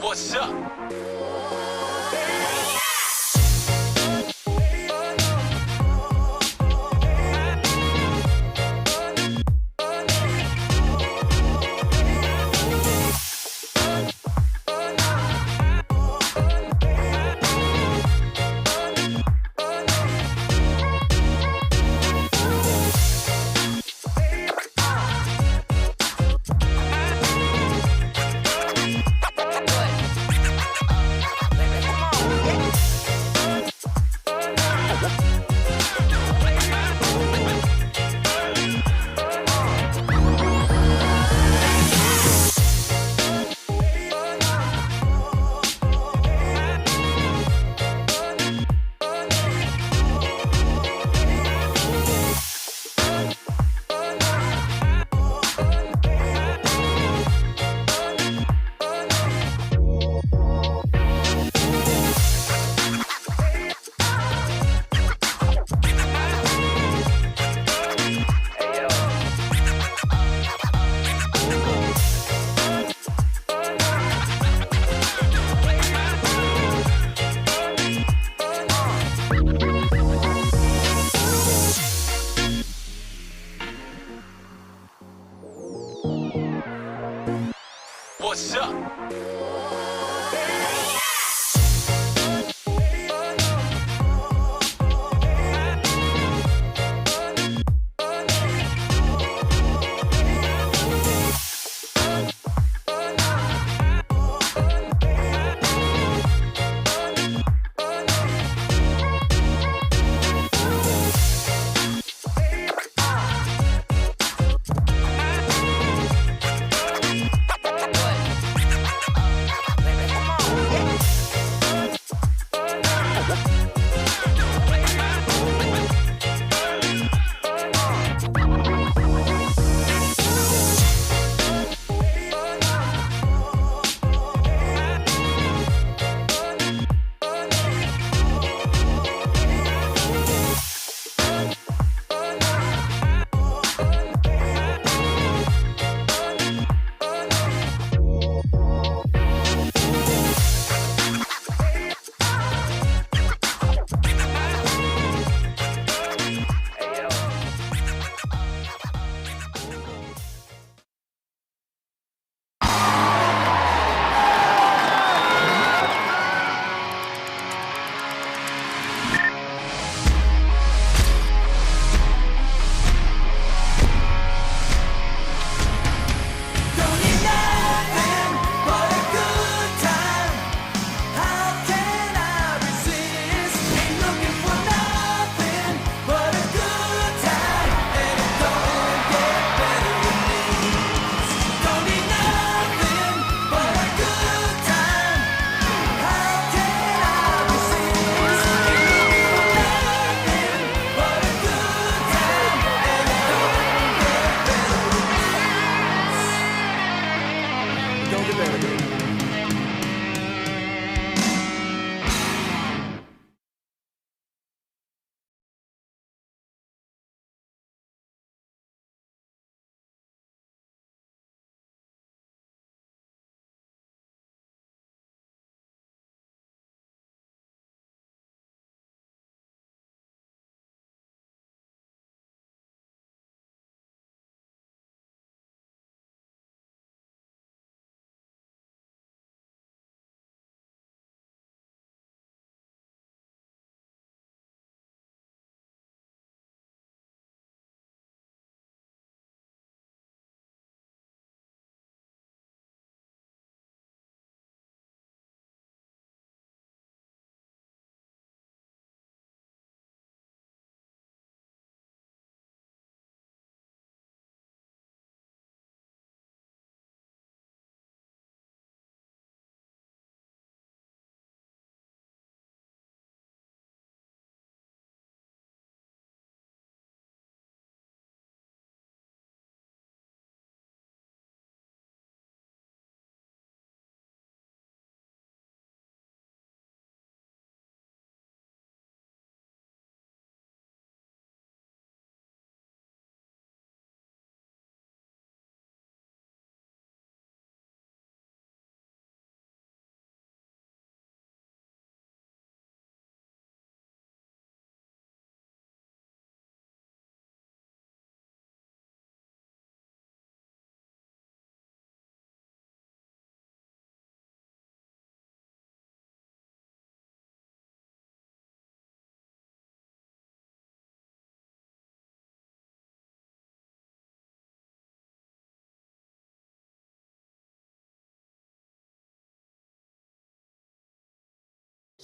What's up? What's up?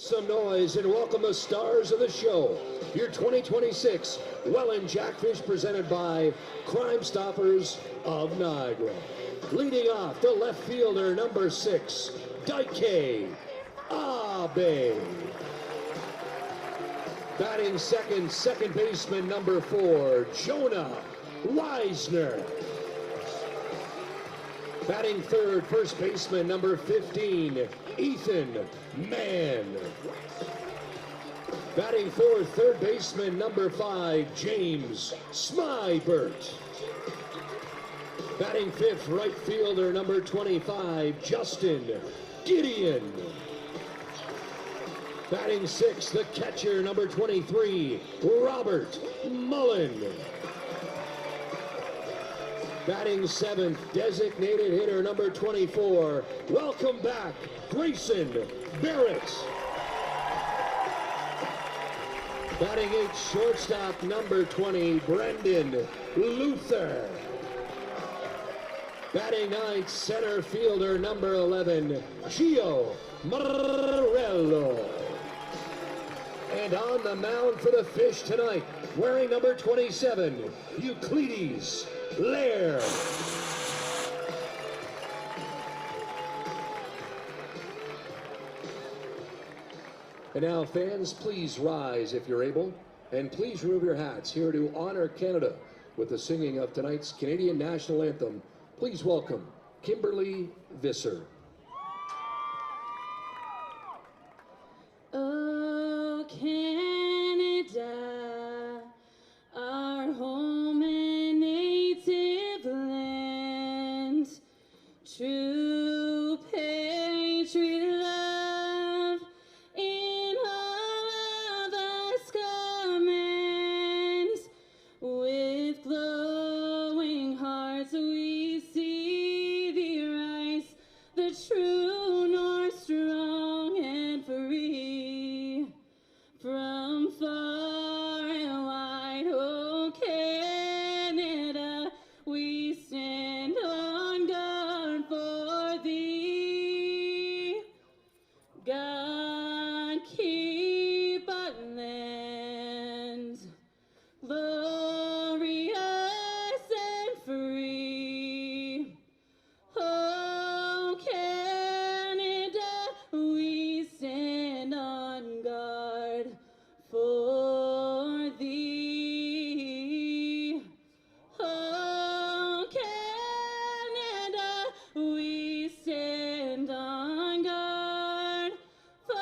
Some noise and welcome the stars of the show. Your 2026 Welland Jackfish presented by Crime Stoppers of Niagara. Leading off, the left fielder, number 6, Daike Abe. Batting second, second baseman, number 4, Jonah Weisner. Batting third, first baseman, number 15, Ethan Mann. Batting fourth, third baseman, number 5, James Smybert. Batting fifth, right fielder, number 25, Justin Gideon. Batting sixth, the catcher, number 23, Robert Mullen. Batting seventh, designated hitter number 24. Welcome back, Grayson Barrett. Batting eighth, shortstop number 20, Brendan Luther. Batting ninth, center fielder number 11, Gio Morello. And on the mound for the Fish tonight, wearing number 27, Euclides Lair. And now, fans, please rise if you're able, and please remove your hats here to honor Canada with the singing of tonight's Canadian National Anthem. Please welcome Kimberly Visser. Oh, Canada, our home and native land, true patriot love in all of us commands. With glowing hearts we see thee rise, the true north, strong and free. From far and wide, oh Canada, we stand on guard for thee. God keep our land glorious and free. Oh Canada, we stand on guard for thee. Oh Canada, we stand on guard for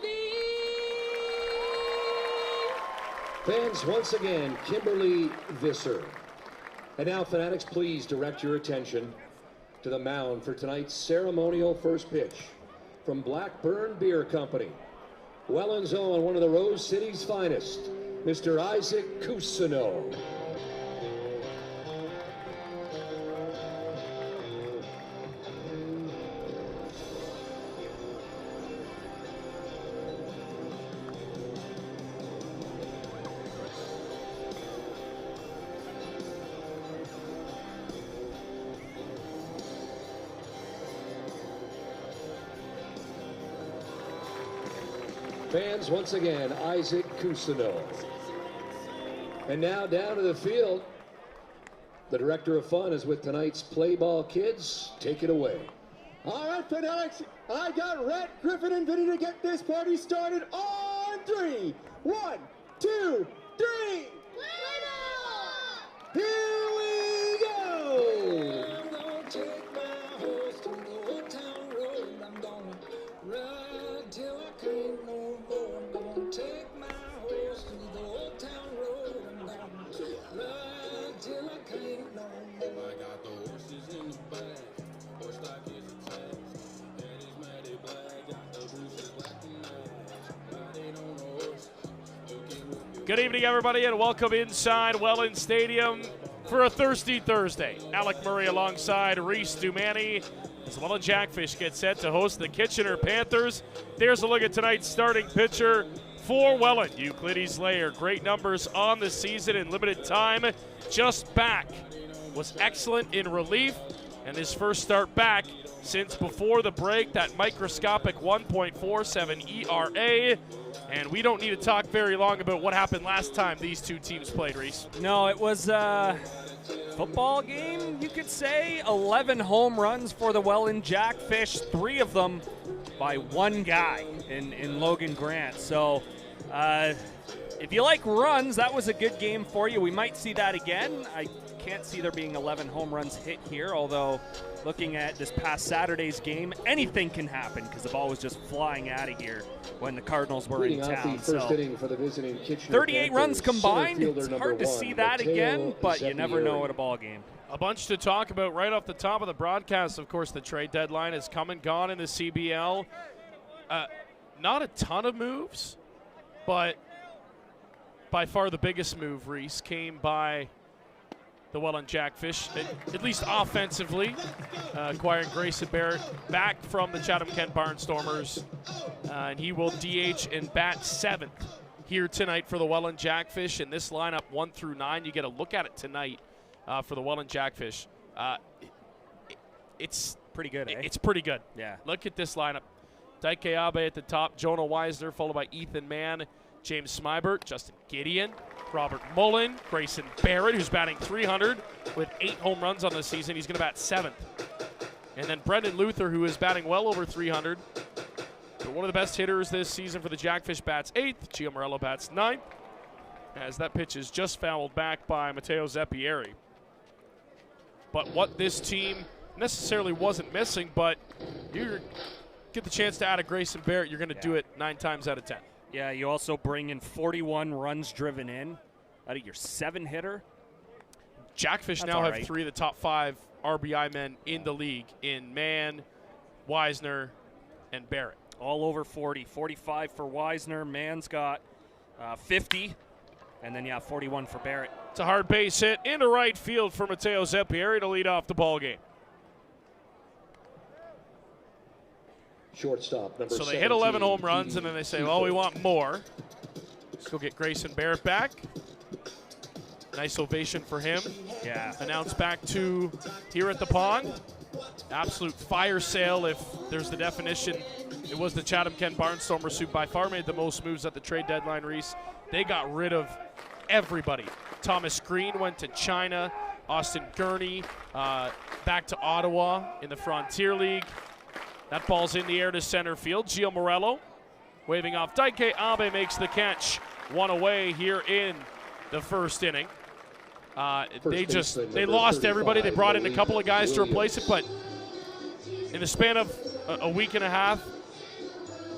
thee. Fans, once again, Kimberly Visser. And now, fanatics, please direct your attention to the mound for tonight's ceremonial first pitch from Blackburn Beer Company. Welland's own, one of the Rose City's finest, Mr. Isaac Cousineau. Fans, once again, Isaac Cousineau. And now down to the field. The director of fun is with tonight's Play Ball Kids. Take it away. All right, fanatics, I got Rhett, Griffin, and Vinny to get this party started on 3. 1, 2, 3. Here we go. I'm gonna take my horse to the old town road. I'm gonna ride till I can't no more. I'm gonna take my horse to the old town road. I'm gonna ride till I can't no more. I got the horses in the back, horse stock is attached, and it's matted black, got the bushes black and match, riding on a horse. Good evening, everybody, and welcome inside Welland Stadium for a Thirsty Thursday. Alec Murray alongside Reese Dumani as Welland Jackfish get set to host the Kitchener Panthers. There's a look at tonight's starting pitcher for Welland, Euclides Lair. Great numbers on the season in limited time. Just back. Was excellent in relief. and his first start back since before the break, that microscopic 1.47 ERA. And we don't need to talk very long about what happened last time these two teams played, Reese. No, it was a football game, you could say. 11 home runs for the Welland Jackfish, 3 of them by one guy in Logan Grant. So if you like runs, that was a good game for you. We might see that again. I can't see there being 11 home runs hit here, although looking at this past Saturday's game, anything can happen because the ball was just flying out of here when the Cardinals were in town. So 38 runs combined. It's hard to see that again, but you never know at a ball game. A bunch to talk about right off the top of the broadcast. Of course, the trade deadline has come and gone in the CBL. Not a ton of moves, but by far the biggest move, Reese, came by the Welland Jackfish, at least offensively, acquiring Grayson Barrett back from the Chatham-Kent Barnstormers, and he will DH and bat 7th here tonight for the Welland Jackfish. In this lineup, 1 through 9, you get a look at it tonight for the Welland Jackfish. It's pretty good, eh? It's pretty good. Yeah. Look at this lineup. Daike Abe at the top, Jonah Weisner, followed by Ethan Mann, James Smybert, Justin Gideon, Robert Mullen, Grayson Barrett, who's batting 300 with 8 home runs on the season. He's going to bat 7th. And then Brendan Luther, who is batting well over 300. But one of the best hitters this season for the Jackfish, bats 8th. Gio Morello bats 9th. As that pitch is just fouled back by Matteo Zeppieri. But what this team necessarily wasn't missing, but you get the chance to add a Grayson Barrett, you're going to do it 9 times out of 10. Yeah, you also bring in 41 runs driven in out of your 7-hitter. Jackfish now have 3 of the top 5 RBI men in the league in Mann, Weisner, and Barrett. All over 40. 45 for Weisner. Mann's got 50. And then, 41 for Barrett. It's a hard base hit into right field for Matteo Zeppieri to lead off the ball game. Shortstop, number so they hit 11 home runs, and then they say, well, we want more. Let's go get Grayson Barrett back. Nice ovation for him. Yeah. Announced back to here at the pond. Absolute fire sale, if there's the definition. It was the Chatham-Kent Barnstormers who by far made the most moves at the trade deadline, Reese. They got rid of everybody. Thomas Green went to China. Austin Gurney back to Ottawa in the Frontier League. That ball's in the air to center field. Gio Morello waving off. Daike Abe makes the catch. 1 away here in the first inning. They lost everybody. They brought in a couple of guys to replace it, but in the span of a week and a half,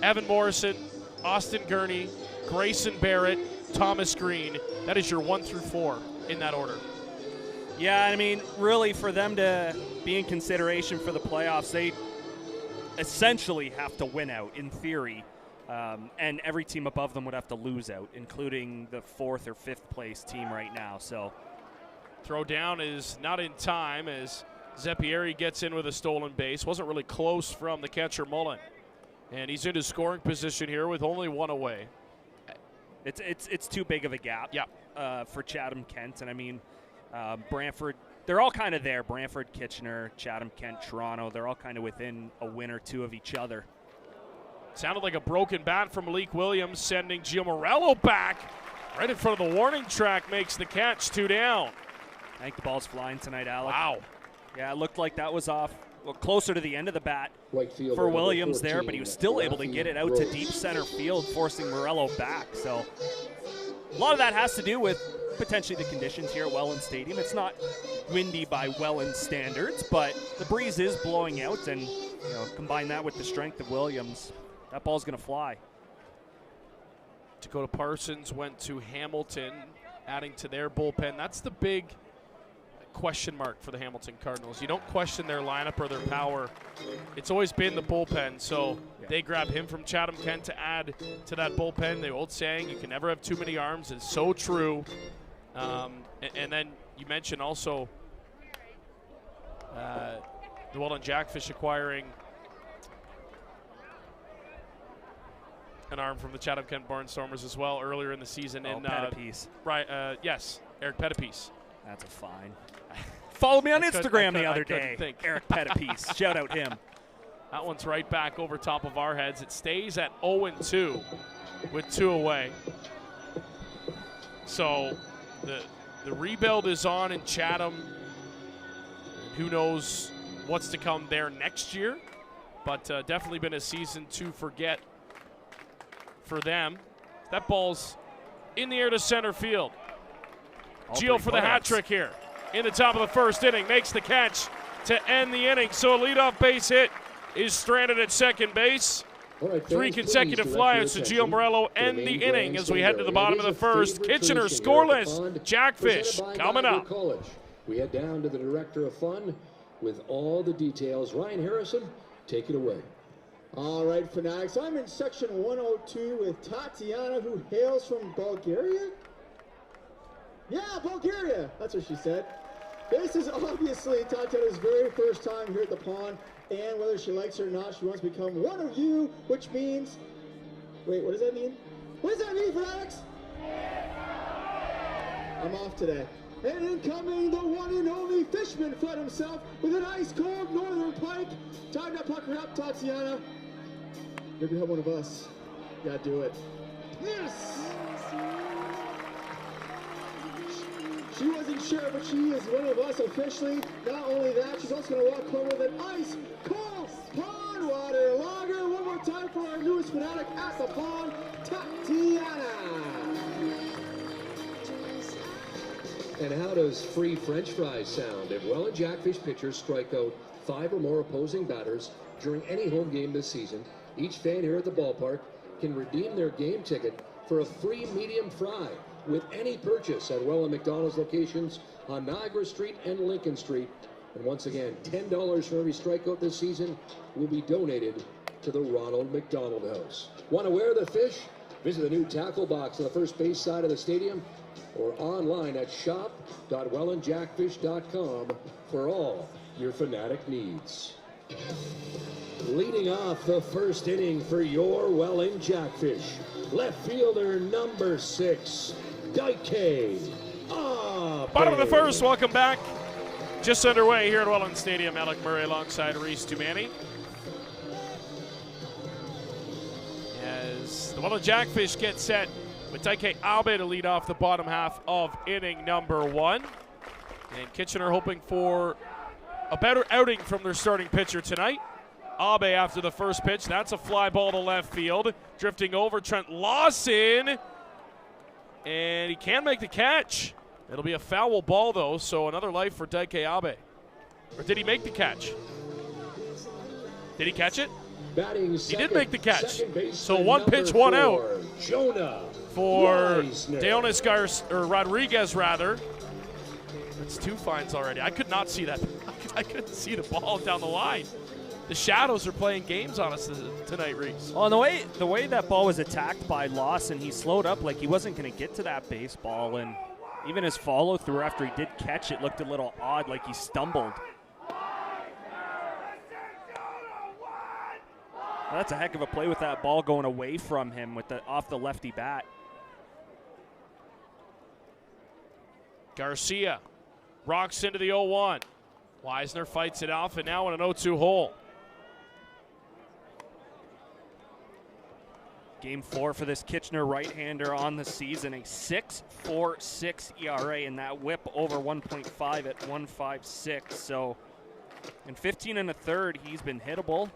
Evan Morrison, Austin Gurney, Grayson Barrett, Thomas Green, that is your 1 through 4 in that order. Yeah, I mean, really for them to be in consideration for the playoffs, they essentially have to win out, in theory, and every team above them would have to lose out, including the 4th or 5th place team right now. So, throw down is not in time as Zeppieri gets in with a stolen base. Wasn't really close from the catcher Mullen, and he's into scoring position here with only 1 away. It's too big of a gap. Yeah. For Chatham-Kent, and I mean, Brantford. They're all kind of there. Brantford, Kitchener, Chatham-Kent, Toronto. They're all kind of within a win or 2 of each other. Sounded like a broken bat from Malik Williams, sending Gio Morello back right in front of the warning track. Makes the catch. 2 down. I think the ball's flying tonight, Alec. Wow. Yeah, it looked like that was off, well, closer to the end of the bat right field for Williams there, but he was still able to get it out to deep center field, forcing Morello back. So a lot of that has to do with potentially the conditions here at Welland Stadium. It's not windy by Welland standards, but the breeze is blowing out, and combine that with the strength of Williams, that ball's going to fly. Dakota Parsons went to Hamilton, adding to their bullpen. That's the big question mark for the Hamilton Cardinals. You don't question their lineup or their power. It's always been the bullpen, so they grab him from Chatham-Kent to add to that bullpen. The old saying, you can never have too many arms, is so true. And then you mentioned also the Welland Jackfish acquiring an arm from the Chatham-Kent Barnstormers as well earlier in the season. Pettipies. Right, yes, Eric Pettipies. That's a fine. followed me on I Instagram the I other couldn't day. think. Eric Pettipies. Shout out him. That one's right back over top of our heads. It stays at 0-2 with 2 away. So the rebuild is on in Chatham. Who knows what's to come there next year, but definitely been a season to forget for them. That ball's in the air to center field. Gio for the hat trick here. In the top of the first inning, makes the catch to end the inning. So a leadoff base hit is stranded at second base. All right, 3 fans, consecutive please direct your flyouts to attention Gio Morello to end the the main inning as we head to the grandstand bottom of area. the first. It is a Kitchener favorite tradition here at the scoreless. pond, Jackfish presented by coming Niagara up. College. We head down to the director of fun with all the details. Ryan Harrison, take it away. All right, Fanatics. I'm in section 102 with Tatiana, who hails from Bulgaria. Yeah, Bulgaria. That's what she said. This is obviously Tatiana's very first time here at the pond, and whether she likes it or not, she wants to become one of you, which means... Wait, what does that mean? What does that mean, Fanatics? I'm off today. And incoming, the one and only Fishman Fred himself with an ice-cold northern pike. Time to pucker up, Tatiana. You're gonna have one of us. You gotta do it. Yes! She wasn't sure, but she is one of us officially. Not only that, she's also gonna walk home with an ice-cold pond water lager. One more time for our newest fanatic at the pond, Tatiana. And how does free French fries sound if Welland Jackfish pitchers strike out 5 or more opposing batters during any home game this season? Each fan here at the ballpark can redeem their game ticket for a free medium fry with any purchase at Welland McDonald's locations on Niagara Street and Lincoln Street. And once again, $10 for every strikeout this season will be donated to the Ronald McDonald House. Want to wear the fish? Visit the new tackle box on the first base side of the stadium or online at shop.wellandjackfish.com for all your Fanatic needs. Leading off the first inning for your Welland Jackfish, left fielder number 6, Daike. Bottom of the first, welcome back. Just underway here at Welland Stadium. Alec Murray alongside Reese Dumani. As the Welland Jackfish get set with Daike Abe to lead off the bottom half of inning number 1. And Kitchener hoping for a better outing from their starting pitcher tonight. Abe after the first pitch. That's a fly ball to left field. Drifting over, Trent Lawson. And he can make the catch. It'll be a foul ball, though, so another life for Daike Abe. Or did he make the catch? Did he catch it? Batting He did make the catch. second So baseman one pitch, number one 4, out Jonah for Weisner. Deonis Rodriguez, rather. That's 2 fines already. I could not see that. I couldn't see the ball down the line. The shadows are playing games on us tonight, Reese. Well, and the way that ball was attacked by Lawson, he slowed up like he wasn't going to get to that baseball, and even his follow through after he did catch it looked a little odd, like he stumbled. Well, that's a heck of a play with that ball going away from him with off the lefty bat. Garcia rocks into the 0-1. Weisner fights it off, and now in an 0-2 hole. Game 4 for this Kitchener right-hander on the season, a 6.46 ERA, and that whip over 1.5 at 1.56. So in 15 1/3, he's been hittable.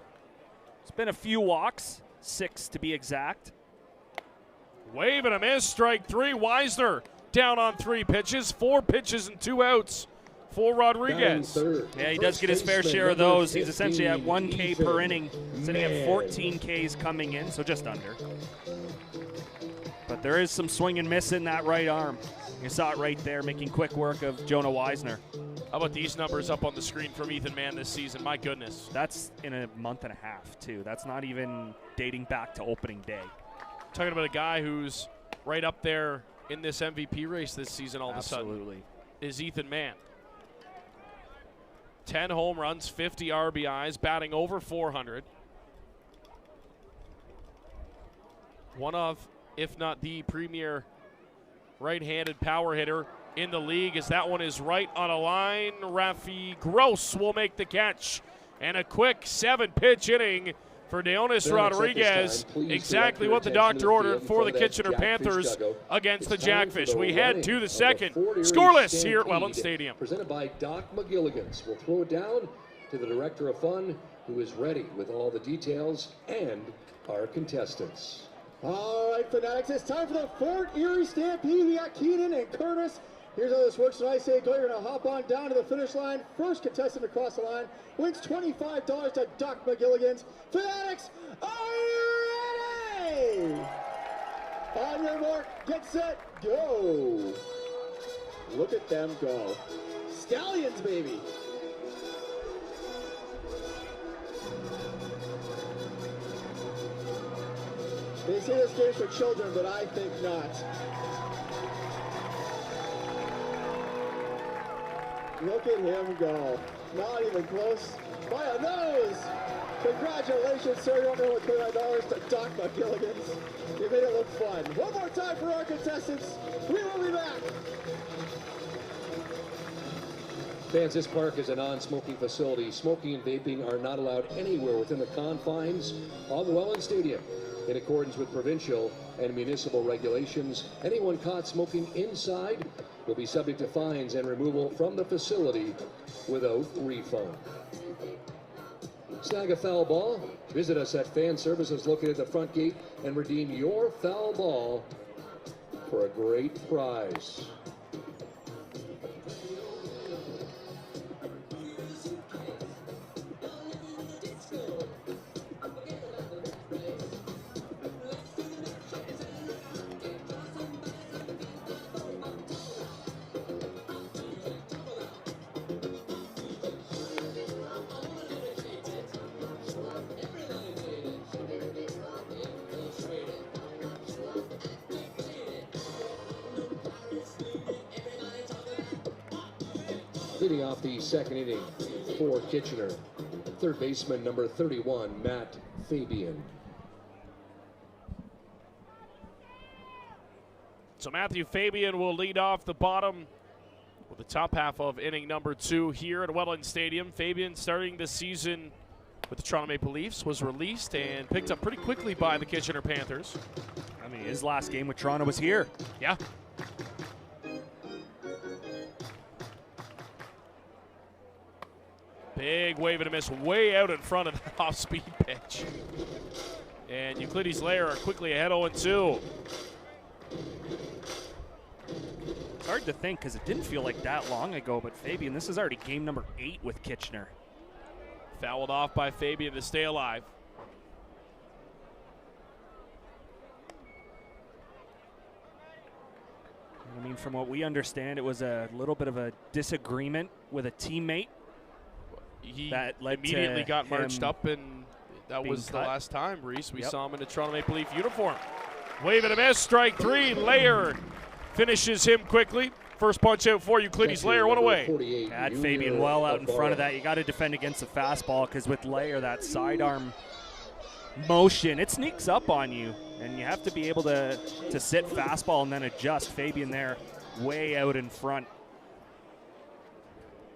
It's been a few walks, 6 to be exact. Wave and a miss, strike 3. Weisner down on 3 pitches, 4 pitches and 2 outs for Rodriguez. Yeah, he does get his fair share of those. He's essentially at 1 K per inning, sitting at 14 Ks coming in, so just under. But there is some swing and miss in that right arm. You saw it right there, making quick work of Jonah Weisner. How about these numbers up on the screen from Ethan Mann this season? My goodness. That's in a month and a half, too. That's not even dating back to opening day. Talking about a guy who's right up there in this MVP race this season all Absolutely. of a sudden is Ethan Mann. 10 home runs, 50 RBIs, batting over 400. One of, if not the premier right-handed power hitter in the league, as that one is right on a line. Rafi Gross will make the catch. And a quick 7-pitch inning for Deonis Rodriguez. Exactly what the doctor ordered for the Kitchener Panthers against the Jackfish. We head to the second. Scoreless here at Welland Stadium. Presented by Doc McGilligans. We'll throw it down to the Director of Fun, who is ready with all the details and our contestants. All right, Fanatics, it's time for the Fort Erie Stampede. We got Keenan and Curtis. Here's how this works. When I say go, you're going to hop on down to the finish line. First contestant across the line wins $25 to Doc McGilligans. Fanatics, are you ready? On your mark, get set, go. Look at them go. Stallions, baby. They say this game's for children, but I think not. Look at him go. Not even close. By a nose! Congratulations, sir. You're over with $29 to Doc McGilligans. You made it look fun. One more time for our contestants. We will be back. Fans, this park is a non-smoking facility. Smoking and vaping are not allowed anywhere within the confines of Welland Stadium. In accordance with provincial and municipal regulations, anyone caught smoking inside will be subject to fines and removal from the facility without refund. Snag a foul ball. Visit us at Fan Services located at the front gate and redeem your foul ball for a great prize. Leading off the second inning for Kitchener, third baseman number 31, Matt Fabian. So Matthew Fabian will lead off the bottom with the top half of inning number 2 here at Welland Stadium. Fabian, starting the season with the Toronto Maple Leafs, was released and picked up pretty quickly by the Kitchener Panthers. I mean, his last game with Toronto was here. Yeah. Big wave and a miss way out in front of the off-speed pitch. And Euclides Lair are quickly ahead 0-2. It's hard to think because it didn't feel like that long ago, but Fabian, this is already game number 8 with Kitchener. Fouled off by Fabian to stay alive. I mean, from what we understand, it was a little bit of a disagreement with a teammate. He that led immediately to got him marched up, and that was the cut. last time, Reese, we Yep. saw him in a Toronto Maple Leaf uniform. Wave and a miss, strike 3. Lair finishes him quickly. First punch out for Euclides Lair, one away. Had Fabian well out in front of that. You got to defend against the fastball because with Lair, that sidearm motion, it sneaks up on you, and you have to be able to sit fastball and then adjust. Fabian there way out in front.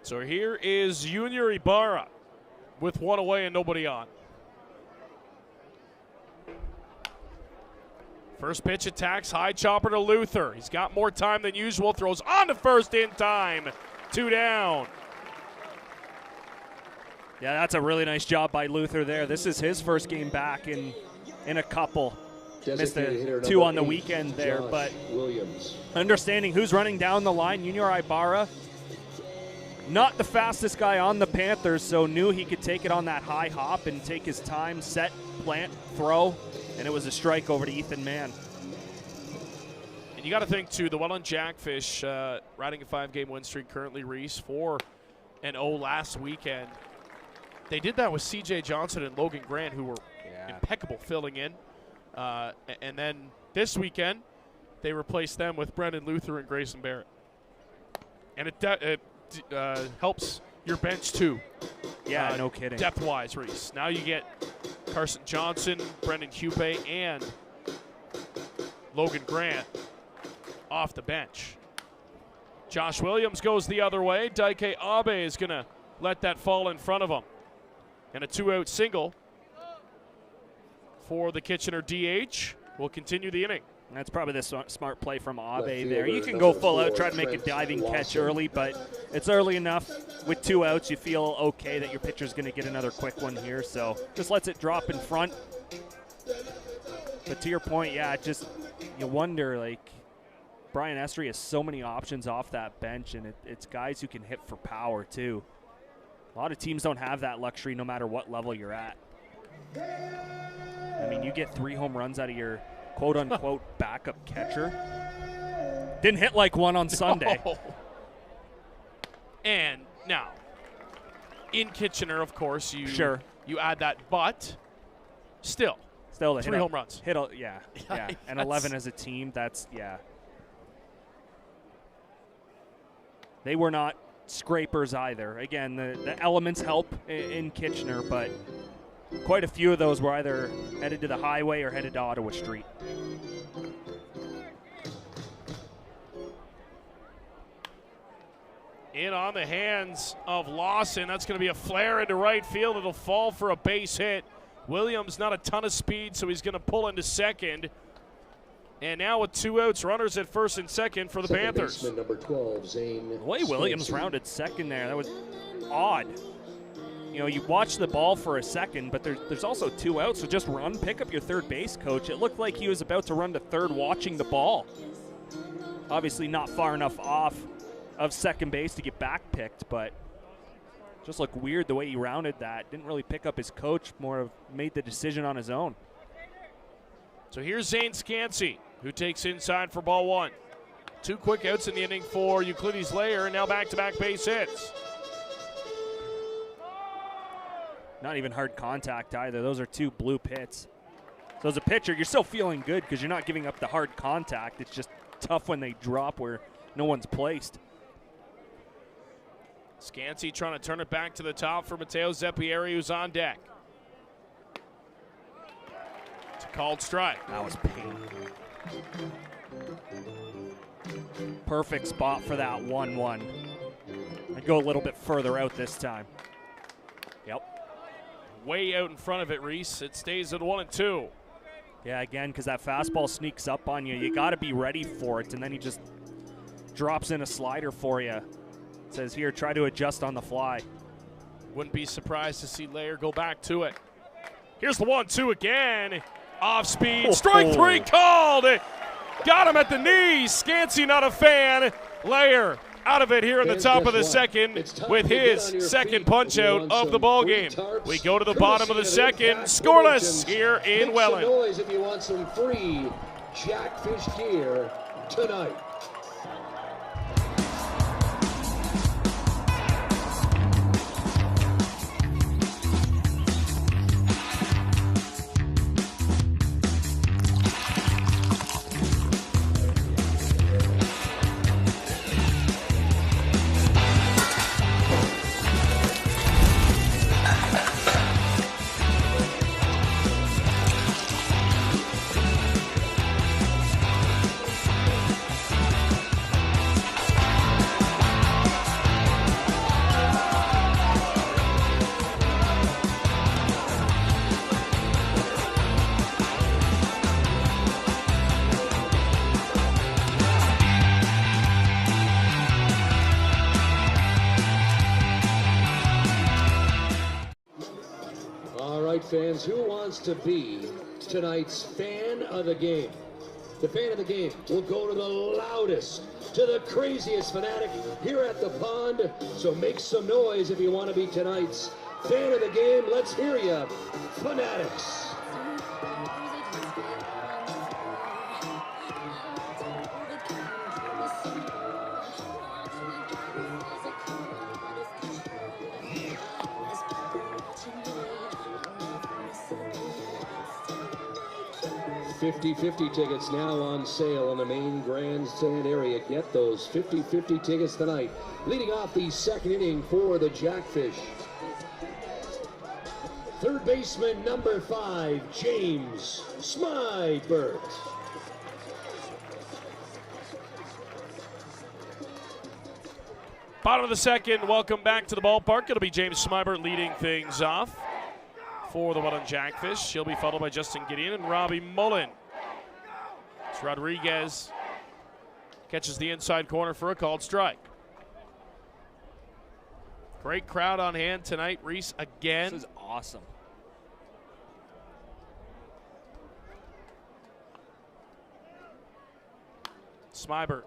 So here is Junior Ibarra with one away and nobody on. First pitch attacks, high chopper to Luther. He's got more time than usual, throws on to first in time. 2 down. Yeah, that's a really nice job by Luther there. This is his first game back in a couple. Missed the 2 on the weekend there, but Williams. understanding who's running down the line, Junior Ibarra, not the fastest guy on the Panthers, so knew he could take it on that high hop and take his time, set, plant, throw, and it was a strike over to Ethan Mann. And you got to think, too, the Welland Jackfish riding a 5-game win streak currently, Reese, 4-0 last weekend. They did that with C.J. Johnson and Logan Grant, who were impeccable filling in. And then this weekend, they replaced them with Brendan Luther and Grayson Barrett. And it helps your bench, too. Yeah, no kidding. Depth-wise, Reese. Now you get Carson Johnson, Brendan Hupe, and Logan Grant off the bench. Josh Williams goes the other way. Daike Abe is going to let that fall in front of him. And a 2-out single for the Kitchener DH will continue the inning. That's probably the smart play from Abe Left there. You fielder, can go number full out, 4, try to make a Trent diving catch Lawson. early, but it's early enough. With 2 outs, you feel okay that your pitcher's going to get another quick one here, so just lets it drop in front. But to your point, yeah, just you wonder, like, Brian Estrie has so many options off that bench, and it's guys who can hit for power, too. A lot of teams don't have that luxury no matter what level you're at. I mean, you get 3 home runs out of your quote-unquote backup catcher. Didn't hit like one on Sunday. Oh. And now, in Kitchener, of course, you add that, but still the 3 home runs. Yeah. And 11 as a team, that's, yeah. They were not scrapers either. Again, the elements help in Kitchener, but quite a few of those were either headed to the highway or headed to Ottawa Street. In on the hands of Lawson. That's going to be a flare into right field. It'll fall for a base hit. Williams not a ton of speed, so he's going to pull into second. And now with 2 outs, runners at first and second for the Second Panthers. baseman, number 12, Zane The way Williams Spencer. rounded second there, that was odd. You know, you watch the ball for a second, but there's also 2 outs, so just run, pick up your third base coach. It looked like he was about to run to third watching the ball. Obviously not far enough off of second base to get back picked, but just looked weird the way he rounded that. Didn't really pick up his coach, more of made the decision on his own. So here's Zane Scansey, who takes inside for ball 1. 2 quick outs in the inning for Euclides Layer, and now back-to-back base hits. Not even hard contact either. Those are 2 bloop hits. So as a pitcher, you're still feeling good because you're not giving up the hard contact. It's just tough when they drop where no one's placed. Scansey trying to turn it back to the top for Matteo Zeppieri, who's on deck. It's a called strike. That was pain. Perfect spot for that 1-1. I'd go a little bit further out this time. Yep. Way out in front of it, Reese. It stays at 1-2. Yeah, again, because that fastball sneaks up on you. You got to be ready for it, and then he just drops in a slider for you. Says, here, try to adjust on the fly. Wouldn't be surprised to see Layer go back to it. Here's the 1-2 again. Off speed. Strike 3 called. Got him at the knees. Scansey not a fan. Layer out of it here in the top of the second with his second punch out of the ball game. We go to the bottom of the second. Scoreless here in Make some Welland. noise if you want some free Jackfish gear tonight. Fans, who wants to be tonight's fan of the game? The fan of the game will go to the loudest, to the craziest fanatic here at the pond. So make some noise if you want to be tonight's fan of the game. Let's hear you, fanatics. $50-50 tickets now on sale in the main grandstand area. Get those $50-50 tickets tonight. Leading off the second inning for the Jackfish. Third baseman number 5, James Smybert. Bottom of the second, welcome back to the ballpark. It'll be James Smybert leading things off for the Welland Jackfish. He'll be followed by Justin Gideon and Robbie Mullen. It's Rodriguez catches the inside corner for a called strike. Great crowd on hand tonight. Reese again. This is awesome. Smybert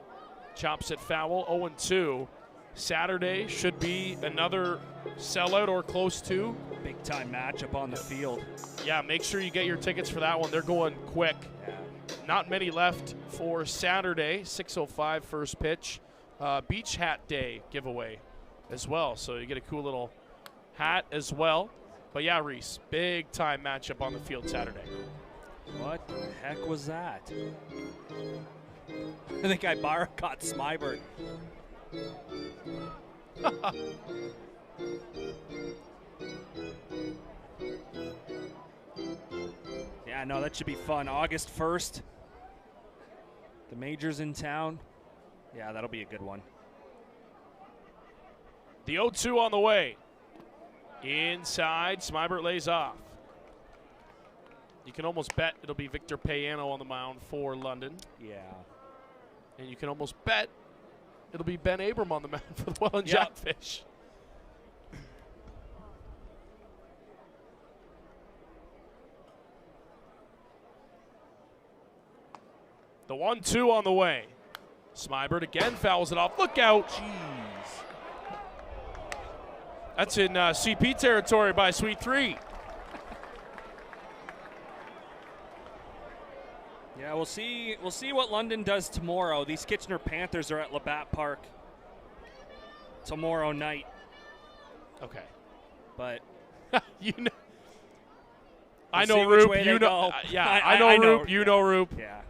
chops it foul, 0-2. Saturday should be another sellout or close to. Big time matchup on the field. Yeah, make sure you get your tickets for that one. They're going quick. Yeah. Not many left for Saturday, 6:05 first pitch. Beach hat day giveaway as well, so you get a cool little hat as well. But yeah, Reese, big time matchup on the field Saturday. What the heck was that? I think Ibarra caught Smybert. Yeah, no, that should be fun. August 1st. The majors in town. Yeah, that'll be a good one. The 0-2 on the way. Inside, Smybert lays off. You can almost bet it'll be Victor Payano on the mound for London. Yeah. And you can almost bet it'll be Ben Abram on the mound for the Welland Yep. Jackfish. The 1-2 on the way. Smybert again fouls it off. Look out. Jeez. That's in CP territory by Sweet 3. Yeah, we'll see what London does tomorrow. These Kitchener Panthers are at Labatt Park tomorrow night. Okay. But you know, we'll I see know which Roop. way You they know, go. yeah. I I know know. Roop. You know Roop. yeah.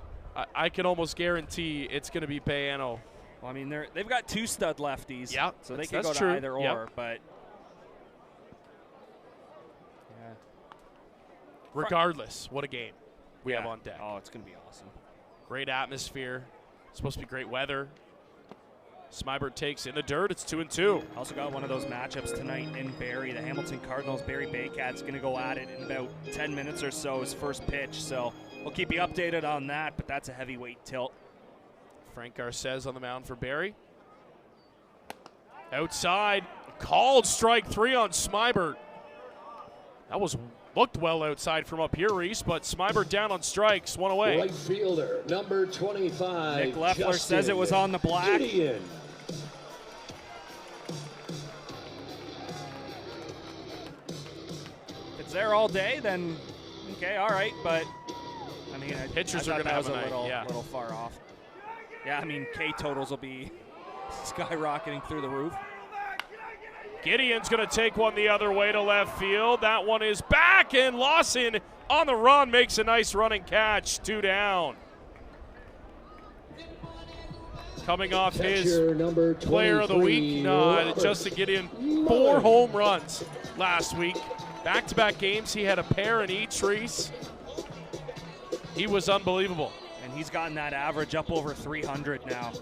I can almost guarantee it's going to be Payano. Well, I mean, they've got two stud lefties. Yeah, So they that's- could go that's to true. either Yep. or, but yeah. Regardless, what a game we have on deck. Oh, it's going to be awesome. Great atmosphere. It's supposed to be great weather. Smybert takes in the dirt. It's 2-2. Also got one of those matchups tonight in Barrie. The Hamilton Cardinals, Barrie Baycats going to go at it in about 10 minutes or so, his first pitch. So we'll keep you updated on that, but that's a heavyweight tilt. Frank Garces on the mound for Barrie. Outside, called strike 3 on Smybert. That looked well outside from up here, Reese, but Smybert down on strikes, one away. Right fielder, number 25. Nick Leffler Justin says it was on the black. Gideon. If it's there all day, then okay, all right. But I mean, Pitchers I are thought gonna that have was a night, yeah. little far off. Yeah, I mean, K totals will be skyrocketing through the roof. Gideon's going to take one the other way to left field. That one is back, and Lawson on the run makes a nice running catch. 2 down. Coming off his Catcher number player of the week, 23, Robert Justin Gideon, 4 Mullen. home runs last week. Back-to-back games, he had a pair in each, Reese. He was unbelievable. And he's gotten that average up over 300 now.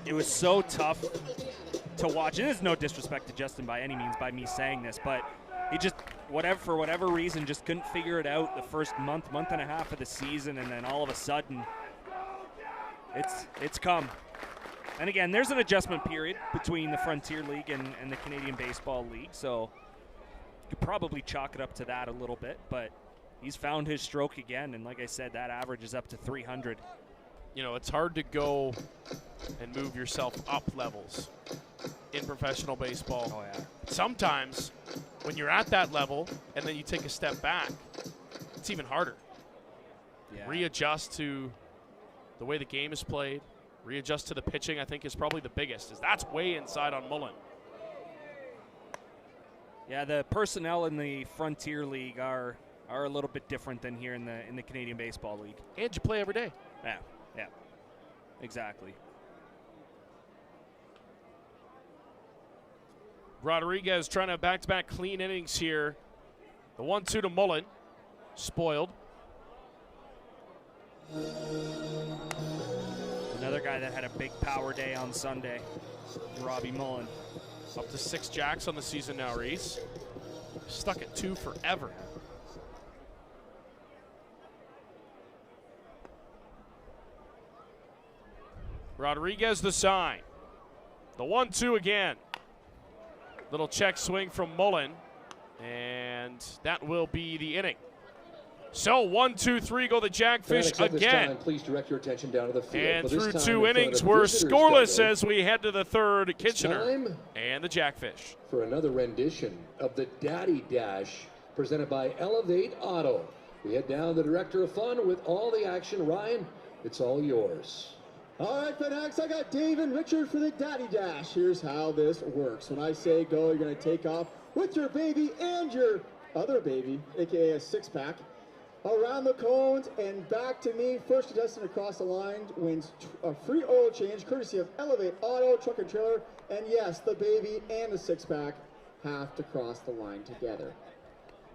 It was so tough to watch. It is no disrespect to Justin by any means by me saying this, but he just, for whatever reason, just couldn't figure it out the first month and a half of the season, and then all of a sudden, it's come. And again, there's an adjustment period between the Frontier League and the Canadian Baseball League, so you could probably chalk it up to that a little bit, but he's found his stroke again, and like I said, that average is up to 300. You know, it's hard to go and move yourself up levels in professional baseball. Oh, yeah. Sometimes when you're at that level and then you take a step back, it's even harder. Yeah. Readjust to the way the game is played, readjust to the pitching, I think is probably the biggest, is that's way inside on Mullen. Yeah, the personnel in the Frontier League are a little bit different than here in the Canadian Baseball League. And you play every day. Yeah, exactly. Rodriguez trying to back-to-back clean innings here. The 1-2 to Mullen, spoiled. Another guy that had a big power day on Sunday, Robbie Mullen. Up to 6 jacks on the season now, Reese. Stuck at 2 forever. Rodriguez the sign. The 1-2 again. Little check swing from Mullen. And that will be the inning. So 1, 2, 3 go the Jackfish again. Time, please direct your attention down to the field. And This through time 2 in front innings, of the we're visitors' scoreless dugout. as we head to the third. Kitchener Time and the Jackfish. for another rendition of the Daddy Dash presented by Elevate Auto. We head down to the director of fun with all the action. Ryan, it's all yours. All right, Fanatics, I got Dave and Richard for the Daddy Dash. Here's how this works. When I say go, you're going to take off with your baby and your other baby, aka a 6-pack, around the cones and back to me. First contestant across the line wins a free oil change courtesy of Elevate Auto, Truck and Trailer. And yes, the baby and the 6-pack have to cross the line together.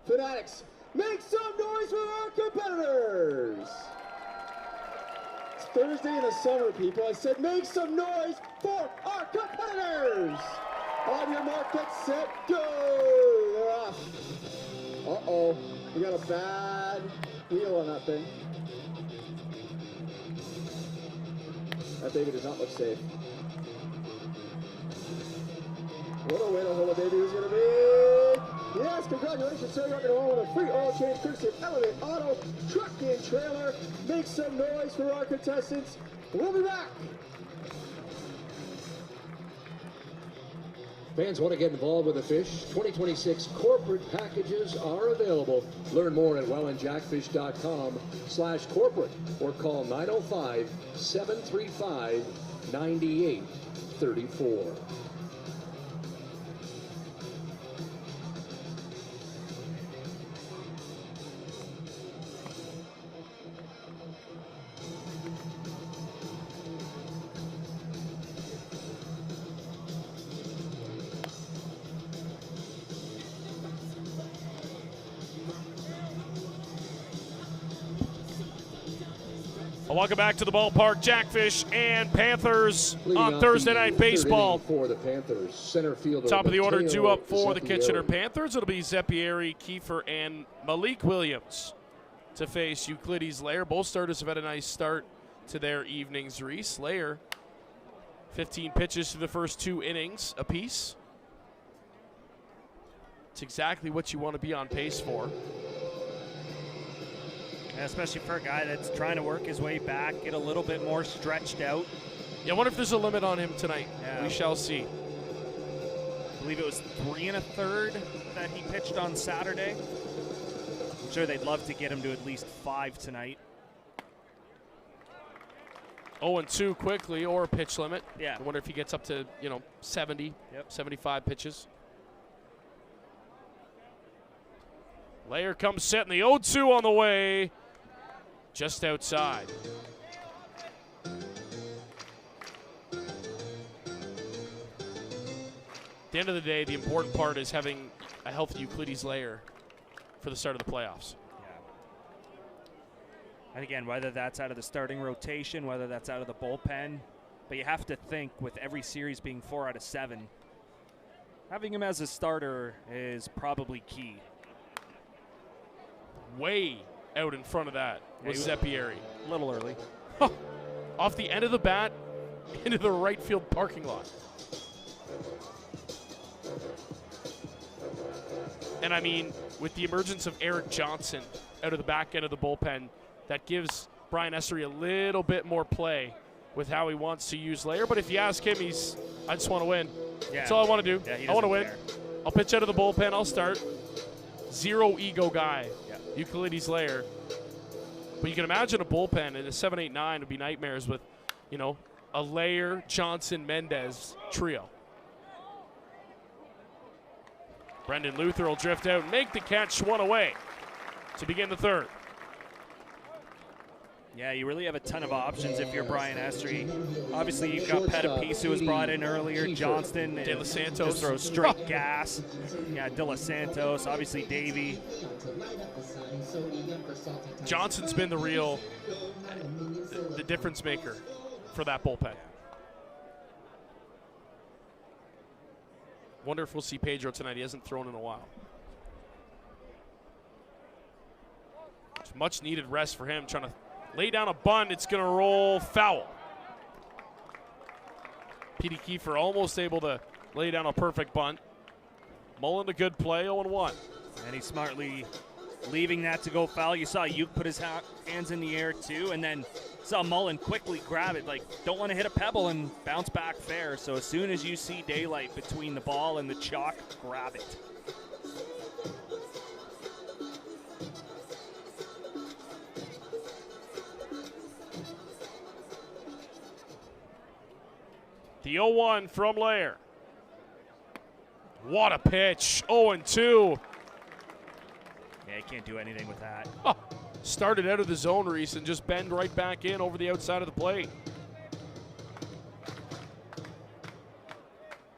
Fanatics, make some noise for our competitors! It's Thursday in the summer, people. I said make some noise for our competitors! On your mark, get set, go! They're off. Uh-oh, we got a bad wheel on that thing. That baby does not look safe. What a way to hold a baby is going to be. Yes, congratulations, sir. You're going to home with a free oil change courtesy of Elevate Auto, Truck and Trailer. Make some noise for our contestants. We'll be back. Fans want to get involved with the fish? 2026 corporate packages are available. Learn more at wellandjackfish.com/corporate or call 905-735-9834. Welcome back to the ballpark. Jackfish and Panthers Leading on off Thursday the Night third Baseball. inning for the Panthers, center fielder Top of the order, Mateo due up for the Kitchener Zeppieri. Panthers. It'll be Zeppieri, Kiefer, and Malik Williams to face Euclides Lair. Both starters have had a nice start to their evenings. Reese Lair, 15 pitches through the first 2 innings apiece. It's exactly what you want to be on pace for. And especially for a guy that's trying to work his way back, get a little bit more stretched out. Yeah, I wonder if there's a limit on him tonight. Yeah. We shall see. I believe it was 3 1/3 that he pitched on Saturday. I'm sure they'd love to get him to at least 5 tonight. 0-2 quickly, or a pitch limit. Yeah. I wonder if he gets up to, 70, 75 pitches. Lair comes setting the 0-2 on the way, just outside. At the end of the day, the important part is having a healthy Euclides Lair for the start of the playoffs. And again, whether that's out of the starting rotation, whether that's out of the bullpen, but you have to think with every series being 4 out of 7, having him as a starter is probably key. Way out in front of that was Zeppieri. A little early. Off the end of the bat into the right field parking lot. And I mean, with the emergence of Eric Johnson out of the back end of the bullpen, that gives Brian Essery a little bit more play with how he wants to use Lair. But if you ask him, I just want to win. Yeah. That's all I want to do. Yeah, I want to win. care. I'll pitch out of the bullpen. I'll start. Zero ego guy. Yeah. Euclides Lair. But you can imagine a bullpen in a 7-8-9 would be nightmares with, a Lair, Johnson, Mendez trio. Brendan Luther will drift out and make the catch, 1 away to begin the third. Yeah, you really have a ton of options if you're Brian Essery. Obviously, you've got Pettipice, who was brought in earlier, Johnston, De Los Santos. just throws straight gas. Yeah, De Los Santos, obviously Davey. Johnson's been the real, the difference maker for that bullpen. Wonder if we'll see Pedro tonight. He hasn't thrown in a while. It's much needed rest for him. Trying to lay down a bunt. It's going to roll foul. Petey Kiefer almost able to lay down a perfect bunt. Mullen a good play, 0-1. And he's smartly leaving that to go foul. You saw Uke put his hands in the air too, and then saw Mullen quickly grab it. Like, don't want to hit a pebble and bounce back fair. So as soon as you see daylight between the ball and the chalk, grab it. The 0-1 from Lair. What a pitch. 0-2. Yeah, he can't do anything with that. Oh, started out of the zone, Reese, and just bend right back in over the outside of the plate.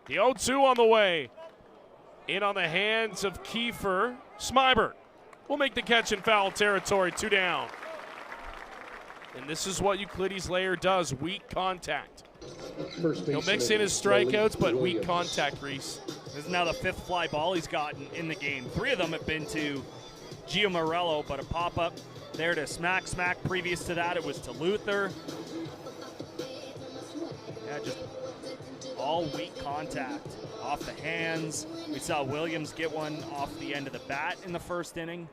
The 0-2 on the way. In on the hands of Kiefer. Smybert will make the catch in foul territory. 2 down. And this is what Euclides Lair does. Weak contact. He'll mix in his strikeouts, but weak contact, Reese. This is now the 5th fly ball he's gotten in the game. 3 of them have been to Gio Morello, but a pop-up there to Smack. Previous to that, it was to Luther. Yeah, just all weak contact off the hands. We saw Williams get one off the end of the bat in the first inning.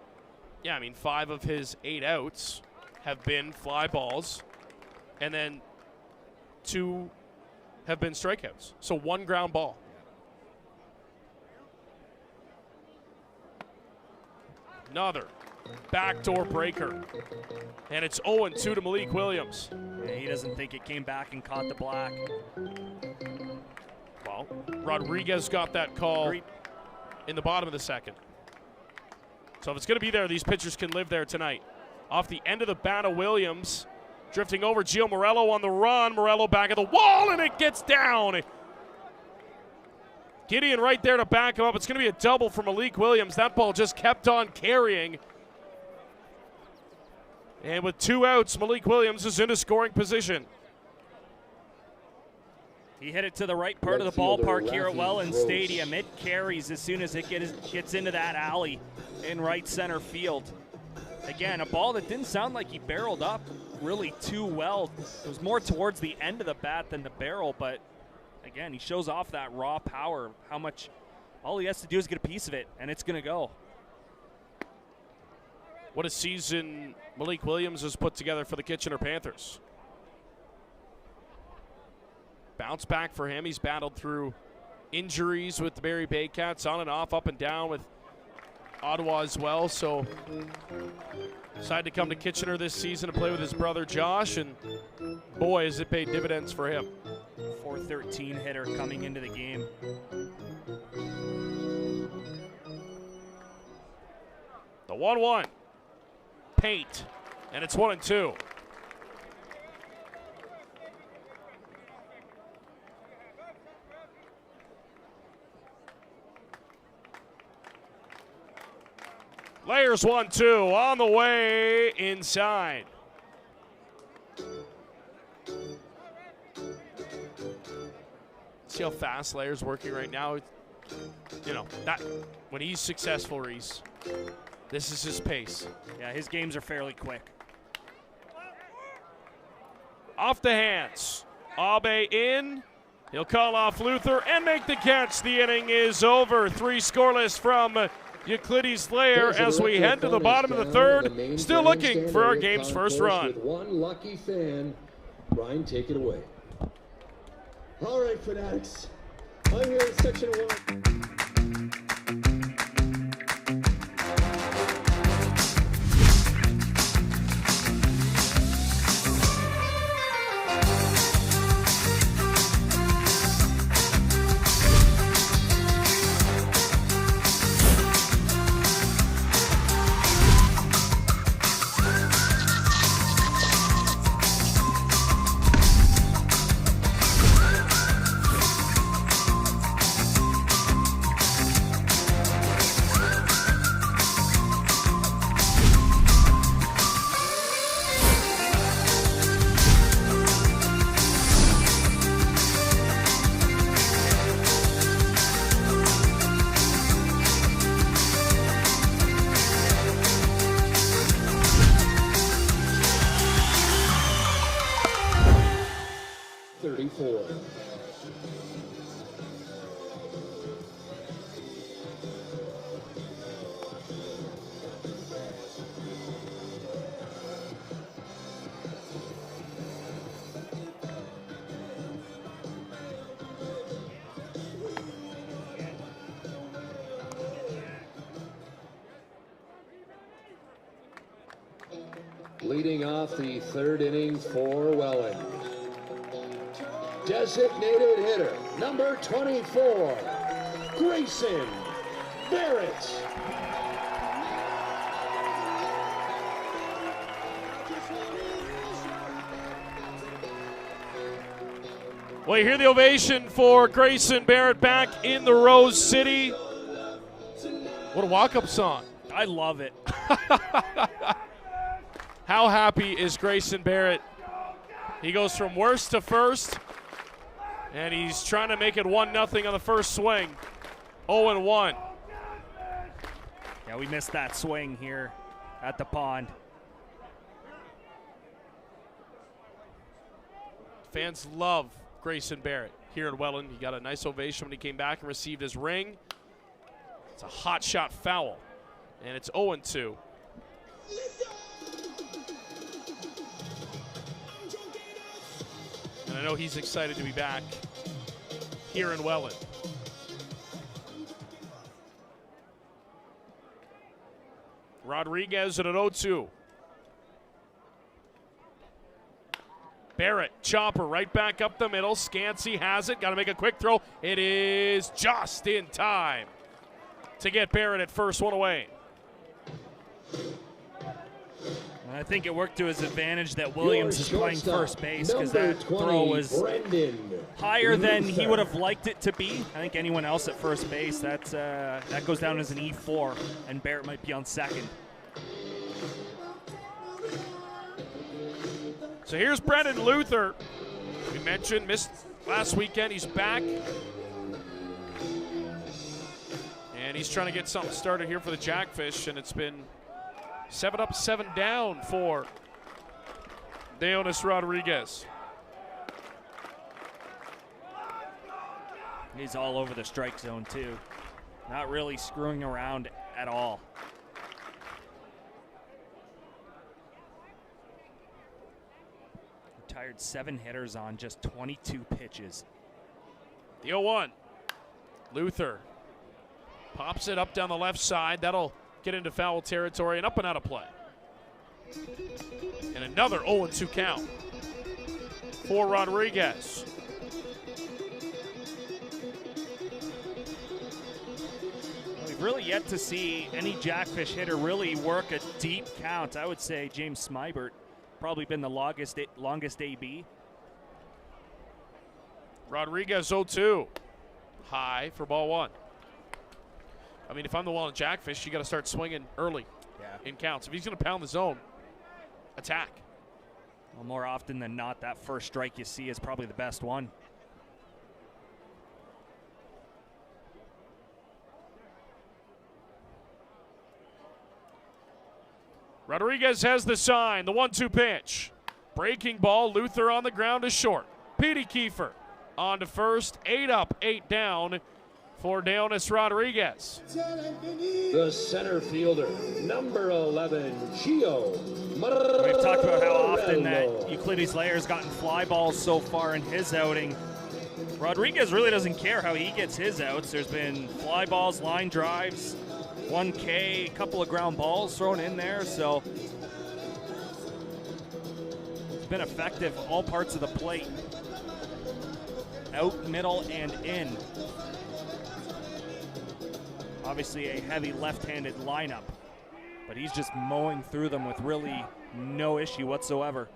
Yeah, I mean, 5 of his 8 outs have been fly balls, and then 2 have been strikeouts. So 1 ground ball. Another backdoor breaker. And it's 0-2 to Malik Williams. Yeah, he doesn't think it came back and caught the black. Well, Rodriguez got that call in the bottom of the second. So if it's going to be there, these pitchers can live there tonight. Off the end of the bat of Williams. Drifting over, Gio Morello on the run. Morello back at the wall, and it gets down. Gideon right there to back him up. It's going to be a double for Malik Williams. That ball just kept on carrying. And with 2 outs, Malik Williams is in a scoring position. He hit it to the right part of the ballpark here at Welland Stadium. It carries as soon as it gets into that alley in right center field. Again, a ball that didn't sound like he barreled up really too well. It was more towards the end of the bat than the barrel, but again, he shows off that raw power. How much, all he has to do is get a piece of it, and it's going to go. What a season Malik Williams has put together for the Kitchener Panthers. Bounce back for him. He's battled through injuries with the Barrie Baycats, on and off, up and down with Ottawa as well. So decided to come to Kitchener this season to play with his brother Josh, and boy, has it paid dividends for him. 413 hitter coming into the game. The 1-1. Paint. And it's 1-2. Layers 1-2 on the way inside. See how fast Layer's working right now? You know, that when he's successful, Reese, this is his pace. Yeah, his games are fairly quick. Off the hands. Abe in. He'll call off Luther and make the catch. The inning is over. 3 scoreless from Euclides Lair as we head to the bottom of the third. Still looking for our game's first run. With one lucky fan. Brian, take it away. All right, Fanatics. I'm here in section 1. 4. Leading off the 3rd inning for Welland. Designated hitter, number 24, Grayson Barrett. Well, you hear the ovation for Grayson Barrett back in the Rose City. What a walk-up song. I love it. How happy is Grayson Barrett? He goes from worst to first, and he's trying to make it 1-0 on the first swing. 0-1. Yeah, we missed that swing here at the pond. Fans love Grayson Barrett here in Welland. He got a nice ovation when he came back and received his ring. It's a hot shot foul, and it's 0-2. And I know he's excited to be back here in Welland. Rodriguez at an 0-2. Barrett, chopper, right back up the middle. Scansey has it. Got to make a quick throw. It is just in time to get Barrett at first, one away. I think it worked to his advantage that Williams is playing first base, because that throw was higher than he would have liked it to be. I think anyone else at first base, that goes down as an E4, and Barrett might be on second. So here's Brendan Luther. We mentioned missed last weekend. He's back. And he's trying to get something started here for the Jackfish, and it's been 7 up, 7 down for Deonis Rodriguez. He's all over the strike zone too. Not really screwing around at all. Retired 7 hitters on just 22 pitches. The 0-1. Luther pops it up down the left side. That'll get into foul territory and up and out of play. And another 0-2 count for Rodriguez. We've really yet to see any Jackfish hitter really work a deep count. I would say James Smybert probably been the longest AB. Rodriguez 0-2. High for ball 1. I mean, if I'm the Welland Jackfish, you got to start swinging early in counts. If he's going to pound the zone, attack. Well, more often than not, that first strike you see is probably the best one. Rodriguez has the sign, the 1-2 pitch. Breaking ball, Luther on the ground is short. Petey Kiefer on to first, 8 up, 8 down for Deonis Rodriguez. The center fielder, number 11, Gio. We've talked about how often that Euclides Lair has gotten fly balls so far in his outing. Rodriguez really doesn't care how he gets his outs. There's been fly balls, line drives, 1K, a couple of ground balls thrown in there, so it's been effective all parts of the plate. Out, middle, and in. Obviously a heavy left-handed lineup, but he's just mowing through them with really no issue whatsoever.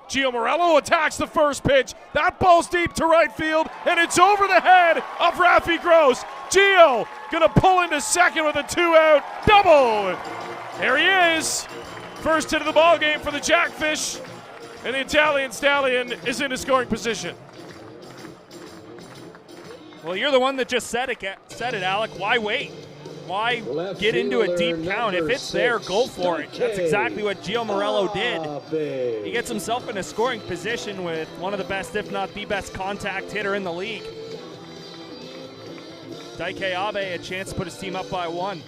Gio Morello attacks the first pitch. That ball's deep to right field, and it's over the head of Rafi Gross. Gio gonna pull into second with a 2-out double. There he is. First hit of the ball game for the Jackfish, and the Italian Stallion is in a scoring position. Well, you're the one that just said it, Alec. Why wait? Why Left get into a deep fielder, count? If number it's there, 6, go for it. That's exactly what Gio Morello did. Abe. He gets himself in a scoring position with one of the best, if not the best, contact hitter in the league. Daike Abe a chance to put his team up by 1.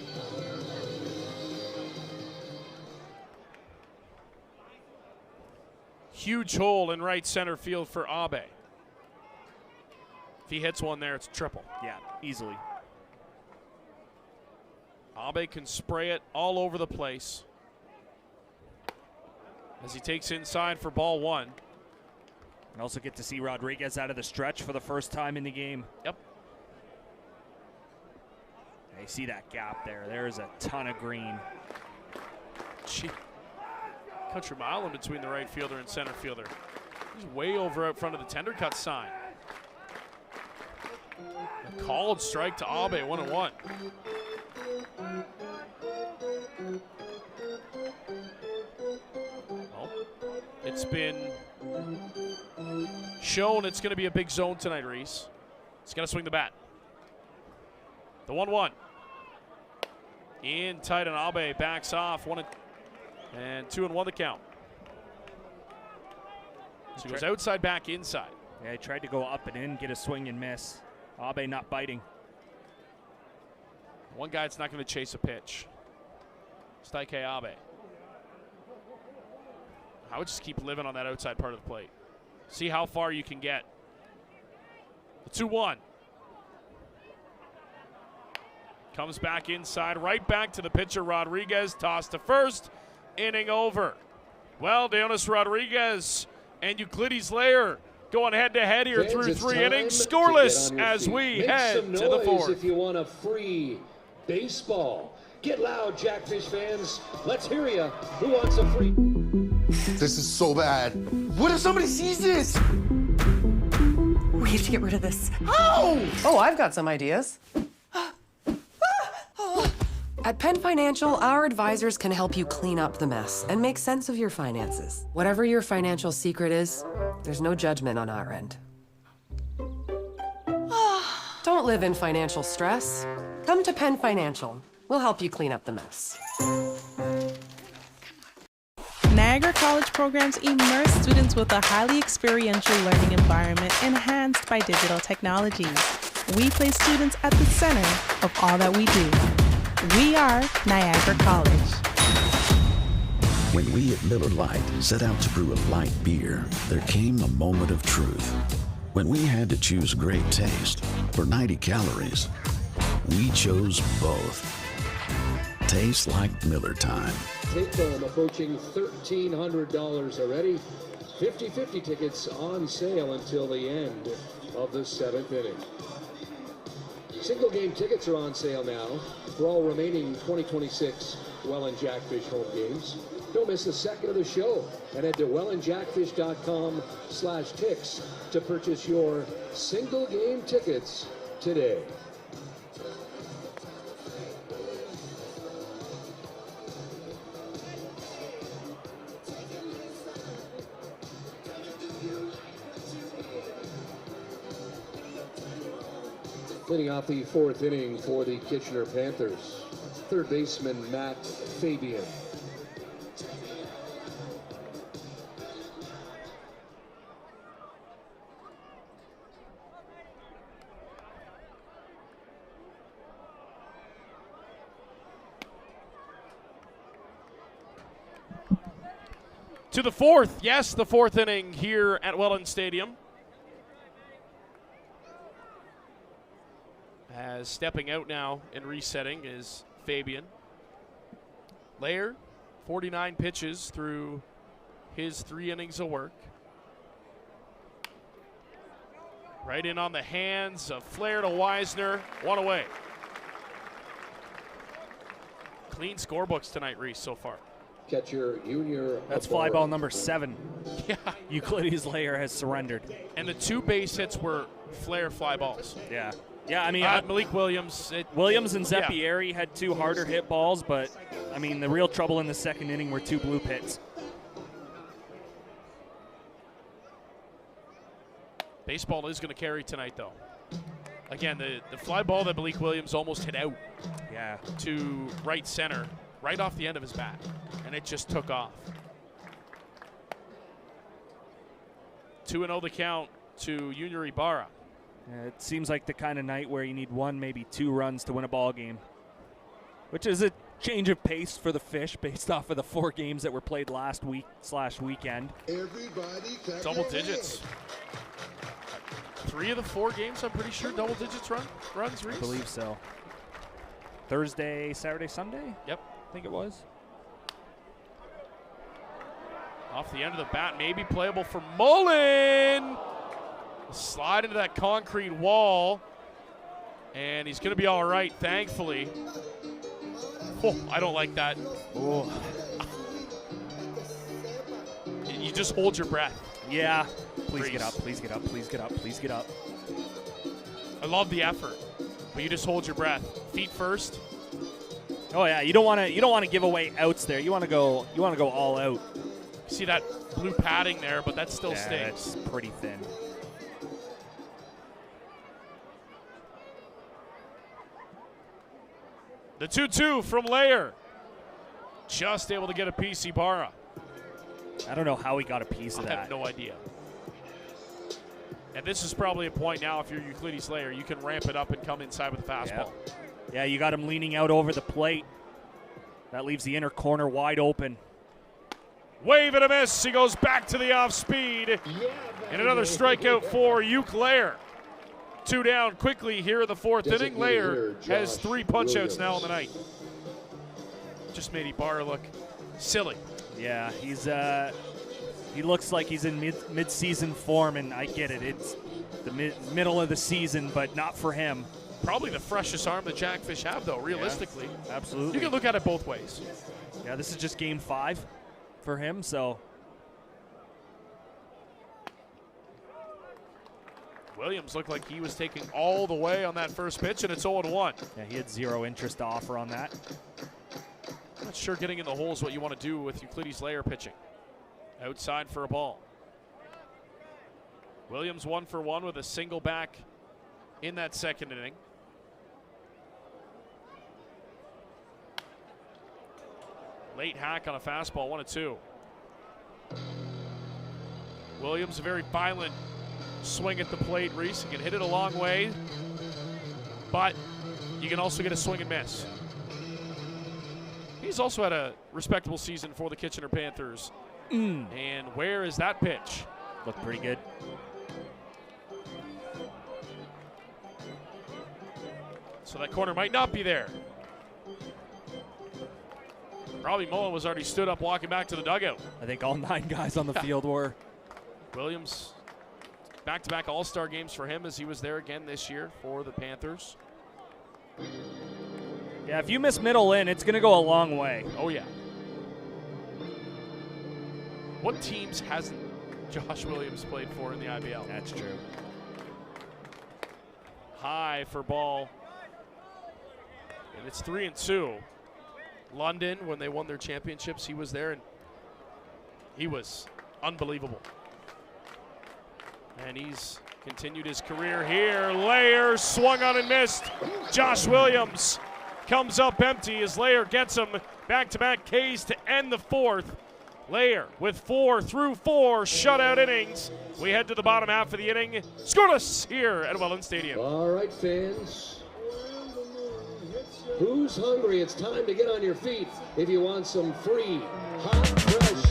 Huge hole in right center field for Abe. If he hits one there, it's a triple. Yeah, easily. Abe can spray it all over the place as he takes inside for ball 1. And also get to see Rodriguez out of the stretch for the first time in the game. Yep. You see that gap there. There's a ton of green. Gee. Country mile in between the right fielder and center fielder. He's way over out front of the tender cut sign. A called strike to Abe, 1-1. Well, it's been shown it's going to be a big zone tonight, Reese. He's got to swing the bat. The 1-1. In tight, and Abe backs off. 2-1 the count. So he goes outside, back inside. Yeah, he tried to go up and in, get a swing and miss. Abe not biting. One guy that's not going to chase a pitch. It's Daike Abe. I would just keep living on that outside part of the plate. See how far you can get. The 2-1. Comes back inside, right back to the pitcher, Rodriguez. Toss to first. Inning over. Well, Deonis Rodriguez and Euclides Layer going head-to-head here Fans, through it's 3 time innings, to get scoreless on your as feet. we Make head some to the noise 4th. if you want a free baseball. Get loud, Jackfish fans. Let's hear you. Who wants a free? This is so bad. What if somebody sees this? We have to get rid of this. Oh, I've got some ideas. At Penn Financial, our advisors can help you clean up the mess and make sense of your finances. Whatever your financial secret is, there's no judgment on our end. Don't live in financial stress. Come to Penn Financial. We'll help you clean up the mess. Niagara College programs immerse students with a highly experiential learning environment enhanced by digital technologies. We place students at the center of all that we do. We are Niagara College. When we at Miller Lite set out to brew a light beer, there came a moment of truth. When we had to choose great taste or 90 calories, we chose both. Tastes like Miller time. Take home approaching $1,300 already. 50-50 tickets on sale until the end of the 7th inning. Single game tickets are on sale now for all remaining 2026 Welland Jackfish home games. Don't miss a second of the show and head to wellandjackfish.com/tix to purchase your single game tickets today. Leading off the 4th inning for the Kitchener Panthers, third baseman Matt Fabian. To the 4th, yes, the 4th inning here at Welland Stadium. As stepping out now and resetting is Fabian. Layer, 49 pitches through his 3 innings of work. Right in on the hands of Flair to Weisner. 1 away. Clean scorebooks tonight, Reese, so far. Catcher Junior. That's fly ball number 7. Yeah. Euclides Layer has surrendered. And the 2 base hits were Flair fly balls. Yeah. Yeah, I mean, Malik Williams. Williams and Zeppieri had 2 harder hit balls, but, I mean, the real trouble in the 2nd inning were 2 blue pits. Baseball is going to carry tonight, though. Again, the fly ball that Malik Williams almost hit out to right center, right off the end of his bat, and it just took off. 2-0 the count to Junior Ibarra. Yeah, it seems like the kind of night where you need 1, maybe 2 runs to win a ball game, which is a change of pace for the Fish based off of the 4 games that were played last week/weekend. Double digits. 3 of the 4 games, I'm pretty sure, double digits runs, Reese? I believe so. Thursday, Saturday, Sunday? Yep. I think it was. Off the end of the bat, maybe playable for Mullen. Slide into that concrete wall. And he's going to be all right, thankfully. Oh, I don't like that. Oh. You just hold your breath. Yeah. Please get up, please get up, please get up, please get up. I love the effort, but you just hold your breath. Feet first. Oh yeah, you don't want to give away outs there. You want to go all out. See that blue padding there, but that still stays. That's pretty thin. The 2-2 from Layer. Just able to get a piece, Ibarra. I don't know how he got a piece of that. I have no idea. And this is probably a point now, if you're Euclides Layer, you can ramp it up and come inside with a fastball. Yeah, you got him leaning out over the plate. That leaves the inner corner wide open. Wave and a miss. He goes back to the off speed. And another strikeout for Uke Layer. 2 down quickly here in the 4th inning. Layer has 3 punch-outs now on the night. Just made Ibarra look silly. Yeah, he looks like he's in mid-season form, and I get it. It's the middle of the season, but not for him. Probably the freshest arm the Jackfish have, though, realistically. Yeah, absolutely. You can look at it both ways. Yeah, this is just game 5 for him, so. Williams looked like he was taking all the way on that first pitch, and it's 0-1. Yeah, he had 0 interest to offer on that. Not sure getting in the hole is what you want to do with Euclides Layer pitching. Outside for a ball. Williams 1 for 1 with a single back in that 2nd inning. Late hack on a fastball, 1-2. Williams, a very violent swing at the plate, Reese. You can hit it a long way, but you can also get a swing and miss. He's also had a respectable season for the Kitchener Panthers. And where is that pitch? Looked pretty good. So that corner might not be there. Robbie Mullen was already stood up walking back to the dugout. I think all 9 guys on the field were. Williams, back-to-back All-Star games for him as he was there again this year for the Panthers. Yeah, if you miss middle in, it's going to go a long way. Oh, yeah. What teams hasn't Josh Williams played for in the IBL? That's true. High for ball. And it's 3-2. London, when they won their championships, he was there, and he was unbelievable. And he's continued his career here. Layer swung on and missed. Josh Williams comes up empty as Layer gets him. Back-to-back Ks to end the 4th. Layer with 4 through 4 shutout innings. We head to the bottom half of the inning. Scoreless here at Welland Stadium. All right, fans. Who's hungry? It's time to get on your feet if you want some free, hot, fresh.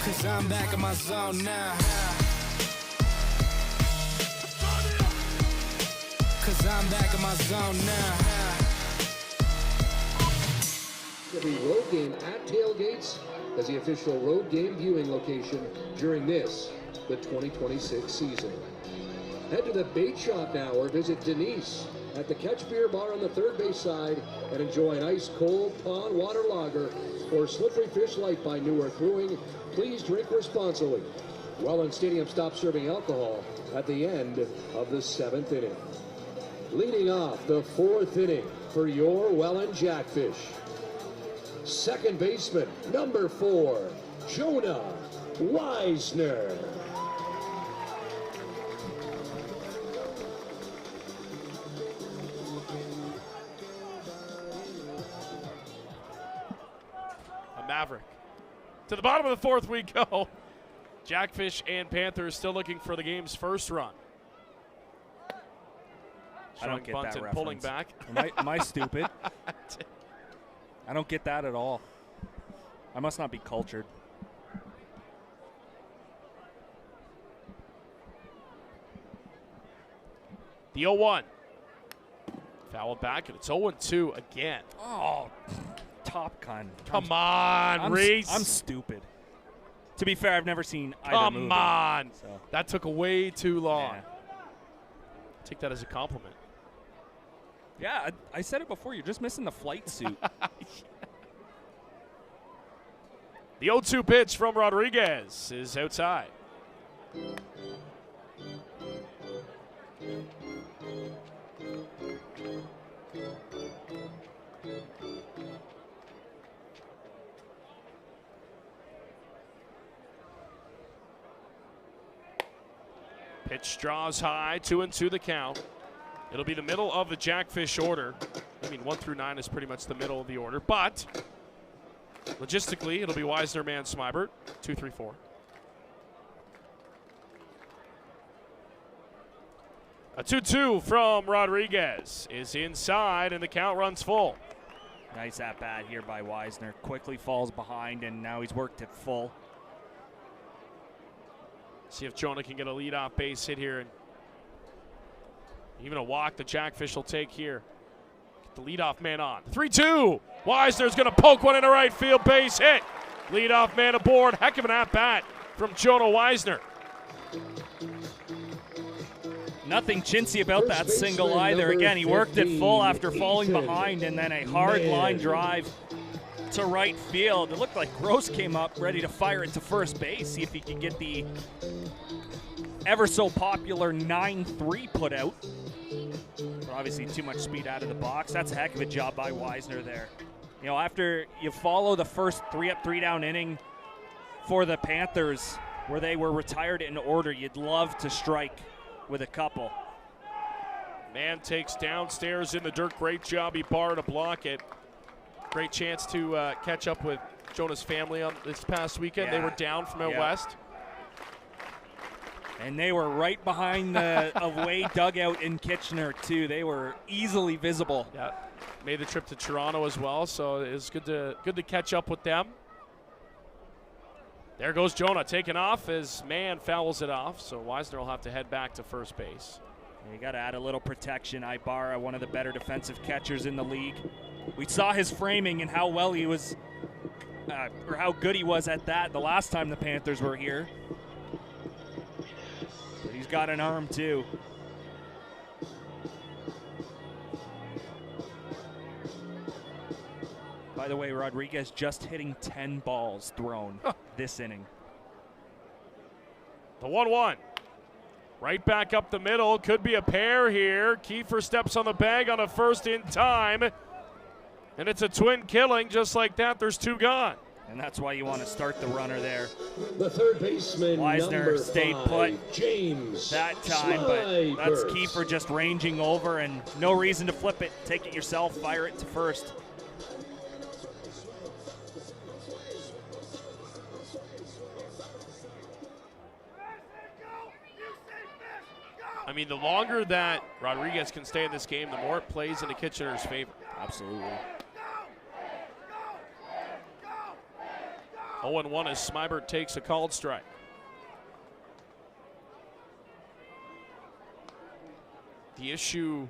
Cause I'm back in my zone now. I'm back in my zone now. The road game at Tailgates as the official road game viewing location during this, the 2026 season. Head to the bait shop now or visit Denise at the Catch Beer Bar on the third base side and enjoy an ice cold pond water lager or slippery fish light by Newark Brewing. Please drink responsibly. Welland Stadium stops serving alcohol at the end of the 7th inning. Leading off the 4th inning for your Welland Jackfish, second baseman, number 4, Jonah Weisner. A Maverick. To the bottom of the 4th we go. Jackfish and Panthers still looking for the game's first run. I don't get bunt that and pulling reference. back. Am I stupid? I don't get that at all. I must not be cultured. The 0-1. Fouled back, and it's 0-2 again. Oh, Top Gun. Come on, Reese. I'm stupid. To be fair, I've never seen either movie. Come on. So. That took way too long. Yeah. Take that as a compliment. Yeah, I said it before. You're just missing the flight suit. The 0-2 pitch from Rodriguez is outside. Pitch draws high, 2-2 the count. It'll be the middle of the Jackfish order. I mean, 1 through 9 is pretty much the middle of the order, but logistically, it'll be Weisner, Mann, Smybert, 2, 3, 4. A 2-2 from Rodriguez is inside, and the count runs full. Nice at bat here by Weisner. Quickly falls behind, and now he's worked it full. See if Jonah can get a leadoff base hit here, and even a walk the Jackfish will take here. Get the leadoff man on. 3-2. Weisner's going to poke one into right field, base hit. Leadoff man aboard. Heck of an at bat from Jonah Weisner. Nothing chintzy about that single either. Again, he worked it full after falling behind, and then a hard line drive to right field. It looked like Gross came up ready to fire it to first base, see if he could get the ever so popular 9-3 put out. But obviously too much speed out of the box. That's a heck of a job by Weisner there. You know, after you follow the first 3-up, 3-down inning for the Panthers, where they were retired in order, you'd love to strike with a couple. Man takes downstairs in the dirt. Great job. He barred to block it. Great chance to catch up with Jonah's family on this past weekend. Yeah. They were down from out west. And they were right behind the away dugout in Kitchener, too. They were easily visible. Yeah, made the trip to Toronto as well, so it was good to catch up with them. There goes Jonah taking off as Mann fouls it off, so Weisner will have to head back to first base. You got to add a little protection. Ibarra, one of the better defensive catchers in the league. We saw his framing and how well he was, or how good he was at that the last time the Panthers were here. But he's got an arm too. By the way, Rodriguez just hitting 10 balls thrown this inning. The 1-1. Right back up the middle. Could be a pair here. Kiefer steps on the bag on a first in time. And it's a twin killing. Just like that, there's 2 gone. And that's why you want to start the runner there. The third baseman, Weisner stayed put James that time, but that's Kiefer just ranging over, and no reason to flip it. Take it yourself, fire it to first. I mean, the longer that Rodriguez can stay in this game, the more it plays into Kitchener's favor. Absolutely. 0-1 as Smybert takes a called strike. The issue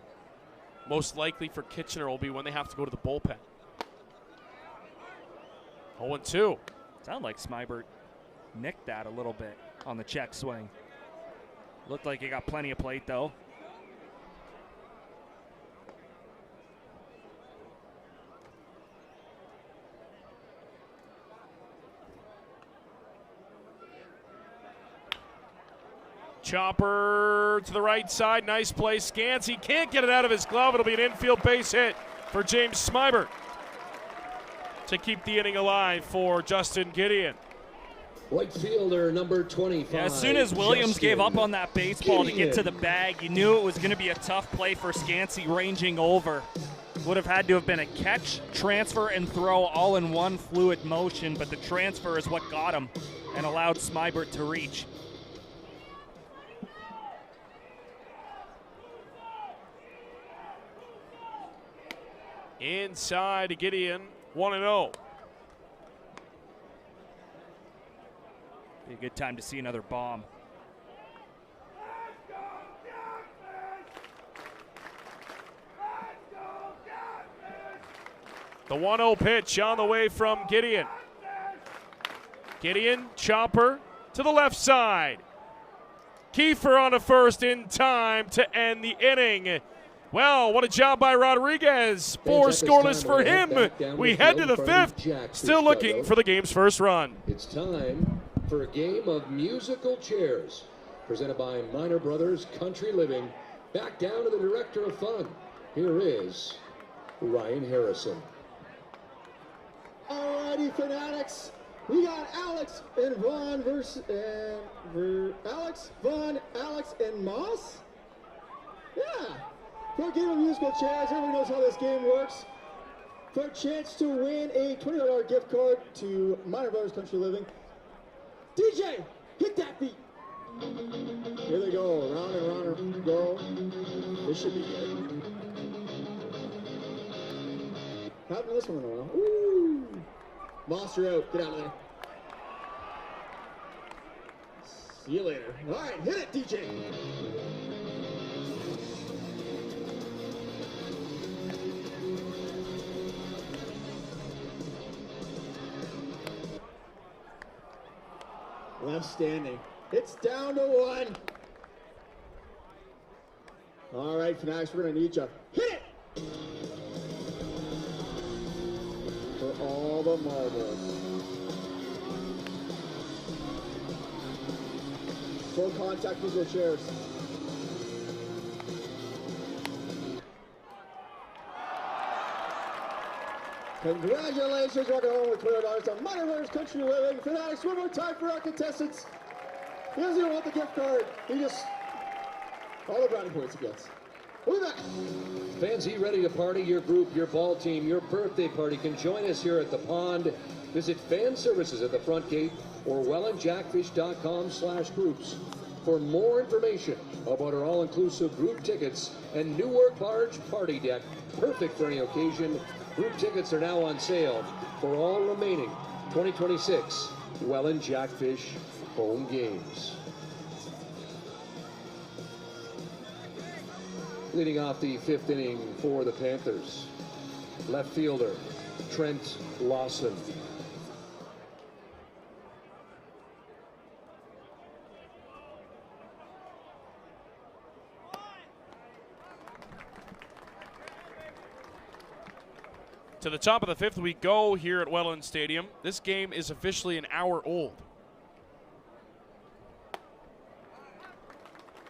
most likely for Kitchener will be when they have to go to the bullpen. 0-2. Sound like Smybert nicked that a little bit on the check swing. Looked like he got plenty of plate, though. Chopper to the right side. Nice play. Scans. He can't get it out of his glove. It'll be an infield base hit for James Smybert to keep the inning alive for Justin Gideon. Right fielder number 25. Yeah, as soon as Williams Justin gave up on that baseball to get to the Gideon. bag, you knew it was going to be a tough play for Scansey ranging over. Would have had to have been a catch, transfer, and throw all in one fluid motion, but the transfer is what got him and allowed Smybert to reach. Inside to Gideon, 1-0. Be a good time to see another bomb. The 1-0 pitch on the way from Gideon. Gideon, chopper to the left side. Kiefer on a first in time to end the inning. Well, what a job by Rodriguez. 4 scoreless for him. We head to the 5th, still looking for the game's first run. It's time for a game of musical chairs, presented by Minor Brothers Country Living. Back down to the director of fun. Here is Ryan Harrison. Alrighty, Fanatics. We got Alex and Vaughn versus Alex, Vaughn, Alex, and Moss. Yeah. For a game of musical chairs, everyone knows how this game works. For a chance to win a $20 gift card to Minor Brothers Country Living. DJ, hit that beat. Here they go, round and round and go. This should be good. Haven't done this one in a while. Ooh. Monster out, get out of there. See you later. All right, hit it, DJ. Left standing. It's down to 1. All right, Fanatics, we're going to need you. Hit it! For all the marbles. Full contact musical chairs. Congratulations, welcome home with $20 on Minor Brothers Country Living. Fanatics, one more time for our contestants. He doesn't even want the gift card. He just, all the brownie points he gets. We'll be back. Fans, are you ready to party? Your group, your ball team, your birthday party can join us here at the pond. Visit fan services at the front gate or wellandjackfish.com/groups for more information about our all-inclusive group tickets and Newark Large Party Deck. Perfect for any occasion. Group tickets are now on sale for all remaining 2026 Welland Jackfish home games. Leading off the 5th inning for the Panthers, left fielder Trent Lawson. To the top of the 5th we go here at Welland Stadium. This game is officially an hour old.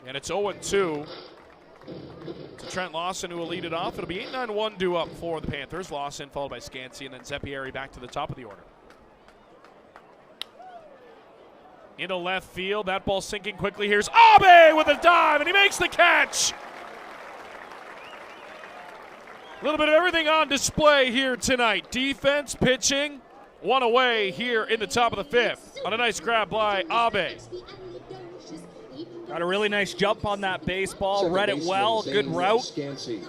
And it's 0-2 to Trent Lawson, who will lead it off. It'll be 8-9-1 due up for the Panthers. Lawson followed by Scansey, and then Zeppieri back to the top of the order. Into left field. That ball sinking quickly. Here's Abe with a dive, and he makes the catch. A little bit of everything on display here tonight. Defense, pitching, one away here in the top of the 5th on a nice grab by Abe. Got a really nice jump on that baseball. Read it well. Good route. Scansey.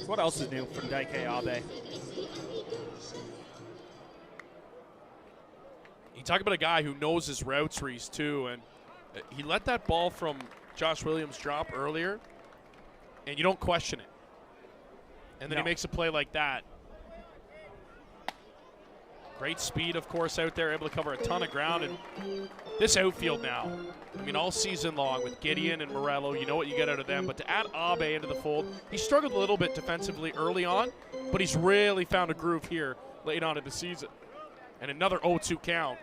What else is new from Daike Abe? You talk about a guy who knows his routes, Reese, too, and he let that ball from Josh Williams drop earlier, and you don't question it. And then he makes a play like that. Great speed, of course, out there, able to cover a ton of ground. And this outfield now, I mean, all season long with Gideon and Morello, you know what you get out of them. But to add Abe into the fold, he struggled a little bit defensively early on, but he's really found a groove here late on in the season. And another 0-2 count,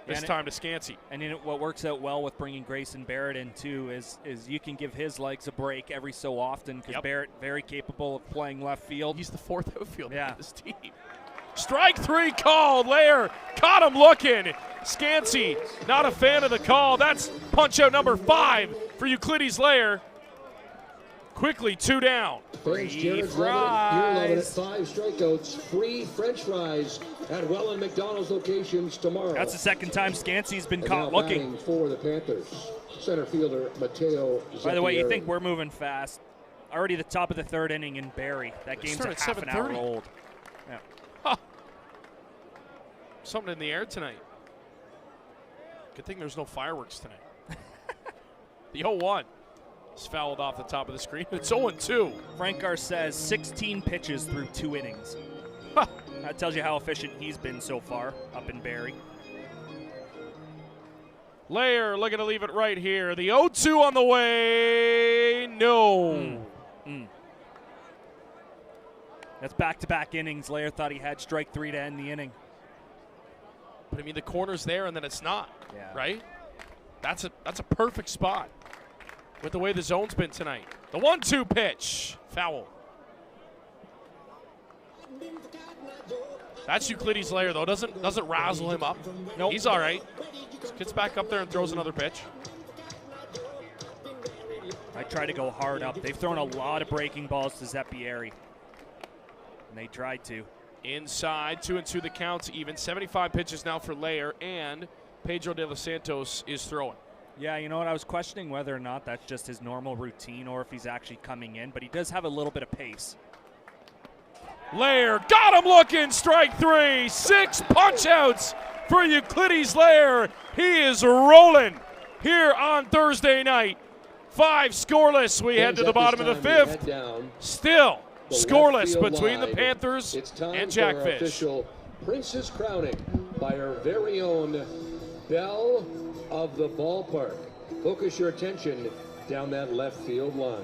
this time to Scansey. And what works out well with bringing Grayson Barrett in, too, is you can give his legs a break every so often because Barrett very capable of playing left field. He's the fourth outfielder on this team. Strike 3 called. Lair caught him looking. Scansey, not a fan of the call. That's punch out number 5 for Euclides Lair. Quickly, 2 down. Fans, Jared's loving it. 5 strikeouts. Free French fries at Welland McDonald's locations tomorrow. That's the second time Scansey's been caught now looking. For the Panthers, center fielder Mateo. By the way, you think we're moving fast. Already the top of the 3rd inning in Barrie. That game's a half an hour old. Yeah. Huh. Something in the air tonight. Good thing there's no fireworks tonight. The 0-1 is fouled off the top of the screen. It's 0-2. Frankar says 16 pitches through 2 innings. Huh. That tells you how efficient he's been so far up in Barrie. Lair looking to leave it right here. The 0-2 on the way. No. That's back-to-back innings. Lair thought he had strike 3 to end the inning. But I mean, the corner's there, and then it's not, right? That's a perfect spot with the way the zone's been tonight. The 1-2 pitch, foul. That's Euclides Lair, though. Doesn't razzle him up. Nope. He's all right. Just gets back up there and throws another pitch. I try to go hard up. They've thrown a lot of breaking balls to Zeppieri, and they tried to. Inside, 2-2 the count's even. 75 pitches now for Lair, and Pedro de los Santos is throwing. Yeah, you know what? I was questioning whether or not that's just his normal routine or if he's actually coming in, but he does have a little bit of pace. Lair got him looking, strike 3. 6 punch-outs for Euclides Lair. He is rolling here on Thursday night. 5 scoreless. We head to the bottom of the 5th. Still scoreless between the Panthers and Jackfish. Official Princess crowning by our very own Belle of the Ballpark. Focus your attention down that left field line.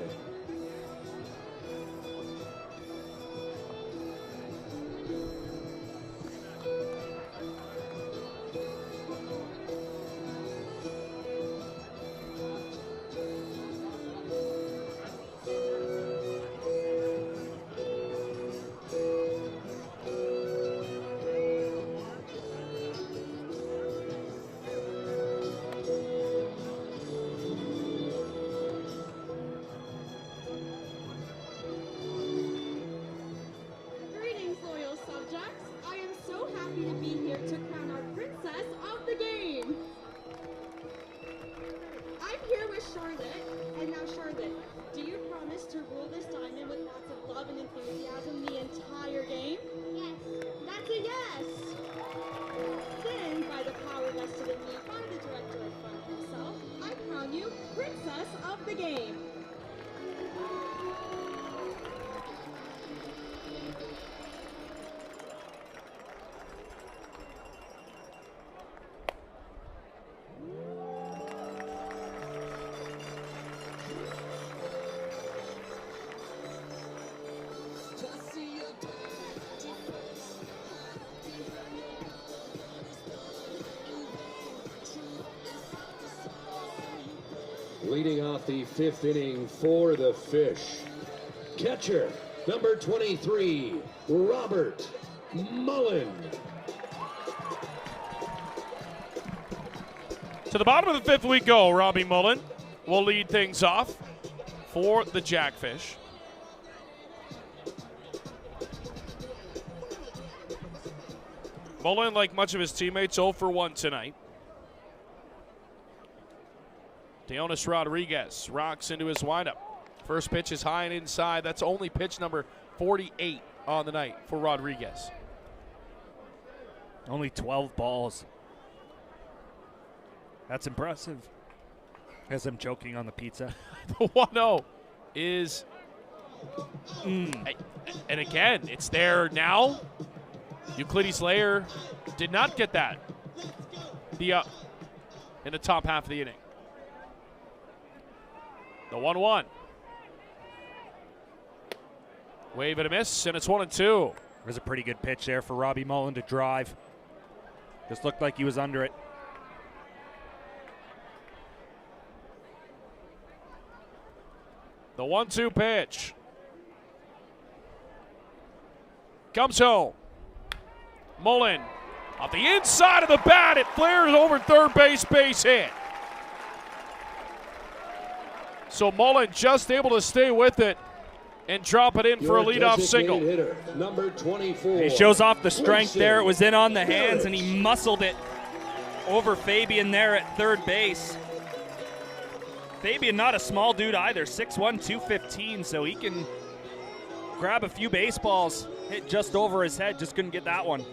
Leading off the 5th inning for the Fish, catcher number 23, Robert Mullen. To the bottom of the 5th we go. Robbie Mullen will lead things off for the Jackfish. Mullen, like much of his teammates, 0 for 1 tonight. Deonis Rodriguez rocks into his windup. First pitch is high and inside. That's only pitch number 48 on the night for Rodriguez. Only 12 balls. That's impressive. As I'm choking on the pizza. The 1-0 is And again, it's there now. Euclides Layer did not get that. In the top half of the inning. The 1-1. Wave and a miss, and it's 1-2. There's a pretty good pitch there for Robbie Mullen to drive. Just looked like he was under it. The 1-2 pitch. Comes home. Mullen off the inside of the bat. It flares over third base hit. So Mullen just able to stay with it and drop it in for a leadoff single. Hitter, number 24. He shows off the strength there. It was in on the hands, and he muscled it over Fabian there at third base. Fabian not a small dude either, 6'1", 215, so he can grab a few baseballs, hit just over his head, just couldn't get that one.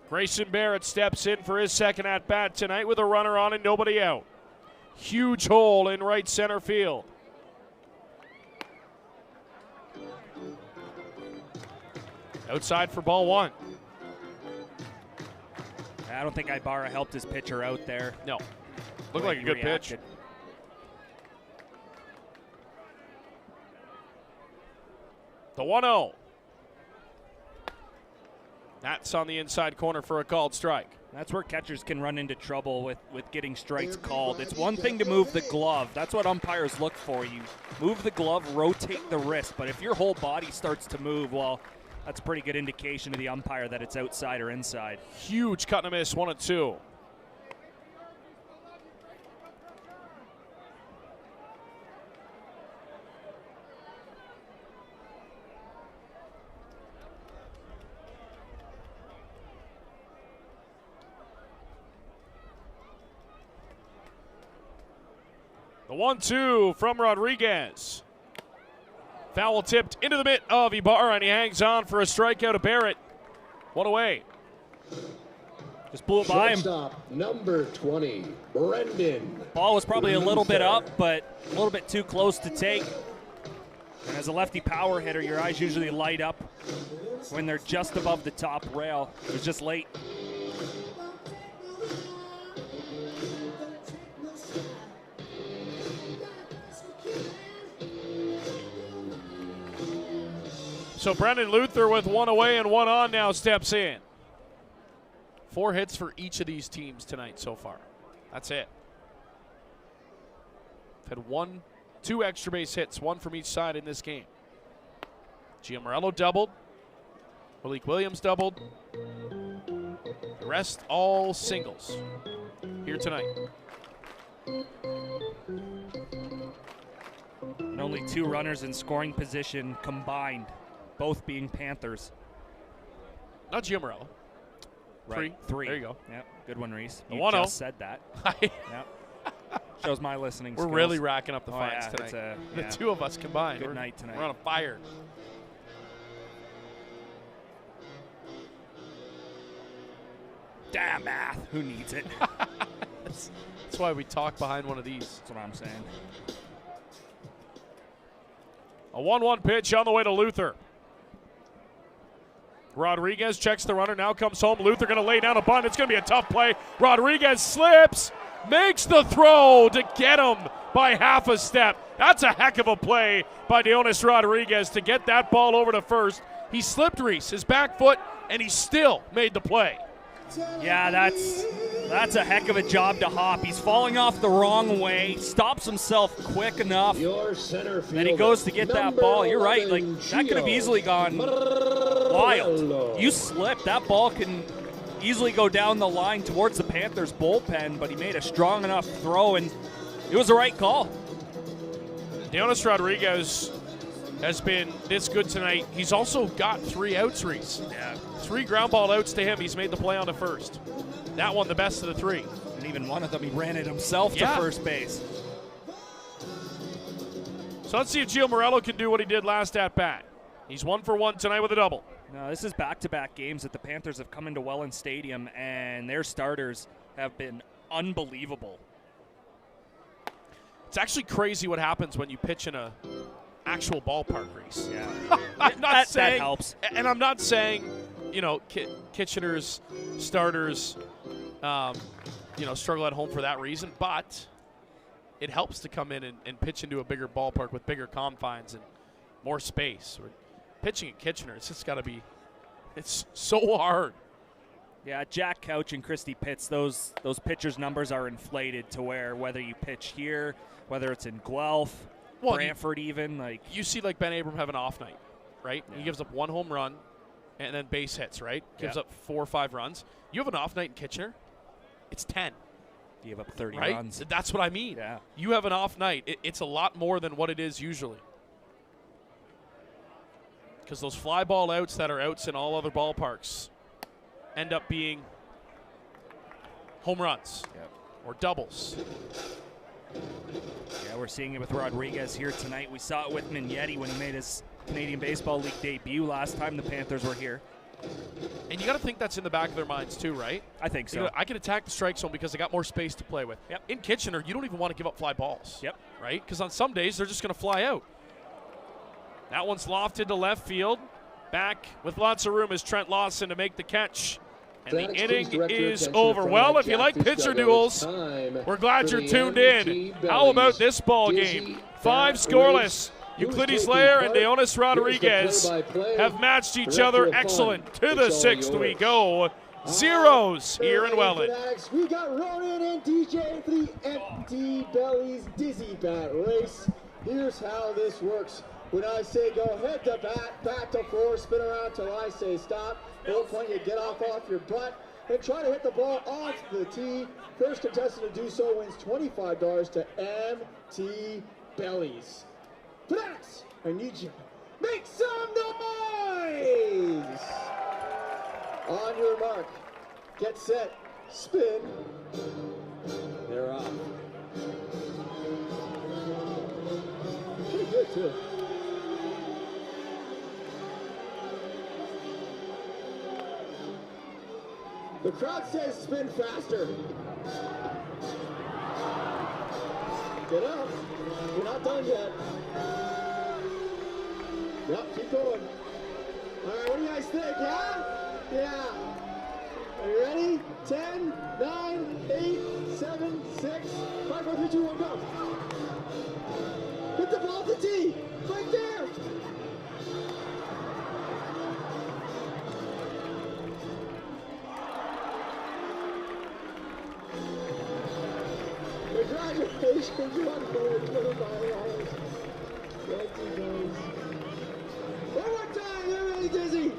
Grayson Barrett steps in for his second at-bat tonight with a runner on and nobody out. Huge hole in right center field. Outside for ball one. I don't think Ibarra helped his pitcher out there. No. Looked like a good pitch. The 1-0. That's on the inside corner for a called strike. That's where catchers can run into trouble with getting strikes called. It's one thing to move the glove. That's what umpires look for. You move the glove, rotate the wrist. But if your whole body starts to move, well, that's a pretty good indication to the umpire that it's outside or inside. Huge cut and a miss, 1-2. The 1-2 from Rodriguez. Foul tipped into the mitt of Ibarra, and he hangs on for a strikeout of Barrett. One away. Just blew it by him. Shortstop, number 20, Brendan. Ball was probably a little bit up, but a little bit too close to take. And as a lefty power hitter, your eyes usually light up when they're just above the top rail. It was just late. So Brendan Luther with one away and one on now steps in. 4 hits for each of these teams tonight so far. That's it. Had 2 extra base hits, 1 from each side in this game. Giamorello doubled. Malik Williams doubled. The rest all singles here tonight. And only 2 runners in scoring position combined, both being Panthers. Not Giamorello. Right. 3. There you go. Yep. Good one, Reese. The You 1-0. just said that. Yep. Shows my listening We're skills. really racking up the fines yeah, tonight. yeah. The 2 of us combined. Good night tonight. We're on a fire. Damn math. Who needs it? That's why we talk behind one of these. That's what I'm saying. A 1-1 pitch on the way to Luther. Rodriguez checks the runner, now comes home. Luther going to lay down a bunt. It's going to be a tough play. Rodriguez slips, makes the throw to get him by half a step. That's a heck of a play by Dionis Rodriguez to get that ball over to first. He slipped Reese, his back foot, and he still made the play. Yeah, that's a heck of a job to hop. He's falling off the wrong way, stops himself quick enough, then he goes to get that ball. You're right, like that could have easily gone wild. You slip, that ball can easily go down the line towards the Panthers bullpen, but he made a strong enough throw, and it was the right call. Dionis Rodriguez has been this good tonight. He's also got 3 outs, Reese. Yeah. 3 ground ball outs to him. He's made the play on to first. That one, the best of the 3. And even one of them, he ran it himself to first base. So let's see if Gio Morello can do what he did last at bat. He's 1 for 1 tonight with a double. No, this is back-to-back games that the Panthers have come into Welland Stadium, and their starters have been unbelievable. It's actually crazy what happens when you pitch in a actual ballpark, Reese. Yeah. I'm not saying, that helps. And I'm not saying, Kitchener's starters, struggle at home for that reason, but it helps to come in and pitch into a bigger ballpark with bigger confines and more space. Pitching at Kitchener, it's just got to be, it's so hard. Yeah, Jack Couch and Christy Pitts, those pitchers' numbers are inflated to whether you pitch here, whether it's in Guelph, Brantford even. You see Ben Abram have an off night, right? Yeah. He gives up 1 home run and then base hits, right? Gives up 4 or 5 runs. You have an off night in Kitchener, it's 10. You give up 30 right? runs. That's what I mean. Yeah. You have an off night. It's a lot more than what it is usually. Because those fly ball outs that are outs in all other ballparks end up being home runs or doubles. Yeah, we're seeing it with Rodriguez here tonight. We saw it with Mignetti when he made his Canadian Baseball League debut last time the Panthers were here. And you got to think that's in the back of their minds too, right? I think so. I can attack the strike zone because I got more space to play with. Yep. In Kitchener, you don't even want to give up fly balls. Yep. Right? Because on some days, they're just going to fly out. That one's lofted to left field. Back with lots of room is Trent Lawson to make the catch. And the inning is over. Well, if you like pitcher duels, we're glad you're tuned in. How about this ball game? 5 scoreless. Euclides Lair and Deonis Rodriguez have matched each other excellent. To the 6th we go. Zeros here in Welland. We got Ronan and DJ for the empty bellies dizzy bat race. Here's how this works. When I say go head to bat to floor, spin around till I say stop. Full point, you get off your butt and try to hit the ball off the tee. First contestant to do so wins $25 to empty bellies. Fanatics, I need you. Make some noise! On your mark, get set, spin. They're off. Pretty good too. The crowd says spin faster. Get up. You're not done yet. Yep, keep going. All right, what do you guys think, yeah? Yeah. Are you ready? 10, 9, 8, 7, 6, 5, 4, 3, 2, 1, go. Hit the ball to tee. Right there. Congratulations, you won $25. One more time, you're really dizzy.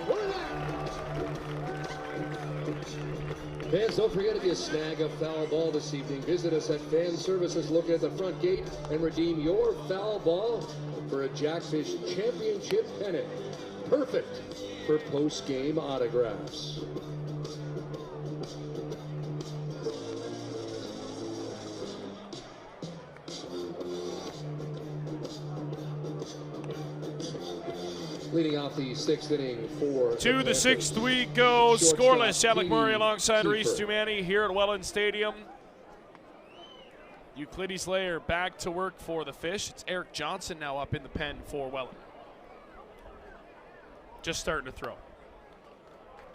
One more. Fans, don't forget if you snag a foul ball this evening, visit us at Fan Services located at the front gate and redeem your foul ball for a Jackfish Championship pennant. Perfect for post-game autographs. Leading off the 6th inning for to the 6th we go. Scoreless. Alec Murray alongside Reese Dumani here at Welland Stadium. Euclides Lair back to work for the Fish. It's Eric Johnson now up in the pen for Welland. Just starting to throw.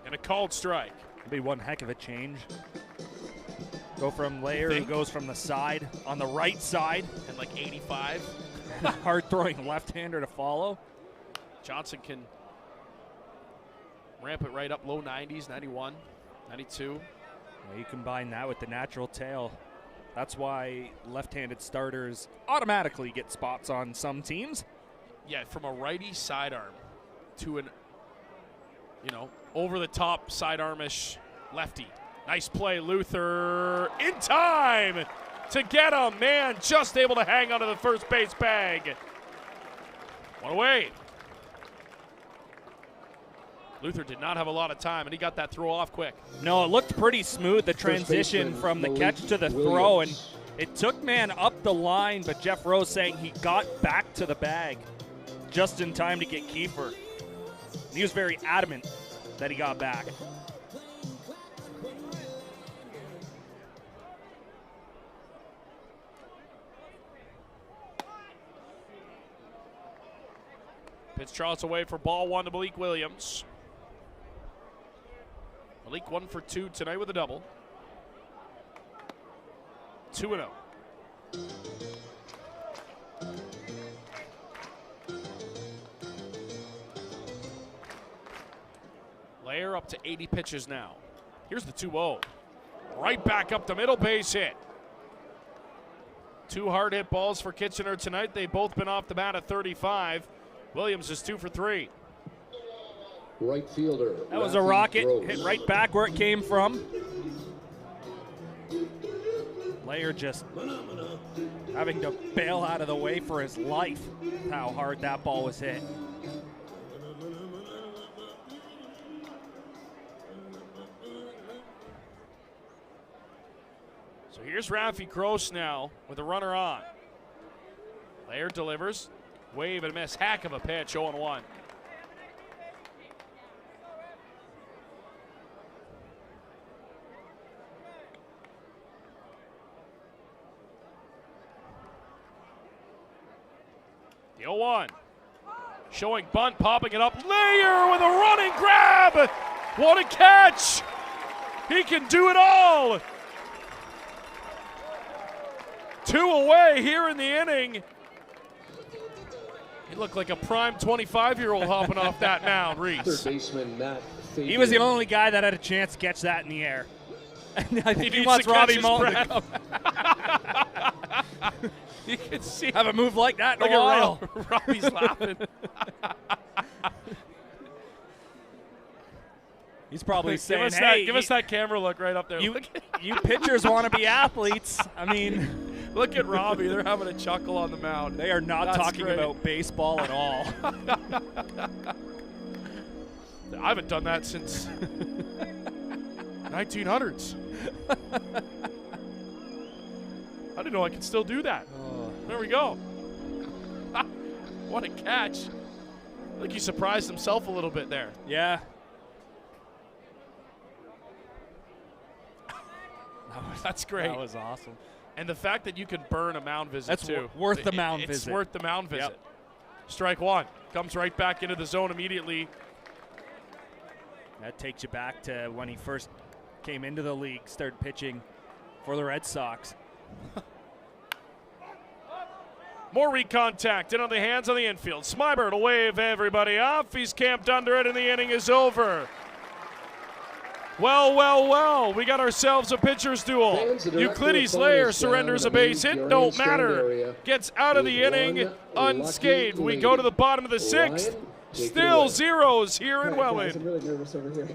And a called strike. It'll be one heck of a change. Go from Lair, who goes from the side, on the right side. And like 85. Hard-throwing left-hander to follow. Johnson can ramp it right up, low 90s, 91, 92. Well, you combine that with the natural tail. That's why left-handed starters automatically get spots on some teams. Yeah, from a righty sidearm to an, over-the-top sidearmish lefty. Nice play, Luther in time to get him. Man, just able to hang onto the first base bag. One away. Luther did not have a lot of time, and he got that throw off quick. No, it looked pretty smooth, the transition from the catch to the throw, and it took man up the line, but Jeff Rose saying he got back to the bag just in time to get Kiefer. He was very adamant that he got back. Pitch Charles away for ball one to Malik Williams. Malik 1 for 2 tonight with a double. 2-0. Lair up to 80 pitches now. Here's the 2-0. Right back up the middle, base hit. 2 hard hit balls for Kitchener tonight. They've both been off the bat at 35. Williams is 2 for 3. Right fielder. That was a rocket, hit right back where it came from. Lair just having to bail out of the way for his life. How hard that ball was hit. So here's Rafi Gross now with a runner on. Lair delivers. Wave and miss. Hack of a pitch, 0-1. The 0-1. Showing bunt, popping it up. Lair with a running grab. What a catch. He can do it all. 2 away here in the inning. He looked like a prime 25-year-old hopping off that mound, Reese. Third baseman Matt Fagan. He was the only guy that had a chance to catch that in the air. I think he needs wants to catch Robbie his Mullen to breath. come. You can see. Have a move like that in Look a while. at Robbie's laughing. He's probably saying, give us that camera look right up there. You pitchers want to be athletes. I mean, look at Robbie. They're having a chuckle on the mound. They are not That's talking great. about baseball at all. I haven't done that since 1900s. I didn't know I could still do that. There we go. What a catch. I think he surprised himself a little bit there. Yeah. That's great. That was awesome. And the fact that you can burn a mound visit, That's too. worth the mound It's visit. worth the mound visit. Yep. Strike one. Comes right back into the zone immediately. That takes you back to when he first came into the league, started pitching for the Red Sox. More recontact in on the hands on the infield. Smyber to wave everybody off. He's camped under it, and the inning is over. Well, we got ourselves a pitcher's duel. Euclides Lair surrenders a base hit, don't matter. Gets out of the inning unscathed. We go to the bottom of the 6th. Still zeros here in Welland. I'm really nervous over here.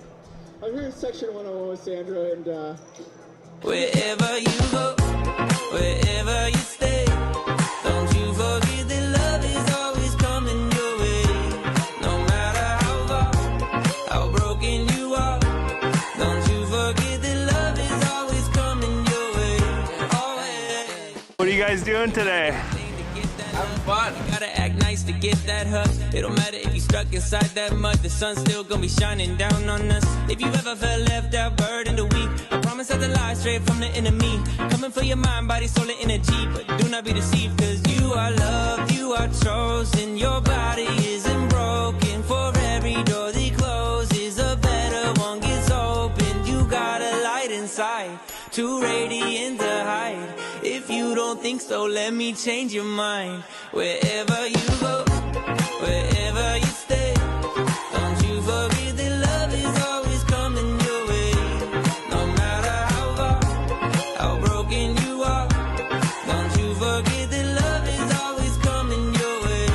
I'm here in section 101 with Sandra, and Wherever you go, wherever you stay, don't you forget that love is always coming your way. No matter how far, how broken you are, don't you forget that love is always coming your way. Always. What are you guys doing today? Having fun. You gotta act nice to get that hug. It don't matter if you stuck inside that mud. The sun's still gonna be shining down on us. If you ever felt left out, burdened or weak, I promise I'll lie straight from the enemy. Coming for your mind, body, soul, and energy. But do not be deceived, cause you are loved, you are chosen. Your body isn't broken. For every door that closes, a better one gets open. You got a light inside, too radiant to hide. If you don't think so, let me change your mind. Wherever you go, wherever you stay, don't you forget that love is always coming your way. No matter how far, how broken you are, don't you forget that love is always coming your way.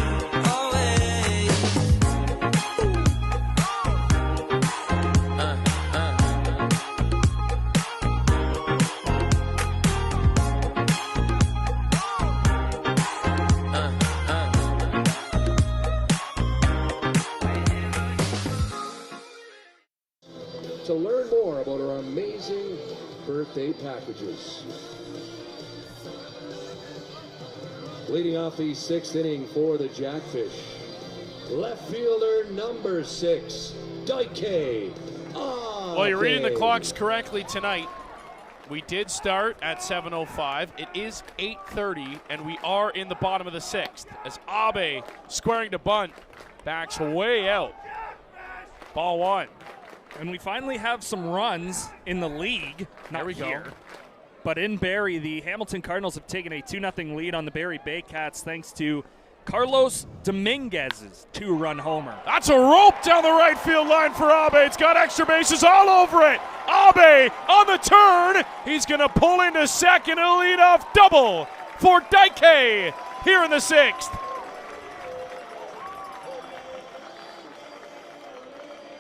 To learn more about our amazing birthday packages. Leading off the 6th inning for the Jackfish, left fielder number 6, Daike. Well, you're reading the clocks correctly tonight. We did start at 7:05. It is 8:30, and we are in the bottom of the 6th. As Abe squaring to bunt backs way out. Ball one. And we finally have some runs in the league. Not here. But in Barrie, the Hamilton Cardinals have taken a 2-0 lead on the Barrie Baycats thanks to Carlos Dominguez's 2-run homer. That's a rope down the right field line for Abe. It's got extra bases all over it. Abe on the turn. He's going to pull into second and lead off double for Daike here in the 6th.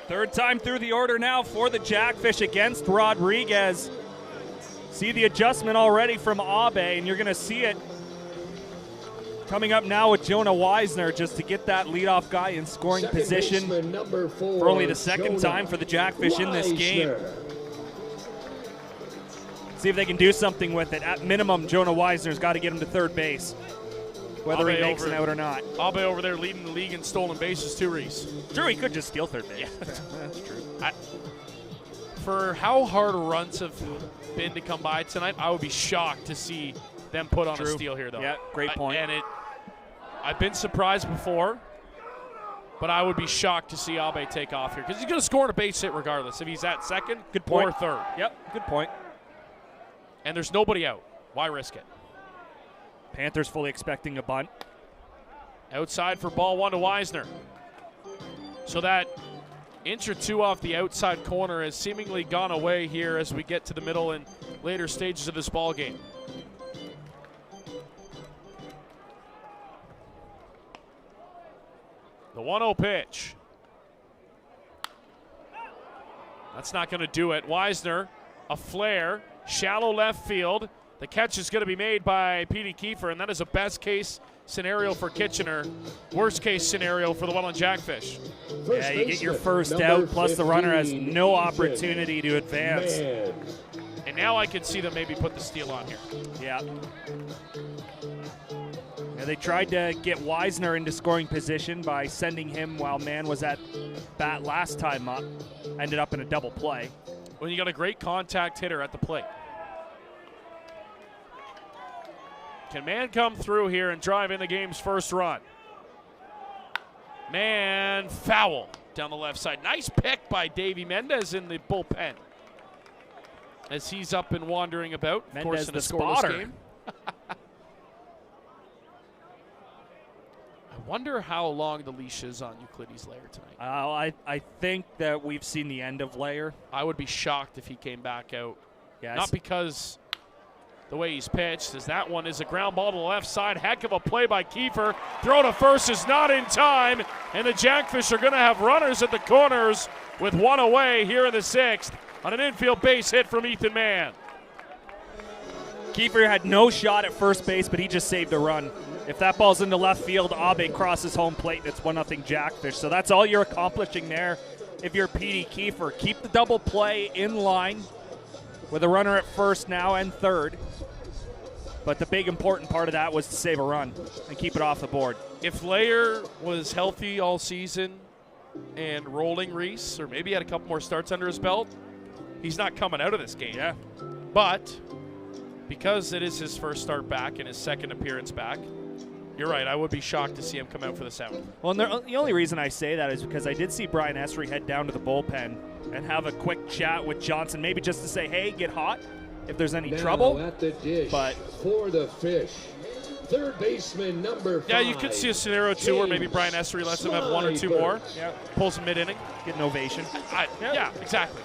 Third time through the order now for the Jackfish against Rodriguez. See the adjustment already from Abe, and you're going to see it coming up now with Jonah Weisner just to get that leadoff guy in scoring position for only the second time for the Jackfish in this game. See if they can do something with it. At minimum, Jonah Weisner's got to get him to third base, whether he makes it out or not. Abe over there leading the league in stolen bases too, Reese. True, he could just steal third base. Yeah. That's true. For how hard runs have been to come by tonight, I would be shocked to see them put on a steal here, though. Yeah, great point. I've been surprised before, but I would be shocked to see Abe take off here because he's going to score on a base hit regardless if he's at second or third. Yep, good point. And there's nobody out. Why risk it? Panthers fully expecting a bunt. Outside for ball one to Weisner. So that inch or two off the outside corner has seemingly gone away here as we get to the middle and later stages of this ball game. The 1-0 pitch. That's not going to do it. Weisner, a flare, shallow left field. The catch is going to be made by Petey Kiefer, and that is a best-case scenario for Kitchener, worst-case scenario for the Welland Jackfish. Yeah, you get your first out, plus the runner has no opportunity to advance. And now I can see them maybe put the steal on here. Yeah. They tried to get Weisner into scoring position by sending him while Mann was at bat last time up. Ended up in a double play. When you got a great contact hitter at the plate. Can Mann come through here and drive in the game's first run? Mann foul down the left side. Nice pick by Davey Mendez in the bullpen. As he's up and wandering about. Of course, in a scoreless game. I wonder how long the leash is on Euclides Lair tonight. I think that we've seen the end of Lair. I would be shocked if he came back out. Yes. Not because the way he's pitched, as that one is a ground ball to the left side. Heck of a play by Kiefer. Throw to first is not in time, and the Jackfish are going to have runners at the corners with one away here in the 6th on an infield base hit from Ethan Mann. Kiefer had no shot at first base, but he just saved a run. If that ball's into left field, Abe crosses home plate, and it's 1-0 Jackfish. So that's all you're accomplishing there if you're Petey Kiefer. Keep the double play in line with a runner at first now and third. But the big important part of that was to save a run and keep it off the board. If Lair was healthy all season and rolling, Reese, or maybe had a couple more starts under his belt, he's not coming out of this game. Yeah. But because it is his first start back and his second appearance back, you're right, I would be shocked to see him come out for the 7th. Well, and the only reason I say that is because I did see Brian Esri head down to the bullpen and have a quick chat with Johnson, maybe just to say, hey, get hot if there's any trouble. At the dish but for the Fish, third baseman number 5. Yeah, you could see a scenario too where maybe Brian Esri lets him have one or two more. Yeah. Pulls him mid-inning. Get an ovation. Yeah, exactly.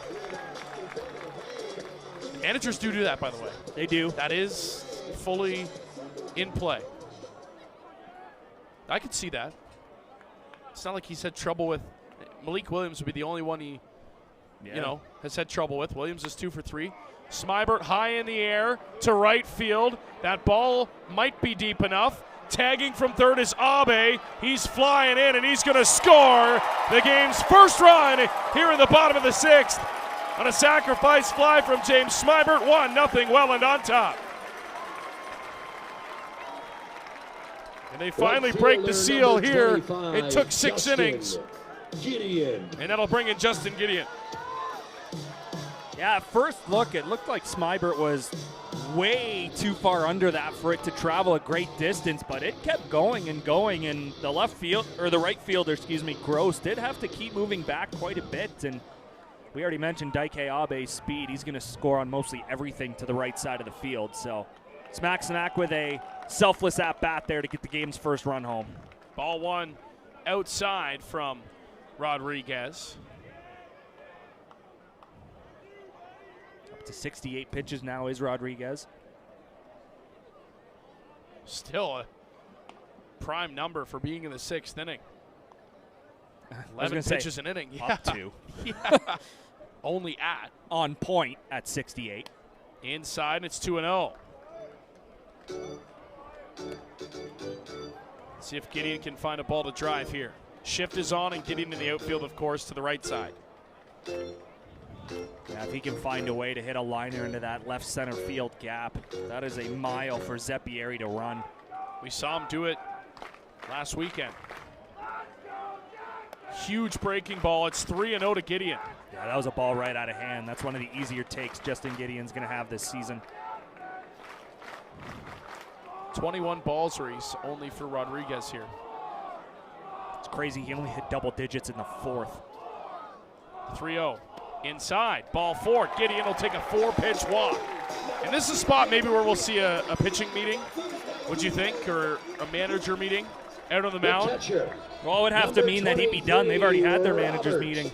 Managers do that, by the way. They do. That is fully in play. I could see that. It's not like he's had trouble with Malik Williams would be the only one he, has had trouble with. Williams is 2 for 3. Smybert high in the air to right field. That ball might be deep enough. Tagging from third is Abe. He's flying in, and he's going to score the game's first run here in the bottom of the 6th on a sacrifice fly from James Smybert. 1-0 Welland on top. And they finally break the seal here. It took 6 innings. Gideon. And that'll bring in Justin Gideon. Yeah, at first look, it looked like Smybert was way too far under that for it to travel a great distance, but it kept going and going, and the right fielder, Gross, did have to keep moving back quite a bit, and we already mentioned Daike Abe's speed. He's going to score on mostly everything to the right side of the field, so Smack with a selfless at-bat there to get the game's first run home. Ball one outside from Rodriguez. Up to 68 pitches now is Rodriguez. Still a prime number for being in the 6th inning. 11 say, pitches an inning. Yeah. Up to. Yeah. Only at. On point at 68. Inside, and it's 2-0. See if Gideon can find a ball to drive here. Shift is on, and Gideon in the outfield, of course, to the right side. Yeah, if he can find a way to hit a liner into that left center field gap, that is a mile for Zeppieri to run. We saw him do it last weekend. Huge breaking ball. It's 3-0 to Gideon. Yeah, that was a ball right out of hand. That's one of the easier takes Justin Gideon's going to have this season. 21 balls race only for Rodriguez here. It's crazy. He only hit double digits in the 4th. 3-0. Inside. Ball 4. Gideon will take a 4-pitch walk. And this is a spot maybe where we'll see a pitching meeting, would you think, or a manager meeting out on the mound? Well, it would have to mean that he'd be done. They've already had their manager's meeting.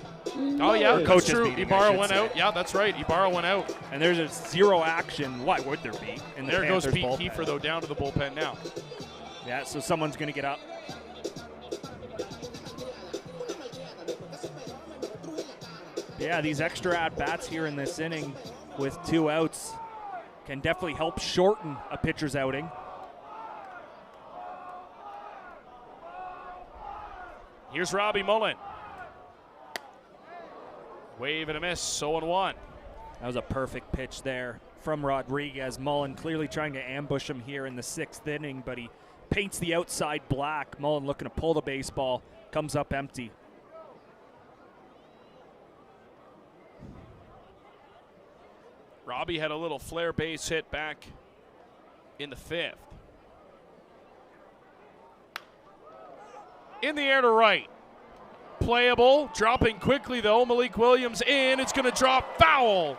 Oh, yeah, or that's coach's true. meeting, Ibarra went out. Yeah, that's right. Ibarra went out. And there's a zero action. Why would there be? In the there Panthers goes Pete bullpen. Kiefer, though, down to the bullpen now. Yeah, so someone's going to get up. Yeah, these extra at-bats here in this inning with 2 outs can definitely help shorten a pitcher's outing. Here's Robbie Mullen. Wave and a miss, 0-1. That was a perfect pitch there from Rodriguez. Mullen clearly trying to ambush him here in the 6th inning, but he paints the outside black. Mullen looking to pull the baseball, comes up empty. Robbie had a little flare base hit back in the 5th. In the air to right. Playable, dropping quickly though. Malik Williams in. It's going to drop foul.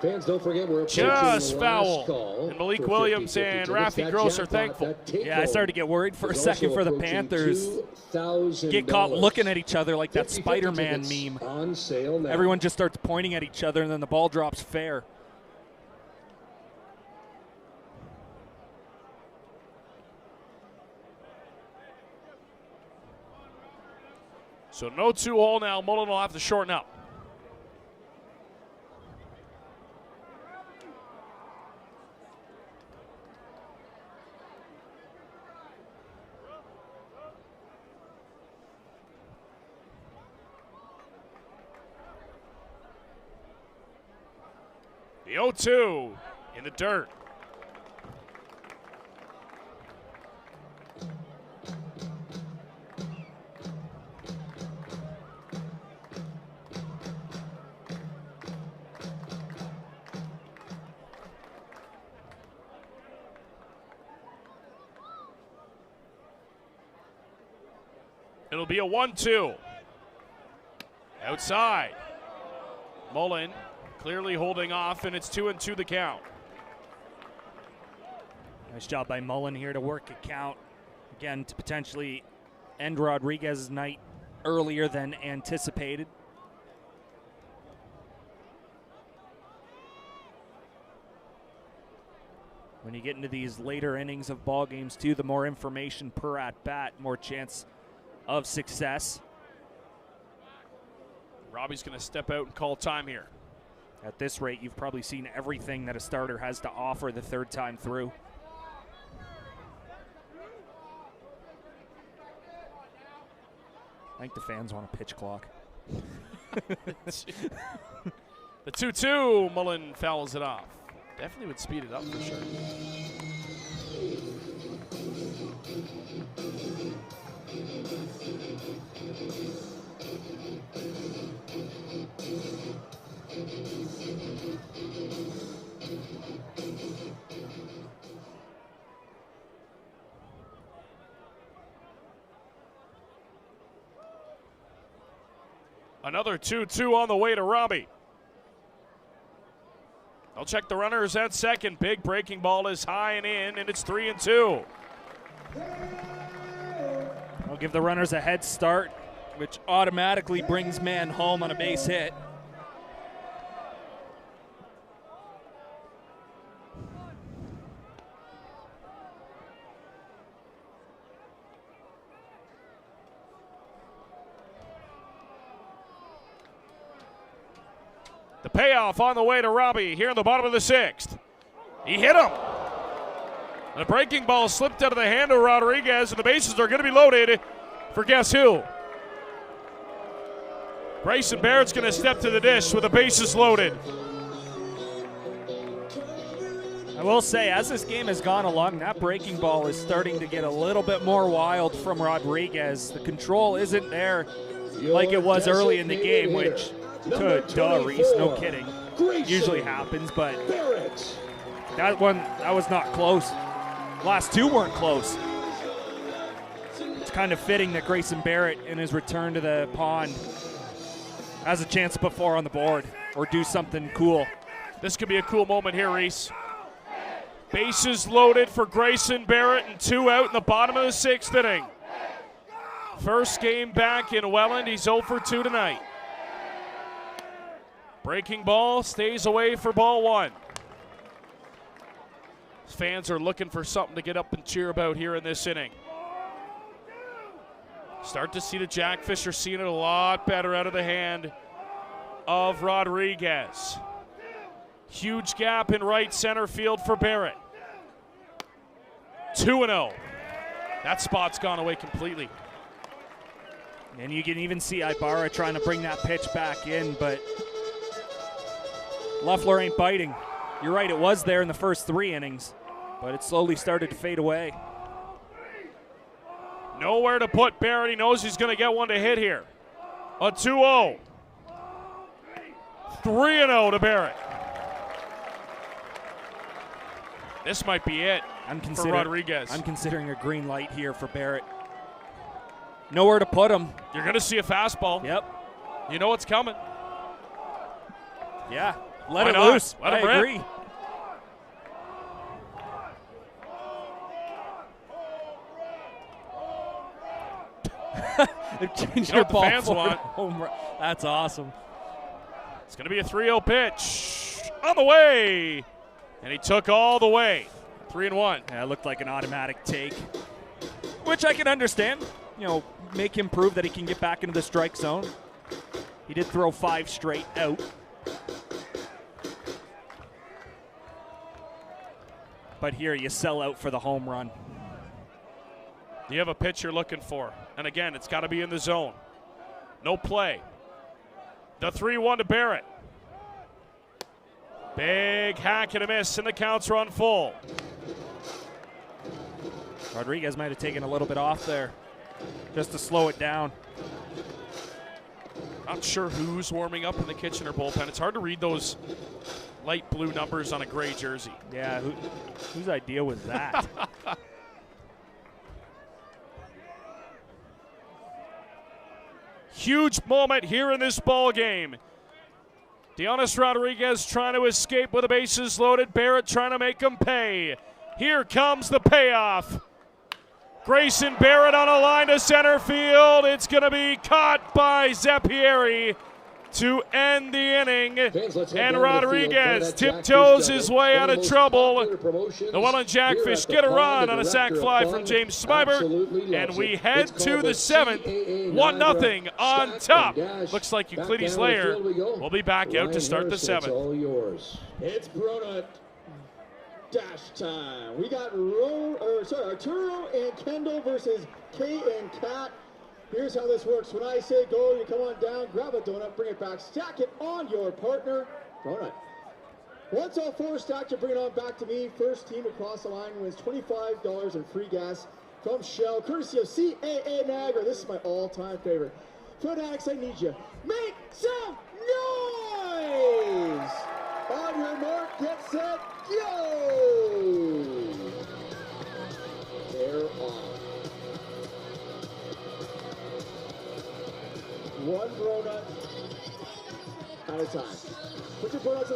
Fans, don't forget we're just the foul. last call And Malik for Williams 50-50 and tickets. Rafi That Gross are jackpot, thankful. that take Yeah, I started to get worried for a is second also for the approaching Panthers. $2,000. Get caught looking at each other like that 50-50 Spider-Man tickets meme. on sale now. Everyone just starts pointing at each other, and then the ball drops fair. So no 2-hole now. Mullen will have to shorten up. The 0-2 in the dirt. It'll be a 1-2. Outside. Mullen clearly holding off, and it's 2-2 the count. Nice job by Mullen here to work a count. Again, to potentially end Rodriguez's night earlier than anticipated. When you get into these later innings of ball games too, the more information per at-bat, more chance of success. Robbie's going to step out and call time here. At this rate, you've probably seen everything that a starter has to offer the 3rd time through. I think the fans want a pitch clock. The 2-2, Mullen fouls it off. Definitely would speed it up for sure. Another 2-2 on the way to Robbie. I'll check the runners at second. Big breaking ball is high and in, and it's 3-2. I'll give the runners a head start, which automatically brings man home on a base hit. The payoff on the way to Robbie here in the bottom of the sixth. He hit him. The breaking ball slipped out of the hand of Rodriguez, and the bases are going to be loaded for guess who? Grayson Barrett's going to step to the dish with the bases loaded. I will say, as this game has gone along, that breaking ball is starting to get a little bit more wild from Rodriguez. The control isn't there like it was early in the game, which, duh, Reese, no kidding. Usually happens, but that was not close. Last two weren't close. It's kind of fitting that Grayson Barrett, in his return to the pond, has a chance to put four on the board or do something cool. This could be a cool moment here, Reese. Bases loaded for Grayson Barrett and 2 out in the bottom of the sixth inning. First game back in Welland. He's 0 for 2 tonight. Breaking ball stays away for ball one. Fans are looking for something to get up and cheer about here in this inning. Start to see the Jackfish are seeing it a lot better out of the hand of Rodriguez. Huge gap in right center field for Barrett. 2-0. That spot's gone away completely. And you can even see Ibarra trying to bring that pitch back in, but Loeffler ain't biting. You're right, it was there in the first 3 innings, but it slowly started to fade away. Nowhere to put Barrett. He knows he's going to get one to hit here. A 2-0. 3-0 to Barrett. This might be it for Rodriguez. I'm considering a green light here for Barrett. Nowhere to put him. You're going to see a fastball. Yep. You know what's coming. Yeah. Let it not? loose. Let him I rip. agree. They've changed You know their what the ball fans for want. home run. That's awesome. It's going to be a 3-0 pitch. On the way. And he took all the way. 3-1. Yeah, it looked like an automatic take, which I can understand. You know, make him prove that he can get back into the strike zone. He did throw 5 straight out. But here you sell out for the home run. You have a pitch you're looking for. And again, it's got to be in the zone. No play. The 3-1 to Barrett. Big hack and a miss, and the counts run full. Rodriguez might have taken a little bit off there just to slow it down. Not sure who's warming up in the Kitchener bullpen. It's hard to read those light blue numbers on a gray jersey. Yeah, whose idea was that? Huge moment here in this ball game. Dionis Rodriguez trying to escape with the bases loaded. Barrett trying to make him pay. Here comes the payoff. Grayson Barrett on a line to center field. It's going to be caught by Zappieri to end the inning. And Rodriguez tiptoes his way out of trouble. The Welland Jackfish get a run on a sac fly from James Smybert. And we head to the 7th. 1-0 on top. Looks like Euclides Layer will be back out to start the 7th. It's Brona dash time. We got Arturo and Kendall versus Kate and Kat. Here's how this works. When I say go, you come on down, grab a donut, bring it back, stack it on your partner. Donut. Once all 4 stacked, you bring it on back to me. First team across the line wins $25 in free gas from Shell, courtesy of CAA Niagara. This is my all-time favorite. Fanatics, I need you. Make some noise! On your mark, get set,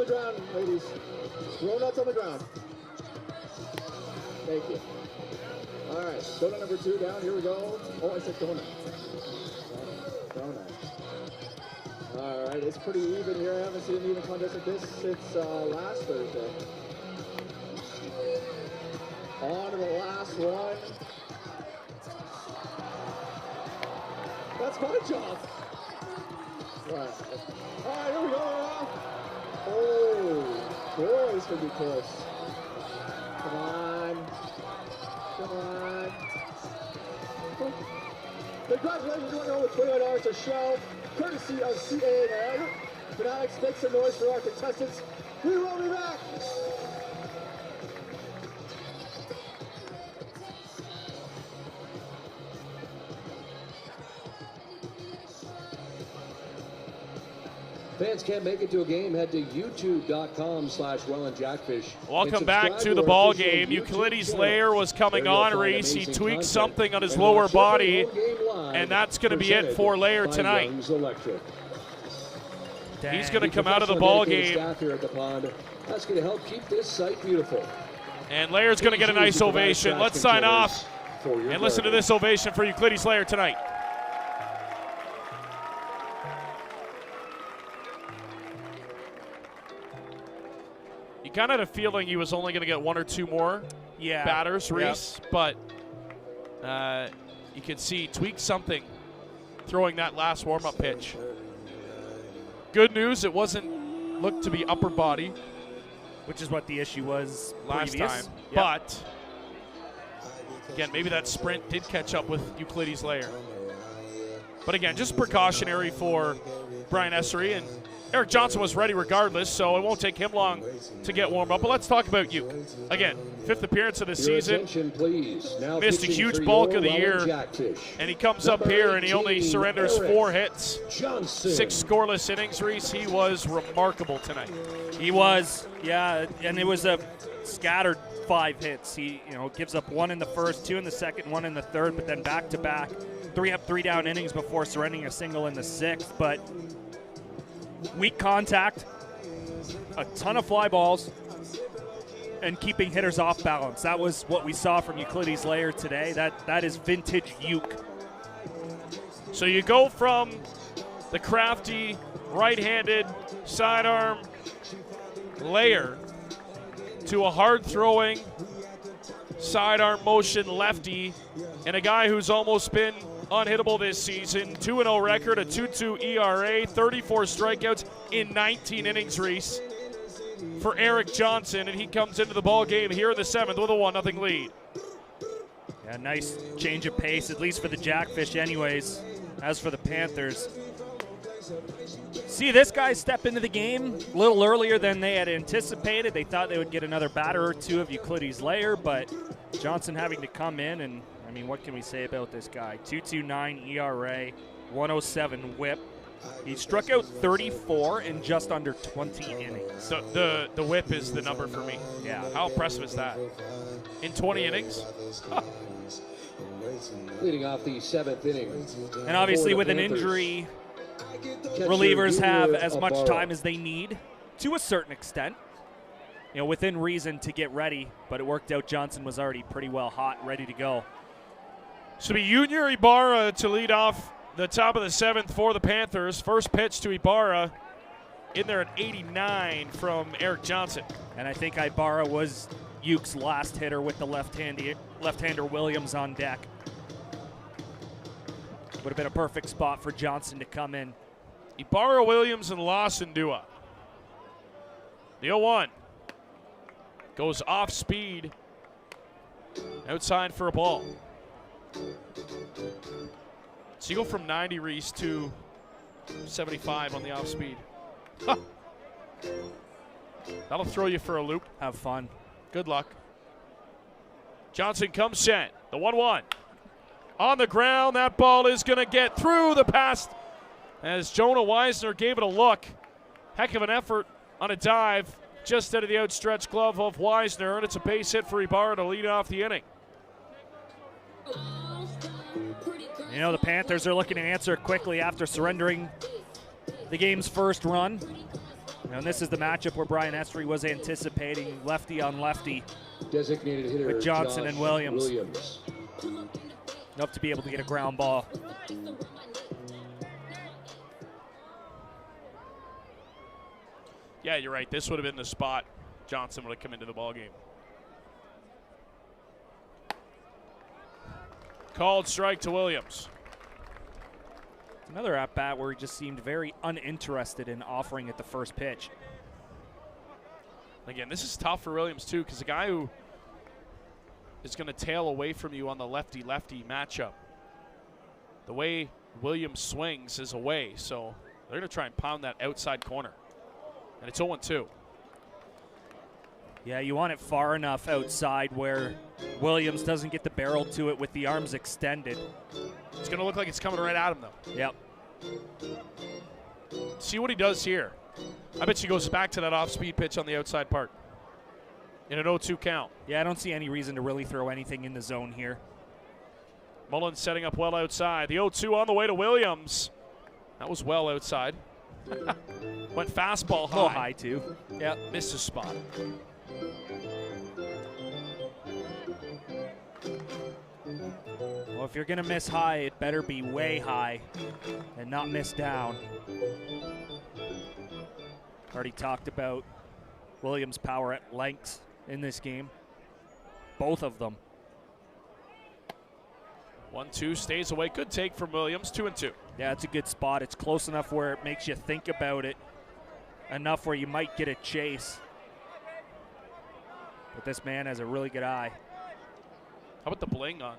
ground, ladies. Donuts on the ground. Thank you. All right, donut number 2 down. Here we go. Oh, I said donut. Donut. All right, it's pretty even here. I haven't seen an even contest like this since last Thursday. On to the last one. That's my job. Right. All right, here we go. Oh, boy, this could be close. Come on. Come on. Congratulations, we're going with $29 to Shell, courtesy of CA Niagara. Fanatics, make some noise for our contestants. We will be back. Fans can't make it to a game, head to youtube.com/Welland Jackfish. Welcome back to the ball game. Euclides Layer was coming on, Reese. He tweaked something on his lower body, and that's going to be it for Layer tonight. He's going to come out of the ball game. That's going to help keep this site beautiful. And Layer's going to get a nice ovation. Let's sign off and listen to this ovation for Euclides Layer tonight. You kind of had a feeling he was only going to get 1 or 2 more batters, Reese, but you could see he tweaked something throwing that last warm-up pitch. Good news, it wasn't looked to be upper body, which is what the issue was last time. Yep. But again, maybe that sprint did catch up with Euclides Layer. But again, just precautionary for Brian Essery, and Eric Johnson was ready regardless, so it won't take him long to get warmed up. But let's talk about you. Again, 5th appearance of the season. Missed a huge bulk of the year. And he comes up here and he only surrenders 4 hits. 6 scoreless innings, Reese. He was remarkable tonight. He was, yeah, and it was a scattered 5 hits. He, gives up 1 in the first, 2 in the second, 1 in the third, but then back-to-back. 3 up, 3 down innings before surrendering a single in the 6th. But weak contact, a ton of fly balls, and keeping hitters off balance. That was what we saw from Euclides Layer today. That is vintage Uke. So you go from the crafty, right-handed, sidearm Layer to a hard-throwing, sidearm motion lefty, and a guy who's almost been unhittable this season. 2-0 record, a 2.2 ERA, 34 strikeouts in 19 innings, Reese, for Eric Johnson, and he comes into the ball game here in the 7th with a 1-0 lead. Yeah, nice change of pace, at least for the Jackfish anyways. As for the Panthers, see this guy step into the game a little earlier than they had anticipated. They thought they would get another batter or 2 of Euclides Layer, but Johnson having to come in, and I mean, what can we say about this guy? 2.29 ERA, 107 whip. He struck out 34 in just under 20 innings. The whip is the number for me. Yeah. How impressive is that? In 20 innings? Leading off the 7th inning. And obviously with an injury, relievers have as much time as they need to a certain extent. Within reason to get ready, but it worked out. Johnson was already pretty well hot, ready to go. So be Junior Ibarra to lead off the top of the 7th for the Panthers. First pitch to Ibarra in there at 89 from Eric Johnson. And I think Ibarra was Uke's last hitter with the left-hander Williams on deck. Would have been a perfect spot for Johnson to come in. Ibarra, Williams, and Lawson Dua. The 0-1 goes off speed, outside for a ball. So you go from 90, Reese, to 75 on the off speed. Huh. That'll throw you for a loop. Have fun. Good luck. Johnson comes set. The 1-1. On the ground, that ball is going to get through the pass as Jonah Weisner gave it a look. Heck of an effort on a dive just out of the outstretched glove of Weisner, and it's a base hit for Ibarra to lead off the inning. The Panthers are looking to answer quickly after surrendering the game's first run. And this is the matchup where Brian Estrie was anticipating, lefty on lefty. Designated hitter with Johnson Josh and Williams. Enough to be able to get a ground ball. Yeah, you're right. This would have been the spot Johnson would have come into the ball game. Called strike to Williams. Another at-bat where he just seemed very uninterested in offering at the first pitch. Again, this is tough for Williams, too, because a guy who is going to tail away from you on the lefty-lefty matchup, the way Williams swings is away, so they're going to try and pound that outside corner. And it's 0-2. Yeah, you want it far enough outside where Williams doesn't get the barrel to it with the arms extended. It's going to look like it's coming right at him, though. Yep. See what he does here. I bet he goes back to that off-speed pitch on the outside part in an 0-2 count. Yeah, I don't see any reason to really throw anything in the zone here. Mullins setting up well outside. The 0-2 on the way to Williams. That was well outside. Went fastball high. Low high, too. Yep, missed his spot. Well, if you're going to miss high, it better be way high and not miss down. Already talked about Williams' power at lengths in this game. Both of them. 1-2 stays away. Good take from Williams. 2-2. Yeah, it's a good spot. It's close enough where it makes you think about it, enough where you might get a chase. But this man has a really good eye. How about the bling on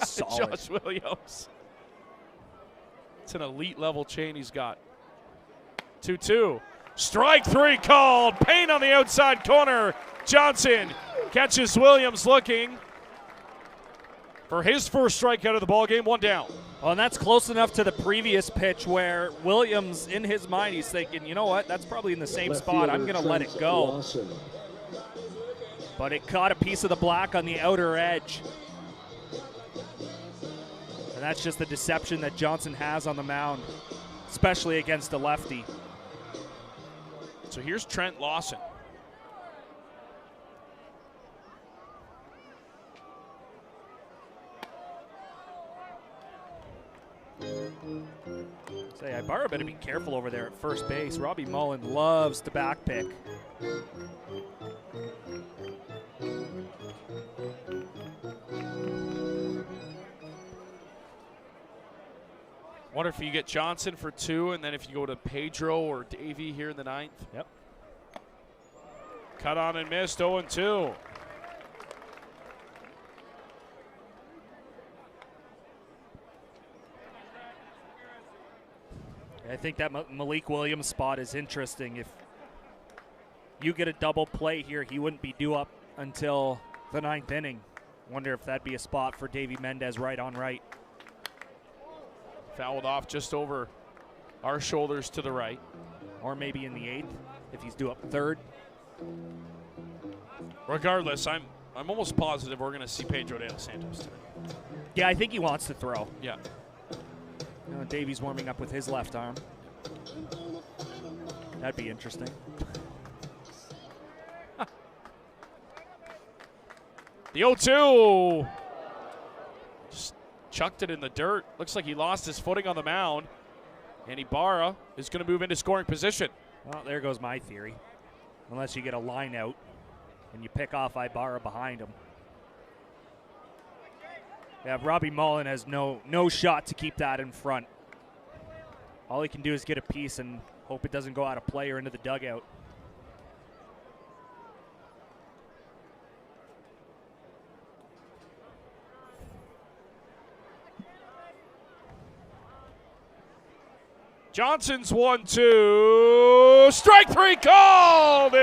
Solid. Josh Williams? It's an elite level chain he's got. 2-2. Strike three called. Payne on the outside corner. Johnson catches Williams looking for his first strikeout of the ball game. One down. Well, and that's close enough to the previous pitch where Williams, in his mind, he's thinking, you know what, that's probably in the same spot. I'm going to let it go. But it caught a piece of the black on the outer edge. And that's just the deception that Johnson has on the mound, especially against a lefty. So here's Trent Lawson. Say, Ibarra better be careful over there at first base. Robbie Mullen loves to backpick. Wonder if you get Johnson for 2, and then if you go to Pedro or Davey here in the 9th. Yep. Cut on and missed, 0-2. I think that Malik Williams spot is interesting. If you get a double play here, he wouldn't be due up until the 9th inning. Wonder if that'd be a spot for Davey Mendez right on right. Fouled off just over our shoulders to the right. Or maybe in the 8th if he's due up 3rd. Regardless, I'm almost positive we're going to see Pedro de los Santos today. Yeah, I think he wants to throw. Yeah. You know, Davey's warming up with his left arm. That'd be interesting. The 0-2. Just chucked it in the dirt. Looks like he lost his footing on the mound. And Ibarra is going to move into scoring position. Well, there goes my theory. Unless you get a line out and you pick off Ibarra behind him. Yeah, Robbie Mullen has no shot to keep that in front. All he can do is get a piece and hope it doesn't go out of play or into the dugout. Johnson's 1-2. Strike three called.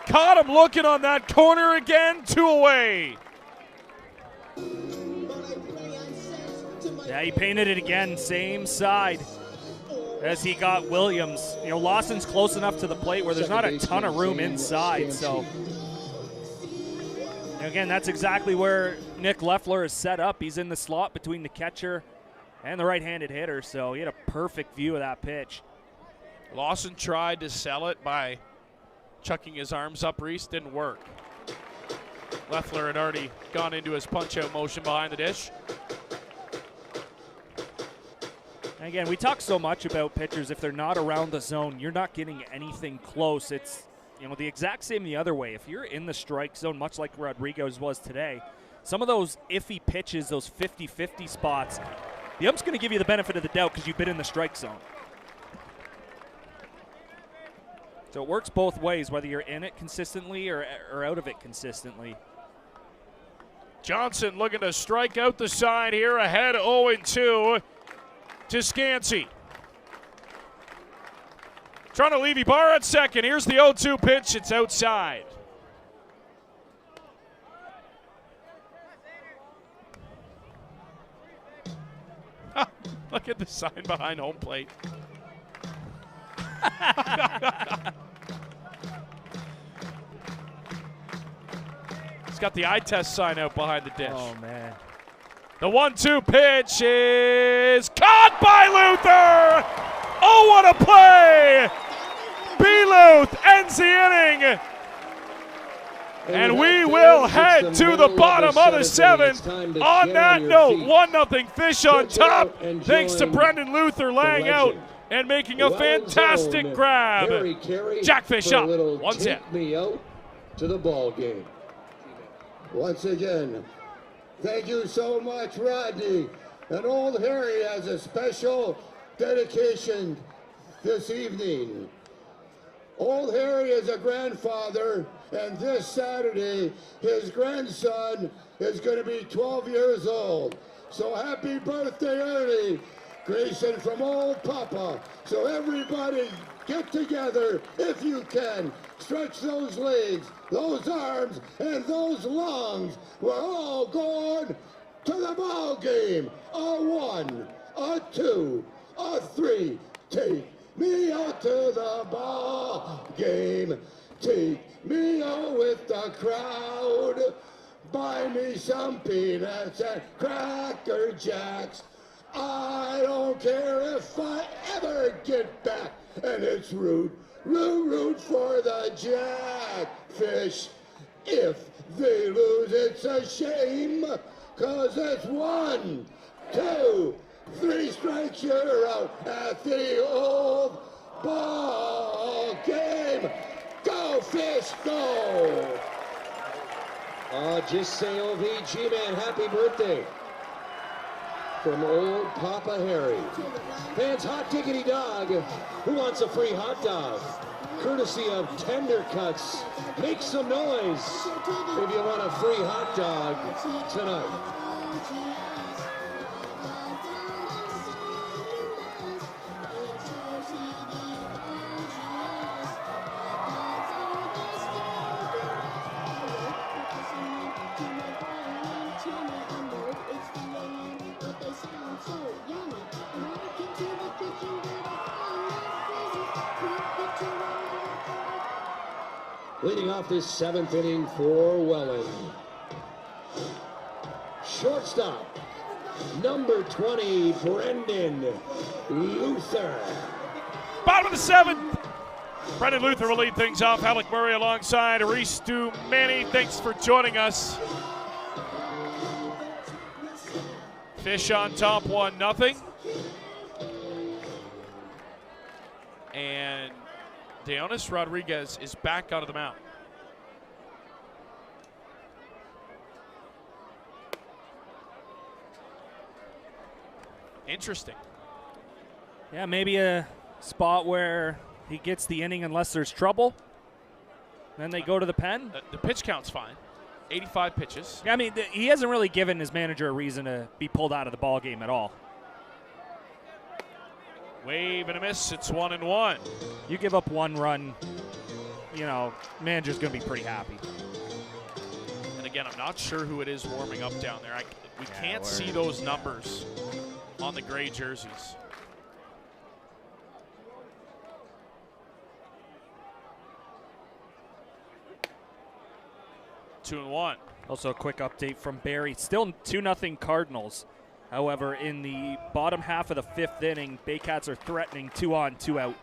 Caught him looking on that corner again. 2 away. Yeah, he painted it again, same side as he got Williams. You know, Lawson's close enough to the plate where there's not a ton of room inside. So, again, that's exactly where Nick Leffler is set up. He's in the slot between the catcher and the right-handed hitter, so he had a perfect view of that pitch. Lawson tried to sell it by chucking his arms up. Reese didn't work. Leffler had already gone into his punch-out motion behind the dish. Again, we talk so much about pitchers. If they're not around the zone, you're not getting anything close. It's, you know, the exact same the other way. If you're in the strike zone, much like Rodriguez was today, some of those iffy pitches, those 50-50 spots, the ump's going to give you the benefit of the doubt because you've been in the strike zone. So it works both ways, whether you're in it consistently or out of it consistently. Johnson looking to strike out the side here, ahead 0-2 to Scansey. Trying to leave Ibarra at second. Here's the 0-2 pitch. It's outside. Look at the sign behind home plate. He's got the eye test sign out behind the dish. Oh, man. The 1-2 pitch is caught by Luther. Oh, what a play! B-Luth ends the inning. And we will head to the bottom of the seventh. On that note, 1-0 Fish on top. Thanks to Brendan Luther laying out and making a fantastic grab. Jackfish up, 1-0. Me out to the ball game. Once again, thank you so much, Rodney. And old Harry has a special dedication this evening. Old Harry is a grandfather, and this Saturday, his grandson is going to be 12 years old. So happy birthday early, Grayson, from old Papa. So everybody get together if you can. Stretch those legs, those arms, and those lungs. We're all going to the ball game. A 1, a 2, a 3. Take me out to the ball game. Take me out with the crowd. Buy me some peanuts and Cracker Jacks. I don't care if I ever get back. And it's root for the Jackfish. If they lose, it's a shame, 'cause it's 1, 2, 3 strikes, you're out at the old ball game. Go Fish, go! Just say OVG, man, happy birthday. From old Papa Harry. Fans, hot diggity dog. Who wants a free hot dog? Courtesy of Tender Cuts. Make some noise if you want a free hot dog tonight. Leading off this 7th inning for Welland. Shortstop, number 20, Brendan Luther. Bottom of the 7th. Brendan Luther will lead things off. Alec Murray alongside Reese Dumani. Thanks for joining us. Fish on top, 1-0. And Deonis Rodriguez is back onto the mound. Interesting. Yeah, maybe a spot where he gets the inning unless there's trouble. Then they go to the pen. The pitch count's fine. 85 pitches. Yeah, I mean, he hasn't really given his manager a reason to be pulled out of the ball game at all. Wave and a miss. It's 1-1. You give up 1 run, you know, manager's going to be pretty happy. And again, I'm not sure who it is warming up down there. We can't see those numbers on the gray jerseys. Two and 1. Also a quick update from Barry. Still 2-0 Cardinals. However, in the bottom half of the 5th inning, Baycats are threatening 2 on, 2 out.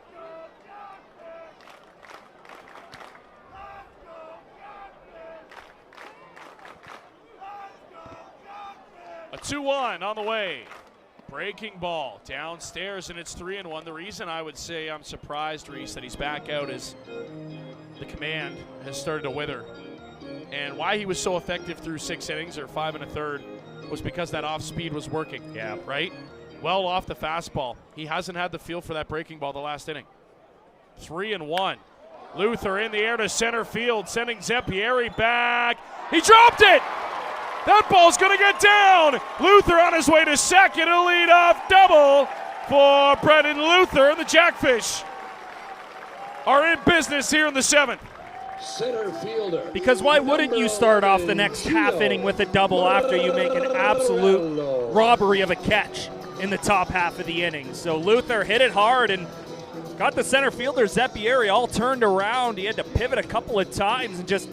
A 2-1 on the way. Breaking ball downstairs, and it's 3-1. The reason I would say I'm surprised, Reese, that he's back out is the command has started to wither. And why he was so effective through 6 innings, or 5 1/3, was because that off speed was working. Yeah. Right? Well off the fastball. He hasn't had the feel for that breaking ball the last inning. 3-1. Luther in the air to center field, sending Zeppieri back. He dropped it! That ball's going to get down. Luther on his way to second. A lead-off double for Brendan Luther. And the Jackfish are in business here in the 7th. Center fielder. Because why wouldn't you start off the next half inning with a double after you make an absolute robbery of a catch in the top half of the inning? So Luther hit it hard and got the center fielder, Zeppieri, all turned around. He had to pivot a couple of times and just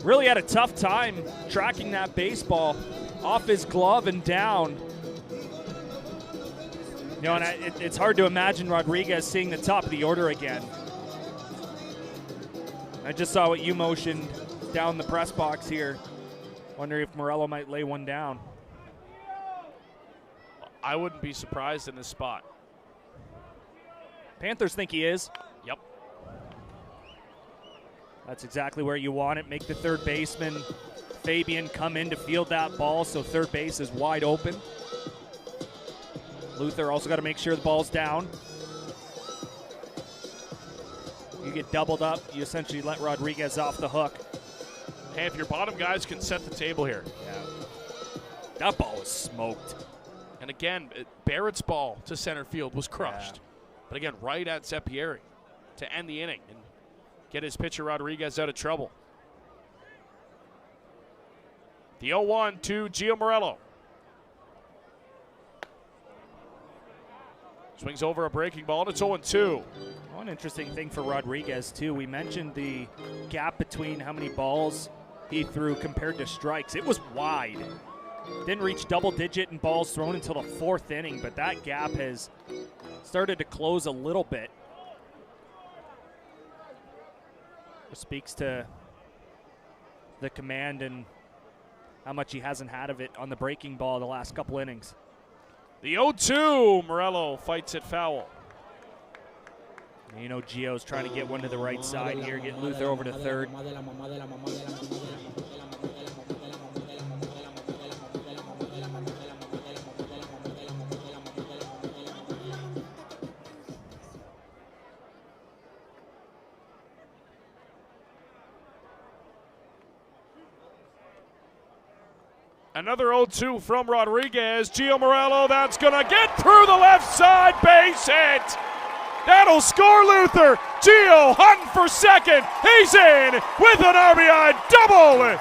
really had a tough time tracking that baseball off his glove and down. You know, and it's hard to imagine Rodriguez seeing the top of the order again. I just saw what you motioned down the press box here. Wondering if Morello might lay one down. I wouldn't be surprised in this spot. Panthers think he is. Yep. That's exactly where you want it. Make the third baseman, Fabian, come in to field that ball so third base is wide open. Luther also got to make sure the ball's down. You get doubled up, you essentially let Rodriguez off the hook. Hey, if your bottom guys can set the table here. Yeah. That ball was smoked. And again, Barrett's ball to center field was crushed. Yeah. But again, right at Zeppieri to end the inning and get his pitcher Rodriguez out of trouble. The 0-1 to Gio Morello. Swings over a breaking ball, and it's 0-2. One interesting thing for Rodriguez, too, we mentioned the gap between how many balls he threw compared to strikes. It was wide. Didn't reach double digit in balls thrown until the 4th inning, but that gap has started to close a little bit. It speaks to the command and how much he hasn't had of it on the breaking ball the last couple innings. The 0-2, Morello fights it foul. You know Gio's trying to get one to the right side here, get Luther over to third. Another 0-2 from Rodriguez. Gio Morello, that's going to get through the left side, base hit. That'll score Luther. Gio hunting for second. He's in with an RBI double.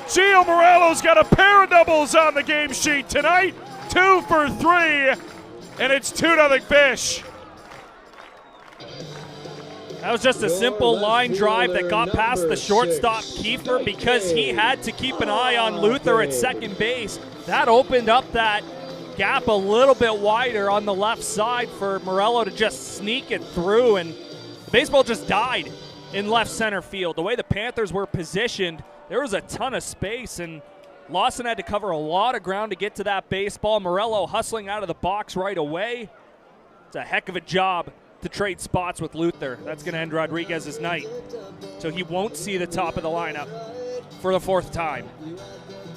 Gio Morello's got a pair of doubles on the game sheet tonight. 2 for 3, and it's 2-0 Fish. That was just a simple line drive that got past the shortstop Kiefer because he had to keep an eye on Luther at second base. That opened up that gap a little bit wider on the left side for Morello to just sneak it through, and the baseball just died in left center field. The way the Panthers were positioned, there was a ton of space, and Lawson had to cover a lot of ground to get to that baseball. Morello hustling out of the box right away. It's a heck of a job to trade spots with Luther. That's going to end Rodriguez's night. So he won't see the top of the lineup for the 4th time.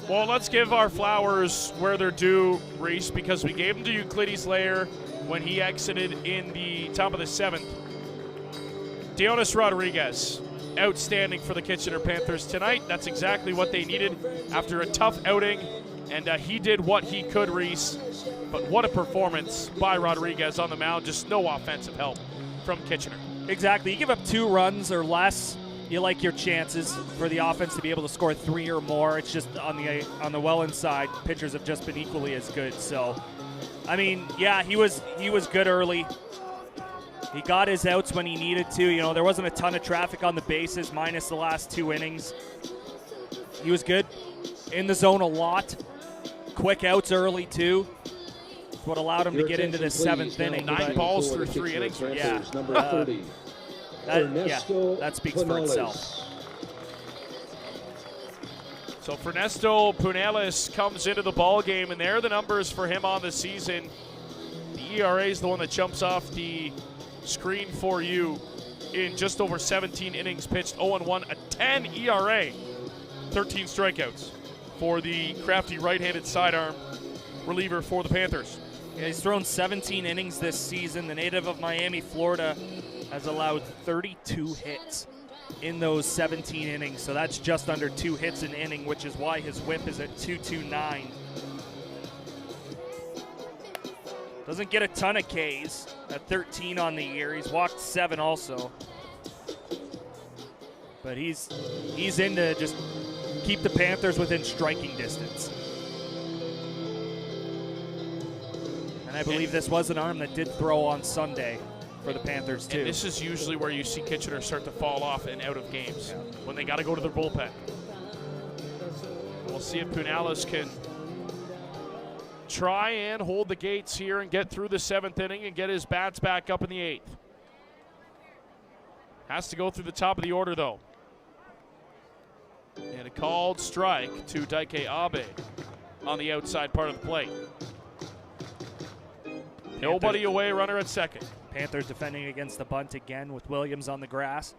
Well, let's give our flowers where they're due, Reese, because we gave them to Euclides Layer when he exited in the top of the 7th. Dionis Rodriguez, outstanding for the Kitchener Panthers tonight. That's exactly what they needed after a tough outing, and he did what he could, Reese. But what a performance by Rodriguez on the mound. Just no offensive help from Kitchener. Exactly. You give up 2 runs or less, you like your chances for the offense to be able to score 3 or more. It's just on the Welland side, pitchers have just been equally as good. So, I mean, yeah, he was good early. He got his outs when he needed to. You know, there wasn't a ton of traffic on the bases minus the last 2 innings. He was good in the zone a lot. Quick outs early, too. That's what allowed him to get into the 7th inning. 9 balls through 3 innings. Yeah. Number 30. That speaks for itself. So Ernesto Punales comes into the ball game, and there are the numbers for him on the season. The ERA is the one that jumps off the screen for you. In just over 17 innings pitched, 0-1, a 10 ERA, 13 strikeouts for the crafty right-handed sidearm reliever for the Panthers. Yeah, he's thrown 17 innings this season. The native of Miami, Florida, has allowed 32 hits in those 17 innings, so that's just under 2 hits an inning, which is why his whip is at .229. Doesn't get a ton of Ks at 13 on the year. He's walked 7 also. But he's in to just keep the Panthers within striking distance. And I believe this was an arm that did throw on Sunday for the Panthers too. And this is usually where you see Kitchener start to fall off and out of games, when they got to go to their bullpen. We'll see if Punales can try and hold the gates here and get through the 7th inning and get his bats back up in the 8th. Has to go through the top of the order, though. And a called strike to Daike Abe on the outside part of the plate. Nobody away, runner at second. Panthers defending against the bunt again with Williams on the grass.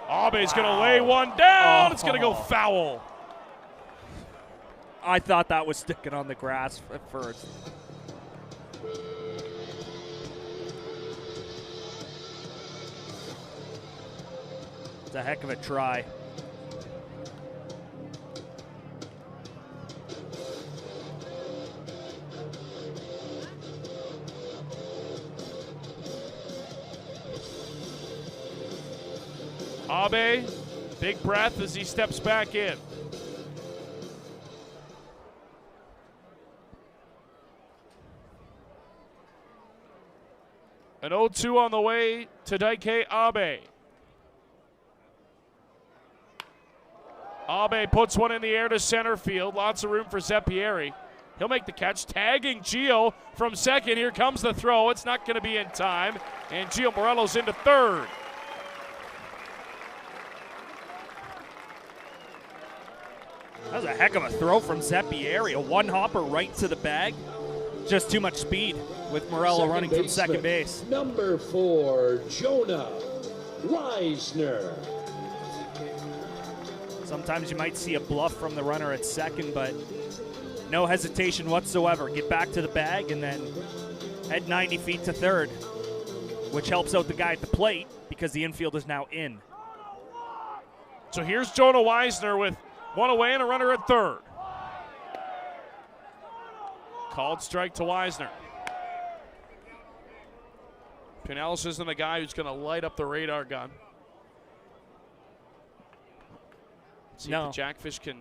Abe's going to lay one down. It's going to go foul. I thought that was sticking on the grass at first. It's a heck of a try. Abe, big breath as he steps back in. An 0-2 on the way to Daike Abe. Abe puts one in the air to center field. Lots of room for Zeppieri. He'll make the catch, tagging Gio from second. Here comes the throw. It's not going to be in time. And Gio Morelos into third. That was a heck of a throw from Zeppieri. A one-hopper right to the bag. Just too much speed with Morello running from second base. Number 4, Jonah Weisner. Sometimes you might see a bluff from the runner at second, but no hesitation whatsoever. Get back to the bag and then head 90 feet to third, which helps out the guy at the plate because the infield is now in. So here's Jonah Weisner with one away and a runner at third. Called strike to Weisner. Punales isn't a guy who's going to light up the radar gun. See if the Jackfish can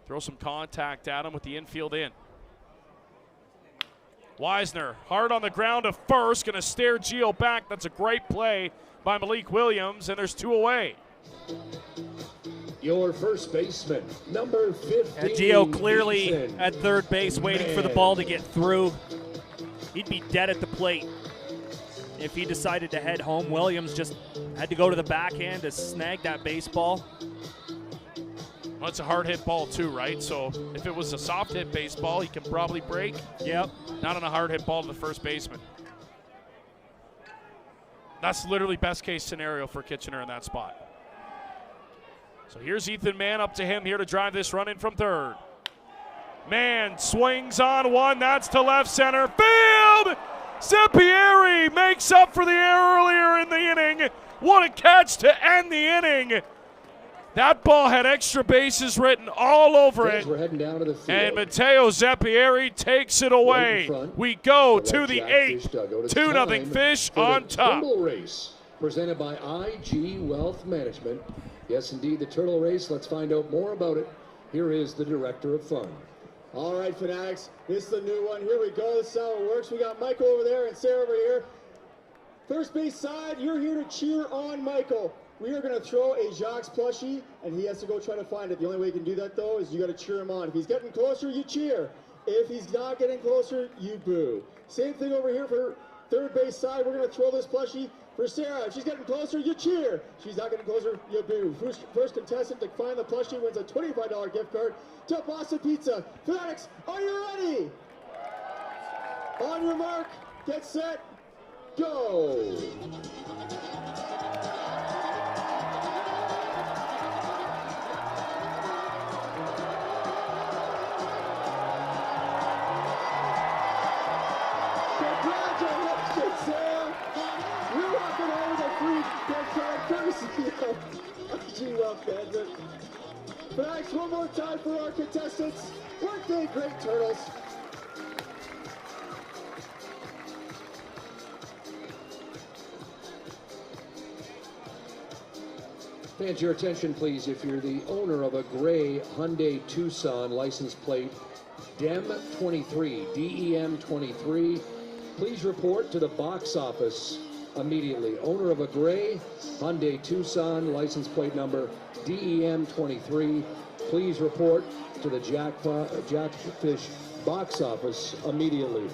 throw some contact at him with the infield in. Weisner hard on the ground to first, going to stare Gio back. That's a great play by Malik Williams, and there's 2 away. Your first baseman, number 15. Gio clearly at third base waiting for the ball to get through. He'd be dead at the plate if he decided to head home. Williams just had to go to the backhand to snag that baseball. Well, it's a hard hit ball too, right? So if it was a soft hit baseball, he can probably break. Yep. Not on a hard hit ball to the first baseman. That's literally best case scenario for Kitchener in that spot. So here's Ethan Mann up to him here to drive this run in from third. Mann swings on one. That's to left center field. Zeppieri makes up for the error earlier in the inning. What a catch to end the inning. That ball had extra bases written all over it. We're heading down to the field. And Matteo Zeppieri takes it away. We go to the 8th. 2-0 Fish on top. Turtle Race, presented by IG Wealth Management. Yes, indeed, the Turtle Race. Let's find out more about it. Here is the Director of Fun. All right, Fanatics, this is the new one. Here we go. This is how it works. We got Michael over there and Sarah over here. First base side, you're here to cheer on Michael. We are going to throw a Jacques plushie, and he has to go try to find it. The only way you can do that, though, is you got to cheer him on. If he's getting closer, you cheer. If he's not getting closer, you boo. Same thing over here for third base side. We're going to throw this plushie for Sarah. If she's getting closer, you cheer. She's not getting closer, you boo. First contestant to find the plushie wins a $25 gift card to Boston Pizza. Fanatics, are you ready? On your mark, get set, go. Congratulations, Sarah. You're walking home with a free gift card courtesy of G. Well Transit. Thanks one more time for our contestants. Weren't they great turtles? Fans, your attention, please. If you're the owner of a gray Hyundai Tucson license plate DEM23, DEM23, please report to the box office immediately. Owner of a gray Hyundai Tucson license plate number DEM23, please report to the Jackfish box office immediately.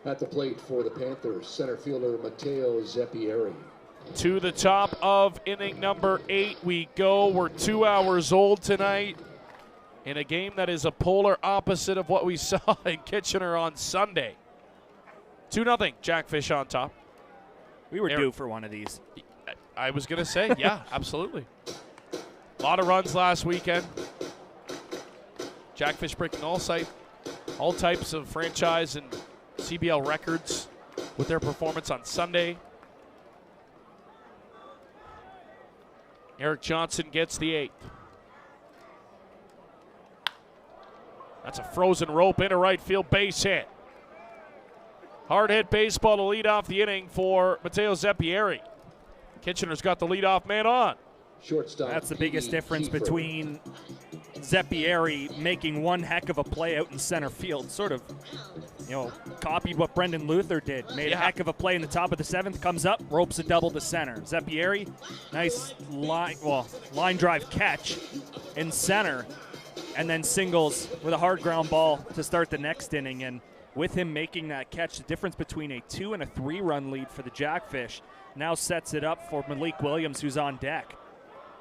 At the plate for the Panthers, center fielder Matteo Zeppieri. To the top of inning number 8 we go. We're 2 hours old tonight in a game that is a polar opposite of what we saw in Kitchener on Sunday. 2-0, Jackfish on top. We were due for one of these. I was going to say, yeah, absolutely. A lot of runs last weekend. Jackfish breaking all types of franchise and CBL records with their performance on Sunday. Eric Johnson gets the 8th. That's a frozen rope into right field, base hit. Hard hit baseball to lead off the inning for Matteo Zeppieri. Kitchener's got the leadoff man on. Shortstop. That's the biggest difference between Zeppieri making one heck of a play out in center field, sort of, copied what Brendan Luther did. Made a heck of a play in the top of the 7th, comes up, ropes a double to center. Zeppieri, nice line drive catch in center, and then singles with a hard ground ball to start the next inning. And with him making that catch, the difference between a 2 and a 3 run lead for the Jackfish now sets it up for Malik Williams, who's on deck.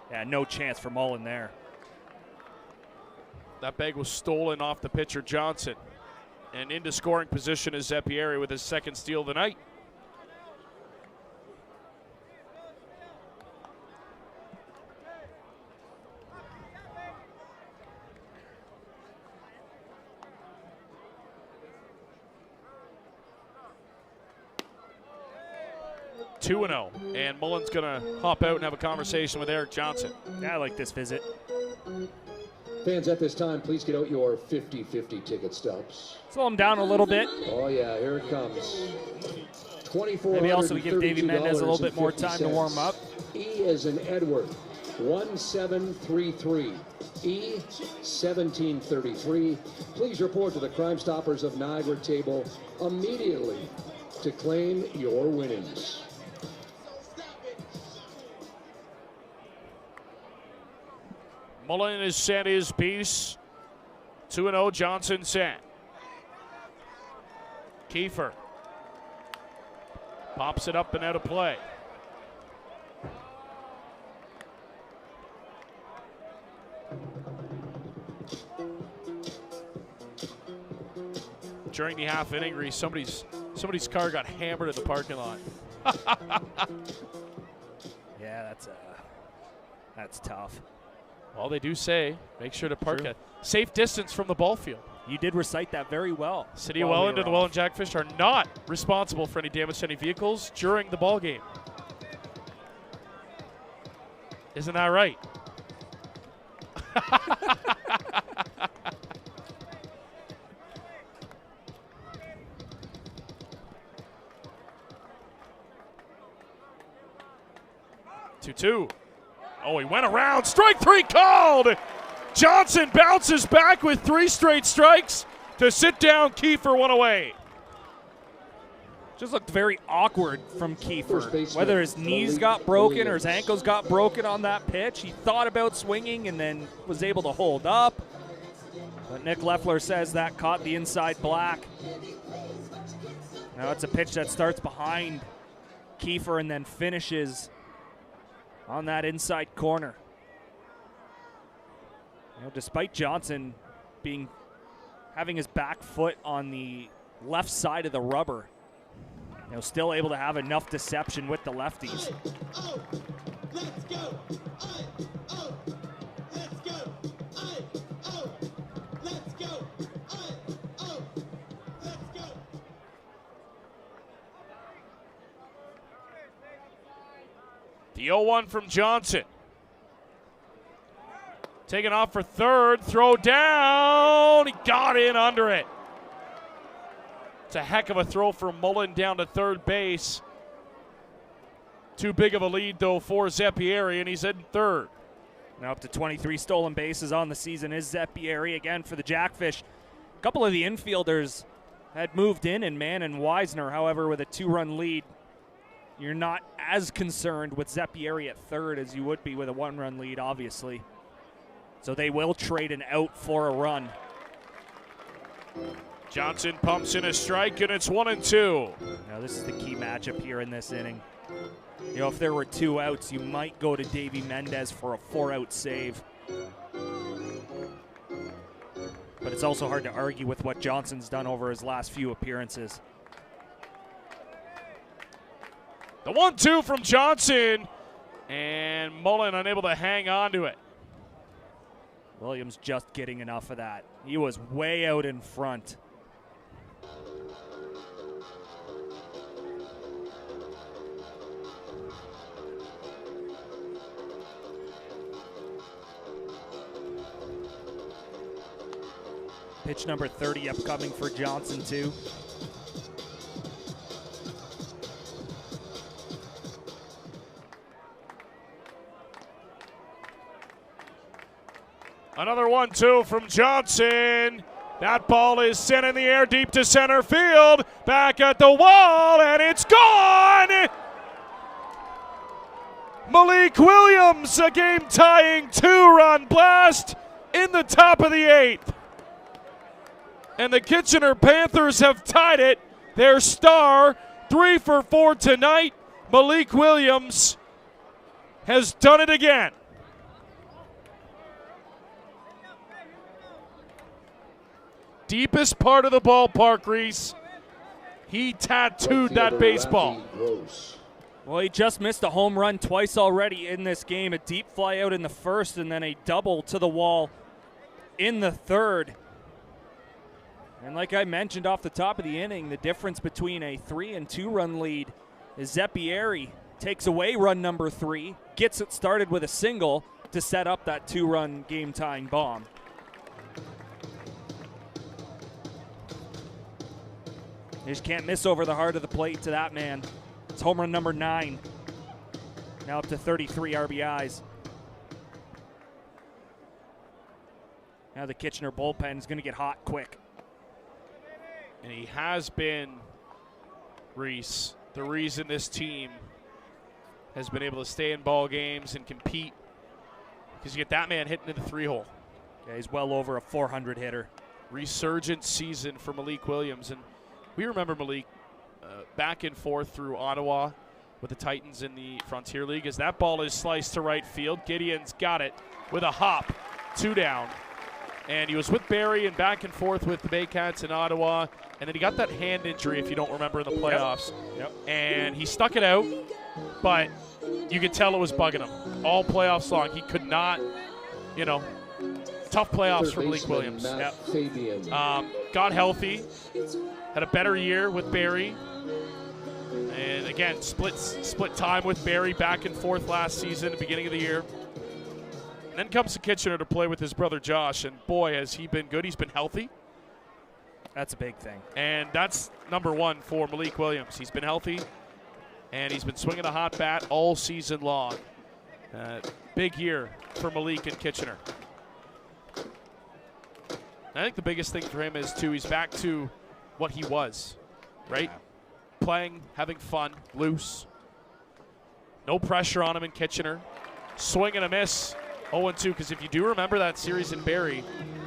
Yeah, no chance for Mullen there. That bag was stolen off the pitcher Johnson. And into scoring position is Zeppieri with his second steal of the night. Two and 0, and Mullen's gonna hop out and have a conversation with Eric Johnson. Yeah, I like this visit. Fans, at this time, please get out your 50-50 ticket stubs. Slow him down a little bit. Oh yeah, here it comes. Maybe also give Davey Mendez a little bit more time to warm up. E as in Edward, 1733. E 1733. Please report to the Crime Stoppers of Niagara table immediately to claim your winnings. Mullen has set his piece. 2-0, Johnson set. Kiefer pops it up and out of play. During the half inning, Reese, somebody's car got hammered in the parking lot. Yeah, that's tough. Well, they do say make sure to park a safe distance from the ball field. You did recite that very well. City of Welland and the Welland Jackfish are not responsible for any damage to any vehicles during the ball game. Isn't that right? 2-2. Oh, he went around. Strike 3 called. Johnson bounces back with 3 straight strikes to sit down Kiefer one away. Just looked very awkward from Kiefer. Whether his knees got broken or his ankles got broken on that pitch, he thought about swinging and then was able to hold up. But Nick Leffler says that caught the inside black. Now it's a pitch that starts behind Kiefer and then finishes on that inside corner. Despite Johnson having his back foot on the left side of the rubber, still able to have enough deception with the lefties. Let's go! Let's go! Let's go! Let's go! The 0-1 from Johnson. Taking off for third, throw down. He got in under it. It's a heck of a throw from Mullen down to third base. Too big of a lead, though, for Zeppieri, and he's in third. Now up to 23 stolen bases on the season is Zeppieri again for the Jackfish. A couple of the infielders had moved in Mann and Weisner, however, with a 2-run lead. You're not as concerned with Zeppieri at third as you would be with a 1-run lead, obviously. So they will trade an out for a run. Johnson pumps in a strike, and it's 1-2. Now this is the key matchup here in this inning. If there were 2 outs, you might go to Davey Mendez for a 4-out save. But it's also hard to argue with what Johnson's done over his last few appearances. The 1-2 from Johnson, and Mullen unable to hang on to it. Williams just getting enough of that. He was way out in front. Pitch number 30 upcoming for Johnson, too. Another 1-2 from Johnson. That ball is sent in the air deep to center field. Back at the wall, and it's gone! Malik Williams, a game-tying 2-run blast in the top of the 8th. And the Kitchener Panthers have tied it. Their star, 3 for 4 tonight. Malik Williams has done it again. Deepest part of the ballpark, Reese. He tattooed that baseball. Well, he just missed a home run twice already in this game. A deep fly out in the first and then a double to the wall in the third. And like I mentioned off the top of the inning, the difference between a 3- and 2-run lead is Zeppieri takes away run number 3, gets it started with a single to set up that 2-run game-tying bomb. You just can't miss over the heart of the plate to that man. It's home run number 9. Now up to 33 RBIs. Now the Kitchener bullpen is going to get hot quick. And he has been, Reese, the reason this team has been able to stay in ball games and compete. Because you get that man hitting in the 3-hole. Yeah, he's well over a 400 hitter. Resurgent season for Malik Williams. And we remember Malik back and forth through Ottawa with the Titans in the Frontier League as that ball is sliced to right field. Gideon's got it with a hop, 2 down. And he was with Barry and back and forth with the Baycats in Ottawa. And then he got that hand injury, if you don't remember, in the playoffs. Yep. And he stuck it out, but you could tell it was bugging him all playoffs long. He could not, tough playoffs for Malik Williams. Yep. Got healthy, had a better year with Barry. And again, split time with Barry back and forth last season, the beginning of the year. And then comes to Kitchener to play with his brother Josh, and boy, has he been good. He's been healthy. That's a big thing. And that's number 1 for Malik Williams. He's been healthy, and he's been swinging a hot bat all season long. Big year for Malik and Kitchener. I think the biggest thing for him is, too, he's back to what he was, right? Playing, having fun, loose. No pressure on him in Kitchener. Swing and a miss, 0-2, because if you do remember that series in Barrie,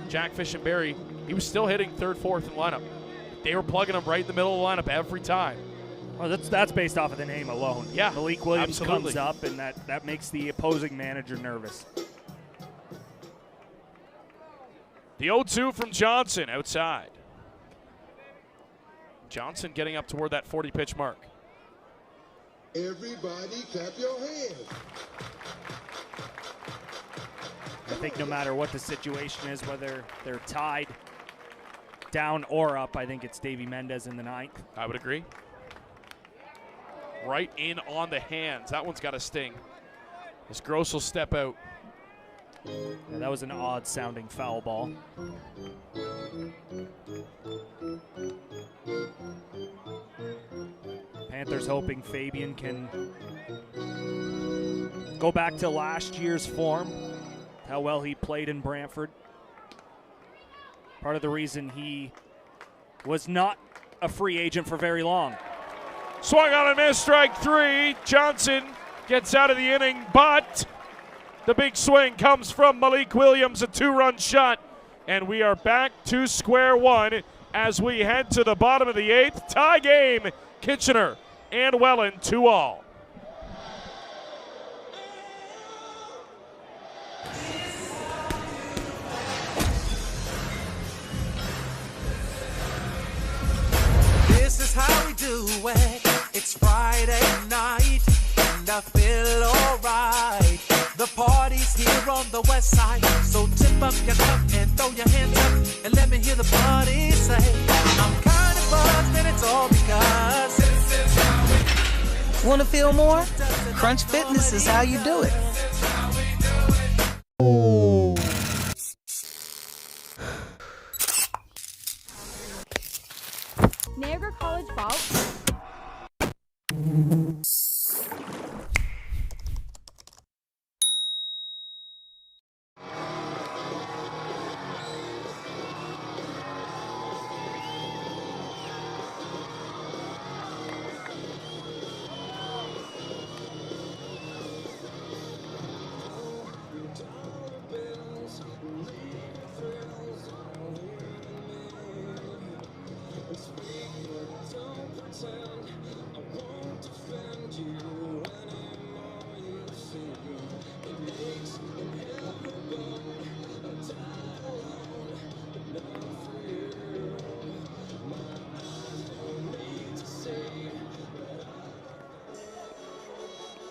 Jackfish and Barrie, he was still hitting third, fourth in the lineup. They were plugging him right in the middle of the lineup every time. Well, that's based off of the name alone. Yeah, Malik Williams absolutely comes up, and that makes the opposing manager nervous. The 0-2 from Johnson outside. Johnson getting up toward that 40-pitch mark. Everybody clap your hands. I think no matter what the situation is, whether they're tied, down or up, I think it's Davey Mendez in the ninth. I would agree. Right in on the hands. That one's got a sting. As Gross will step out. Yeah, that was an odd-sounding foul ball. Panthers hoping Fabian can go back to last year's form, how well he played in Brantford. Part of the reason he was not a free agent for very long. Swung on a miss, strike three. Johnson gets out of the inning, but the big swing comes from Malik Williams, a two-run shot. And we are back to square one as we head to the bottom of the eighth. Tie game, Kitchener and Welland 2-all. This is how we do it. It's Friday night, and I feel alright. The party's here on the west side, so tip up your cup and throw your hands up, and let me hear the party say, I'm kind of buzzed, and it's all because this is how we do it. Want to feel more? Crunch Fitness is how you do it. Niagara College Ball.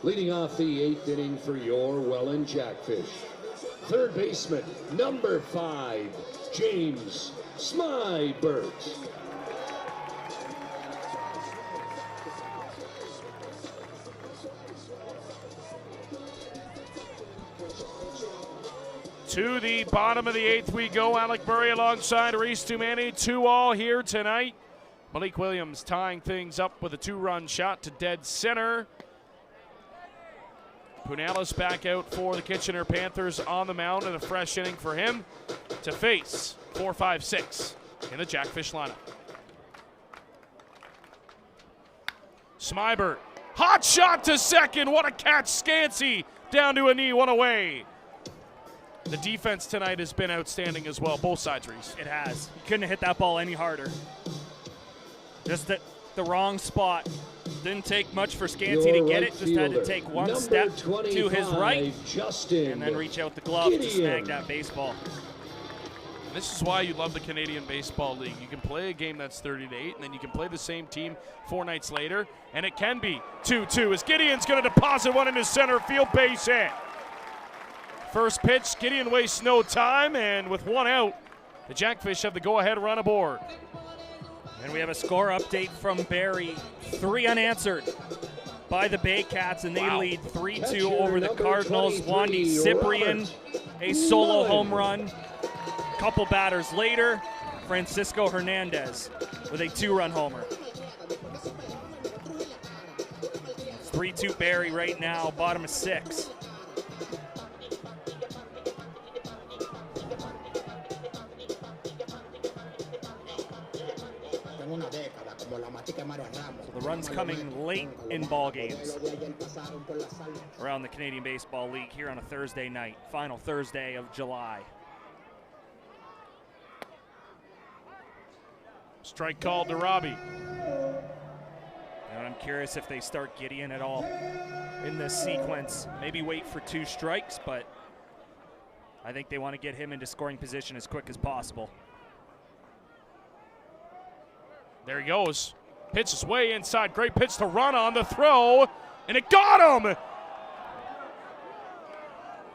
Leading off the eighth inning for your Welland Jackfish, third baseman, number 5, James Smybert. To the bottom of the eighth we go. Alec Murray alongside Reese Dumani. 2-all here tonight. Malik Williams tying things up with a 2-run shot to dead center. Punalis back out for the Kitchener Panthers on the mound, and a fresh inning for him to face 4-5-6 in the Jackfish lineup. Smybert, hot shot to second. What a catch. Scansey down to a knee, one away. The defense tonight has been outstanding as well, both sides, Reese. It has. You couldn't have hit that ball any harder. Just at the wrong spot. Didn't take much for Scansey to get it. Just had to take one step to his right and then reach out the glove to snag that baseball. And this is why you love the Canadian Baseball League. You can play a game that's 30-8, and then you can play the same team 4 nights later, and it can be 2-2 as Gideon's going to deposit one into center field, base hit. First pitch, Gideon wastes no time, and with one out, the Jackfish have the go-ahead run aboard. And we have a score update from Barrie. 3 unanswered by the Baycats, and they lead 3-2 over the Cardinals. Wandy Cyprian, a solo home run. A couple batters later, Francisco Hernandez with a 2-run homer. 3-2 Barrie right now, bottom of 6. So the runs coming late in ball games around the Canadian Baseball League here on a Thursday night, final Thursday of July. Strike called to Robbie. And I'm curious if they start Gideon at all in this sequence. Maybe wait for 2 strikes, but I think they want to get him into scoring position as quick as possible. There he goes. Pitch is way inside. Great pitch to run on the throw, and it got him.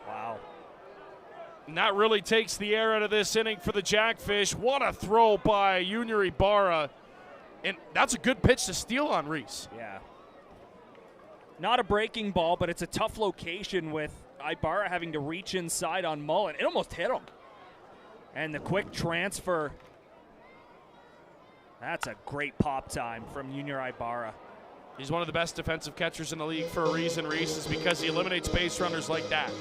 Wow. And that really takes the air out of this inning for the Jackfish. What a throw by Junior Ibarra. And that's a good pitch to steal on, Reese. Yeah. Not a breaking ball, but it's a tough location with Ibarra having to reach inside on Mullen. It almost hit him. And the quick transfer. That's a great pop time from Junior Ibarra. He's one of the best defensive catchers in the league for a reason, Reese, is because he eliminates base runners like that.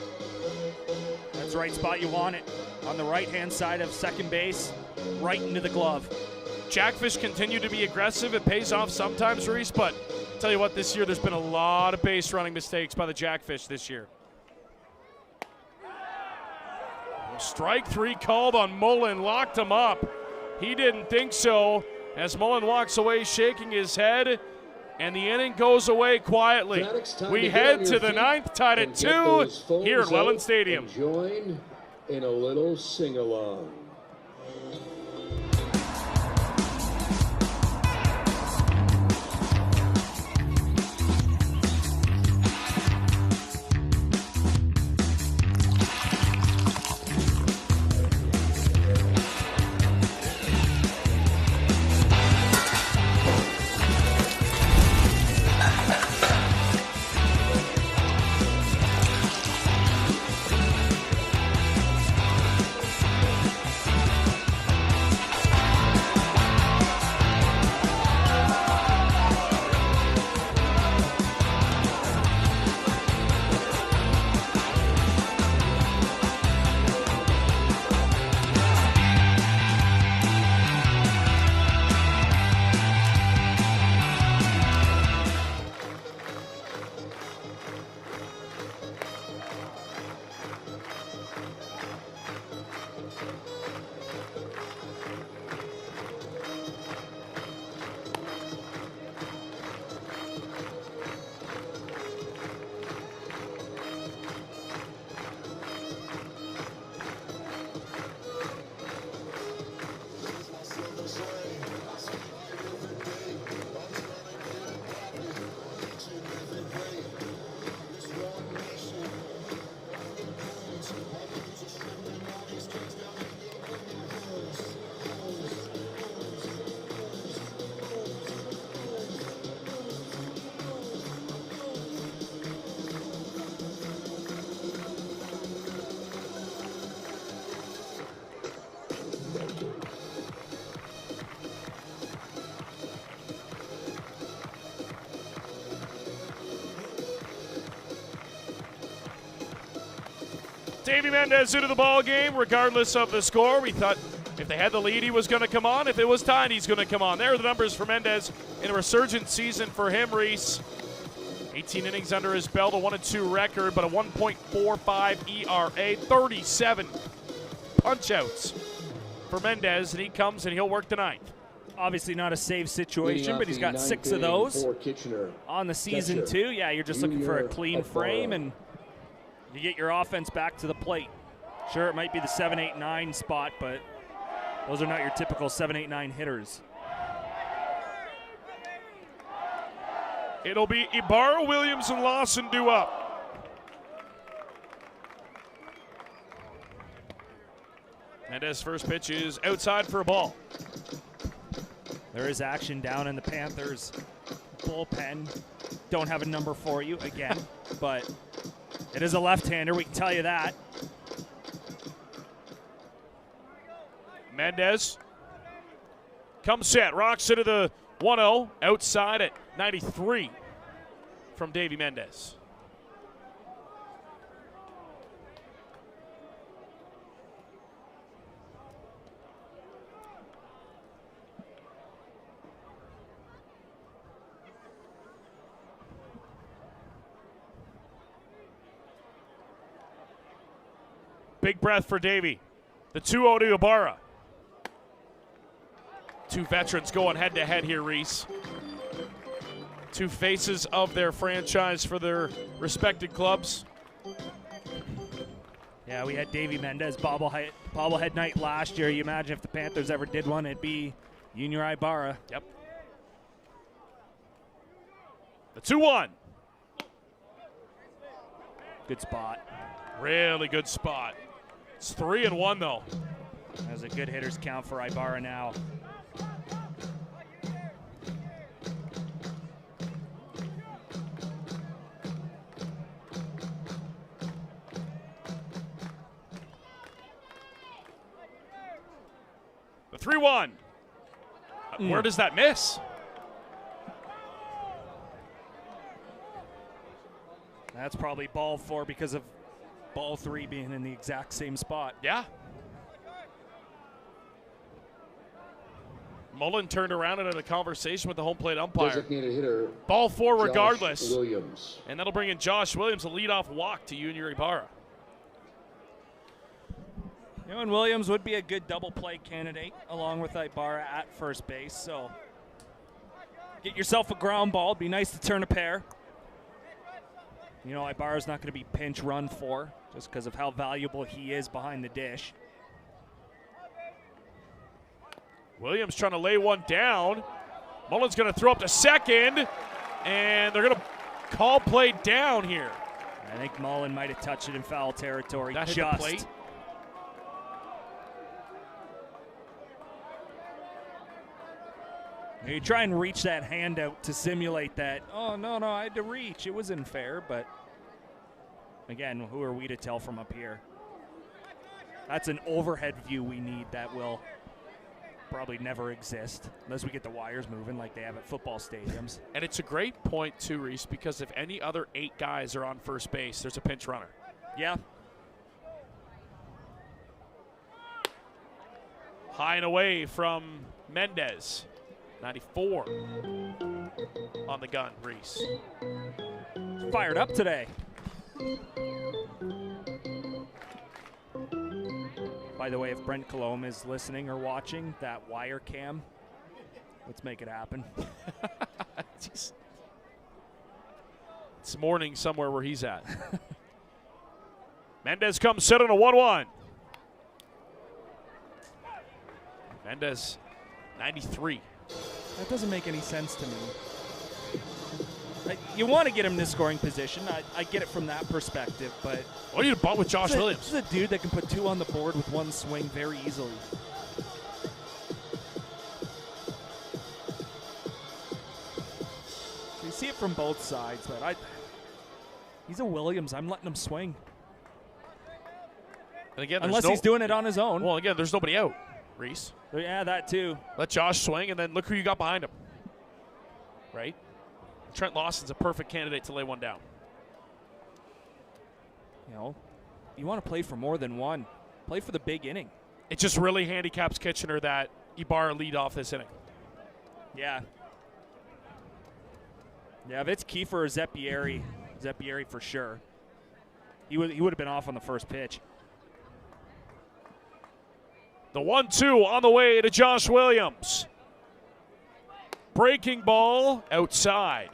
That's the right spot you want it. On the right-hand side of second base, right into the glove. Jackfish continue to be aggressive. It pays off sometimes, Reese, but I'll tell you what, this year there's been a lot of base running mistakes by the Jackfish this year. Strike 3 called on Mullen, locked him up. He didn't think so as Mullen walks away shaking his head, and the inning goes away quietly. We head to the 9th, tied at 2 here at Welland Stadium. Join in a little sing-along. Davey Mendez into the ball game, regardless of the score. We thought if they had the lead, he was going to come on. If it was tied, he's going to come on. There are the numbers for Mendez in a resurgent season for him, Reese. 18 innings under his belt, a 1-2 record, but a 1.45 ERA, 37 punch-outs for Mendez, and he comes and he'll work the 9th. Obviously not a save situation, but he's got 6 of those on the season too. Yeah, you're just looking for a clean frame, and you get your offense back to the plate. Sure, it might be the 7, 8, 9 spot, but those are not your typical 7, 8, 9 hitters. It'll be Ibarra, Williams, and Lawson due up. Mendez's first pitch is outside for a ball. There is action down in the Panthers bullpen. Don't have a number for you again, but it is a left-hander, we can tell you that. Mendez comes set, rocks into the 1-0, outside at 93 from Davey Mendez. big breath for Davey. The 2-0 to Ibarra. Two veterans going head-to-head here, Reese. Two faces of their franchise for their respected clubs. Yeah, we had Davey Mendez bobblehead night last year. You imagine if the Panthers ever did one, it'd be Junior Ibarra. Yep. The 2-1. Good spot. Really good spot. It's 3-1 though. That's a good hitter's count for Ibarra now. The 3-1. Where does that miss? That's probably ball 4 because of ball 3 being in the exact same spot. Yeah. Mullen turned around and had a conversation with the home plate umpire. Designated hitter. Ball 4 Josh regardless. Williams. And that'll bring in Josh Williams, a leadoff walk to Junior Ibarra. You know, and Williams would be a good double play candidate along with Ibarra at first base. So get yourself a ground ball. It'd be nice to turn a pair. You know, Ibarra's not going to be pinch run for just because of how valuable he is behind the dish. Williams trying to lay one down. Mullen's going to throw up to second, and they're going to call play down here. I think Mullen might have touched it in foul territory. That hit just. the plate. You try and reach that hand out to simulate that. Oh, no, I had to reach. It wasn't fair, but again, who are we to tell from up here? That's an overhead view we need that will probably never exist unless we get the wires moving like they have at football stadiums. And it's a great point, too, Reese, because if any other 8 guys are on first base, there's a pinch runner. Yeah. High and away from Mendez. 94 on the gun, Reese. Fired up today. By the way, if Brent Colomb is listening or watching that wire cam, let's make it happen. It's morning somewhere where he's at. Mendez comes set on a 1-1. Mendez, 93. That doesn't make any sense to me. You want to get him in this scoring position. I get it from that perspective, but what do you bunt with Josh Williams? This is a dude that can put 2 on the board with 1 swing very easily. So you see it from both sides, but he's a Williams. I'm letting him swing. And again, unless he's doing it on his own. Well, again, there's nobody out, Reese. Yeah, that too. Let Josh swing, and then look who you got behind him. Right? Trent Lawson's a perfect candidate to lay one down. You know, you want to play for more than 1. Play for the big inning. It just really handicaps Kitchener that Ibarra lead off this inning. Yeah. Yeah, if it's Kiefer or Zeppieri for sure. He would have been off on the first pitch. The 1-2 on the way to Josh Williams. Breaking ball outside.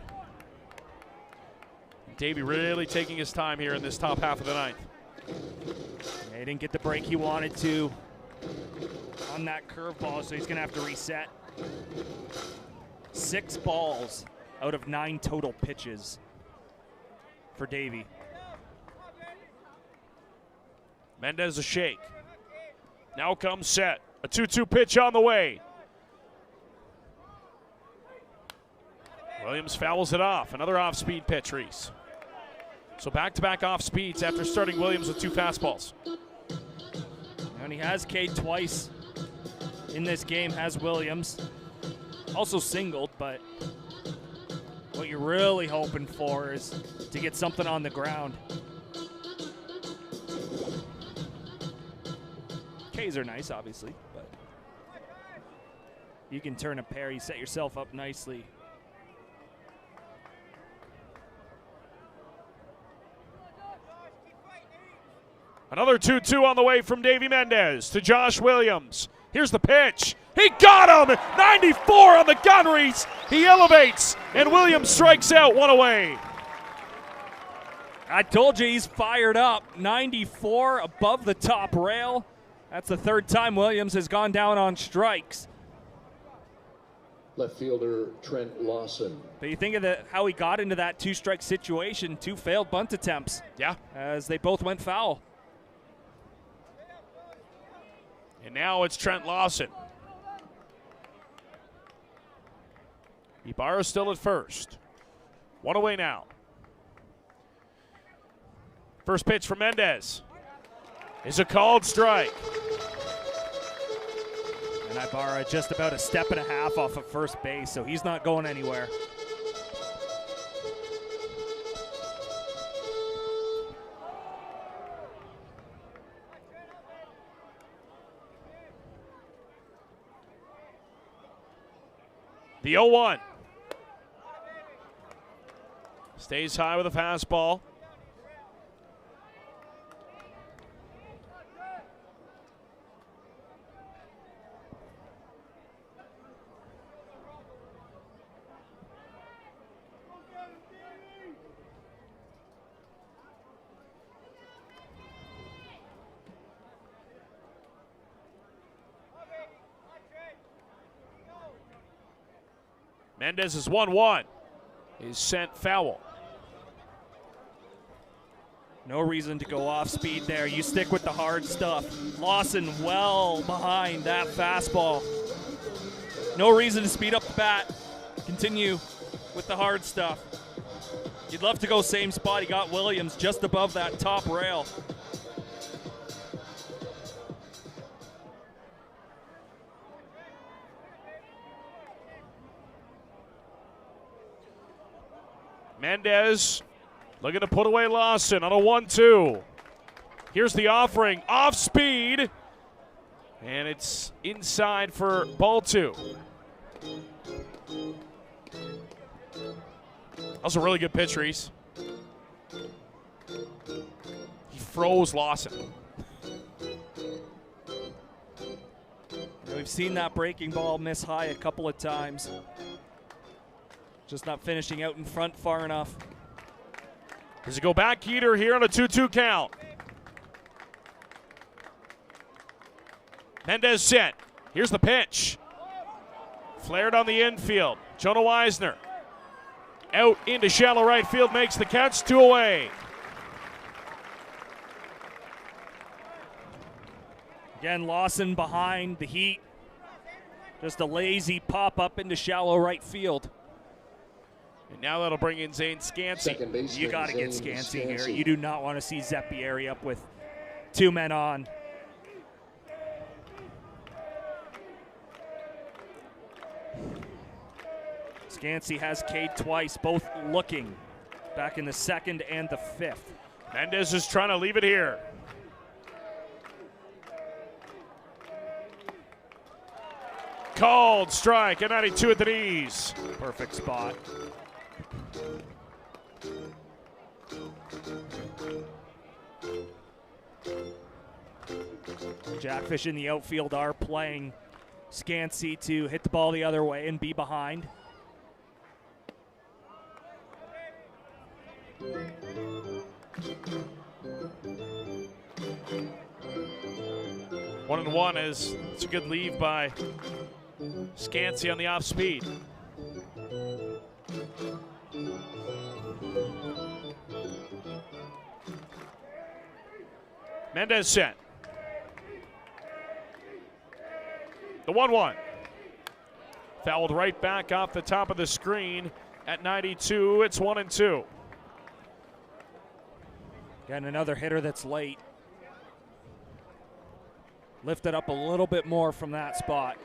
Davey really taking his time here in this top half of the ninth. Yeah, he didn't get the break he wanted to on that curveball, so he's going to have to reset. 6 balls out of 9 total pitches for Davey. Mendez a shake. Now comes set. A 2-2 pitch on the way. Williams fouls it off. Another off-speed pitch, Reese. So back-to-back off-speeds after starting Williams with 2 fastballs. And he has K'd twice in this game, has Williams. Also singled, but what you're really hoping for is to get something on the ground. Ks are nice, obviously, but you can turn a pair. You set yourself up nicely. Another 2-2 on the way from Davy Mendez to Josh Williams. Here's the pitch. He got him! 94 on the gun reach. He elevates, and Williams strikes out, one away. I told you he's fired up. 94 above the top rail. That's the third time Williams has gone down on strikes. Left fielder Trent Lawson. But you think of how he got into that two-strike situation, 2 failed bunt attempts. Yeah. As they both went foul. And now it's Trent Lawson. Ibarra still at first. One away now. First pitch for Mendez is a called strike. And Ibarra just about a step and a half off of first base, so he's not going anywhere. The 0-1. Stays high with a fastball. Mendez is 1-1. Is sent foul. No reason to go off speed there. You stick with the hard stuff. Lawson well behind that fastball. No reason to speed up the bat. Continue with the hard stuff. You'd love to go same spot. He got Williams just above that top rail. Mendez looking to put away Lawson on a 1-2. Here's the offering, off speed, and it's inside for ball 2. That was a really good pitch, Reese. He froze Lawson. We've seen that breaking ball miss high a couple of times. Just not finishing out in front far enough. Does it go back heater here on a 2-2 count? Mendez set. Here's the pitch. Flared on the infield. Jonah Weisner out into shallow right field, makes the catch, 2 away. Again, Lawson behind the heat. Just a lazy pop up into shallow right field. And now that'll bring in Zane Scansey. You got to get Scansey here. You do not want to see Zeppieri up with 2 men on. Scansey has Cade twice, both looking back in the 2nd and the 5th. Mendez is trying to leave it here. Called strike at 92 at the knees. Perfect spot. Jackfish in the outfield are playing Scansey to hit the ball the other way and be behind. One and one is it's a good leave by Scansey on the off speed. Mendez set. The 1-1. Fouled right back off the top of the screen at 92. It's 1-2. Again, another hitter that's late. Lifted up a little bit more from that spot.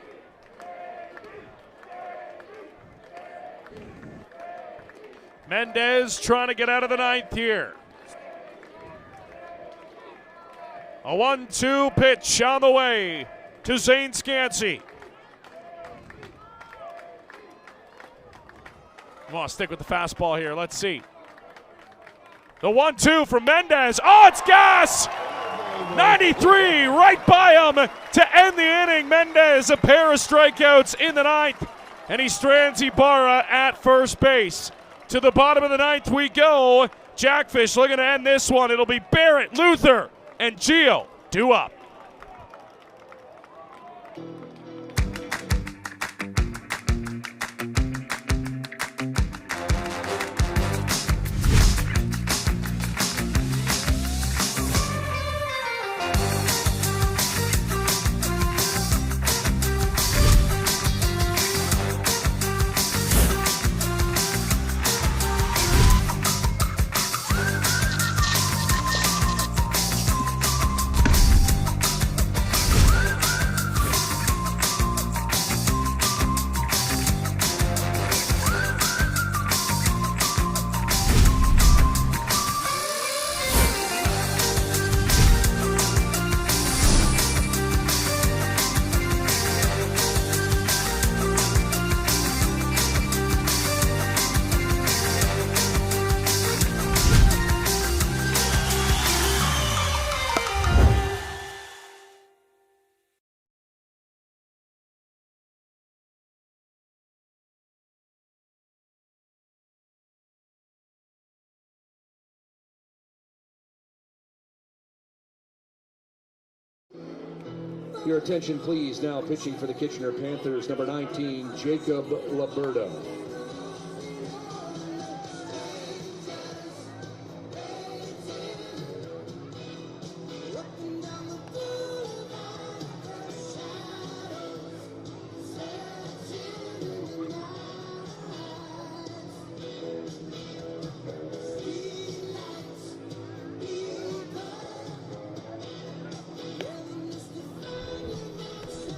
Mendez trying to get out of the 9th here. A 1-2 pitch on the way to Zane Scansey. Come on, stick with the fastball here. Let's see. The 1-2 from Mendez. Oh, it's gas! 93 right by him to end the inning. Mendez, a pair of strikeouts in the ninth, and he strands Ibarra at first base. To the bottom of the ninth we go. Jackfish looking to end this one. It'll be Barrett, Luther, and Gio due up. Your attention, please. Now pitching for the Kitchener Panthers, number 19, Jacob Liberta.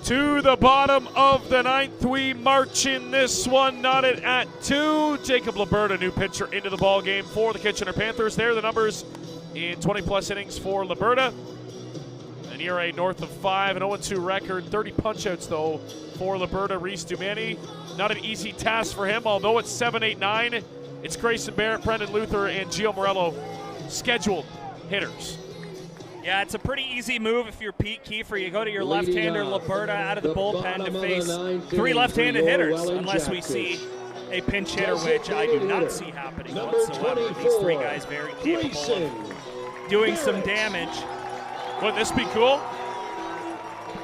To the bottom of the ninth, we march in this one, knotted at 2. Jacob Liberta, new pitcher into the ball game for the Kitchener Panthers. There are the numbers in 20-plus innings for Liberta. An ERA north of 5, an 0-2 record, 30 punch-outs, though, for Liberta. Reese Dumani, not an easy task for him, although it's 7-8-9. It's Grayson Barrett, Brendan Luther, and Gio Morello scheduled hitters. Yeah, it's a pretty easy move if you're Pete Kiefer. You go to your left-hander, Liberta, out of the bullpen to face 3 left-handed hitters, unless we see a pinch hitter, which I do not see happening whatsoever. These 3 guys very capable of doing some damage. Wouldn't this be cool?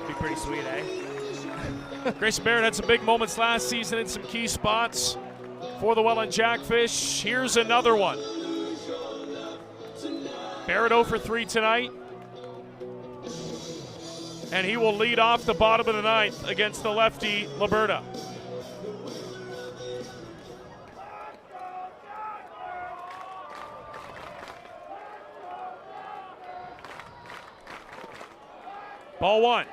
Be pretty sweet, eh? Grayson Barrett had some big moments last season in some key spots for the Welland Jackfish. Here's another one. Barrett 0 for 3 tonight. And he will lead off the bottom of the ninth against the lefty, Liberta. Ball 1.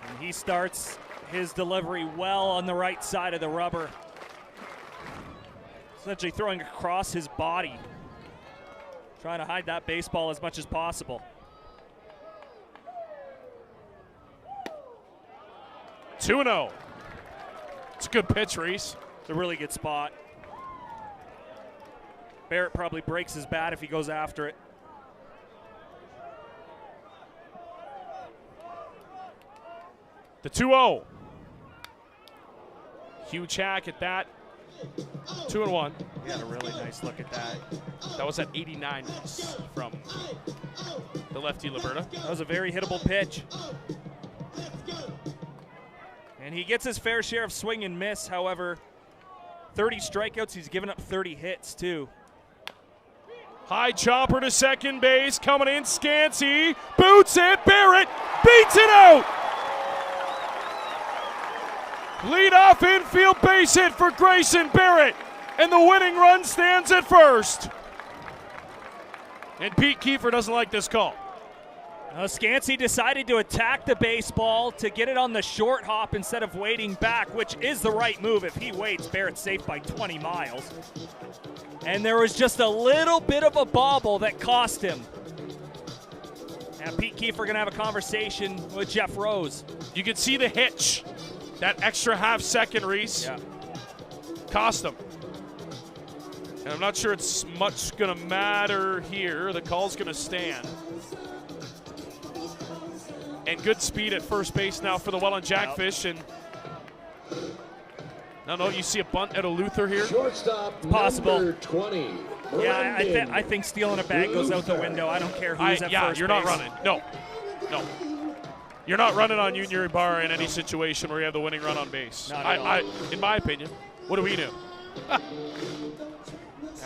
And he starts his delivery well on the right side of the rubber. Essentially throwing across his body. Trying to hide that baseball as much as possible. 2-0. It's a good pitch, Reese. It's a really good spot. Barrett probably breaks his bat if he goes after it. The 2-0. Huge hack at that. 2-1. He had a really nice look at that. That was at 89 from the lefty Liberta. That was a very hittable pitch. And he gets his fair share of swing and miss. However, 30 strikeouts, he's given up 30 hits too. High chopper to second base, coming in, Scansey, boots it, Barrett beats it out! Lead-off infield base hit for Grayson Barrett, and the winning run stands at first. And Pete Kiefer doesn't like this call. Scansey decided to attack the baseball to get it on the short hop instead of waiting back, which is the right move. If he waits, Barrett's safe by 20 miles. And there was just a little bit of a bobble that cost him. Now Pete Kiefer going to have a conversation with Jeff Rose. You can see the hitch. That extra half second, Reese, cost him. And I'm not sure it's much going to matter here. The call's going to stand. And good speed at first base now for the Welland Jackfish. And I don't know, you see a bunt out of Luther here? Shortstop, it's possible. number 20. Yeah, I think stealing a bag goes out the window. I don't care who's at first you're base. not running. No. You're not running on Junior Ibarra in any situation where you have the winning run on base. Not at all. In my opinion. What do we do? Now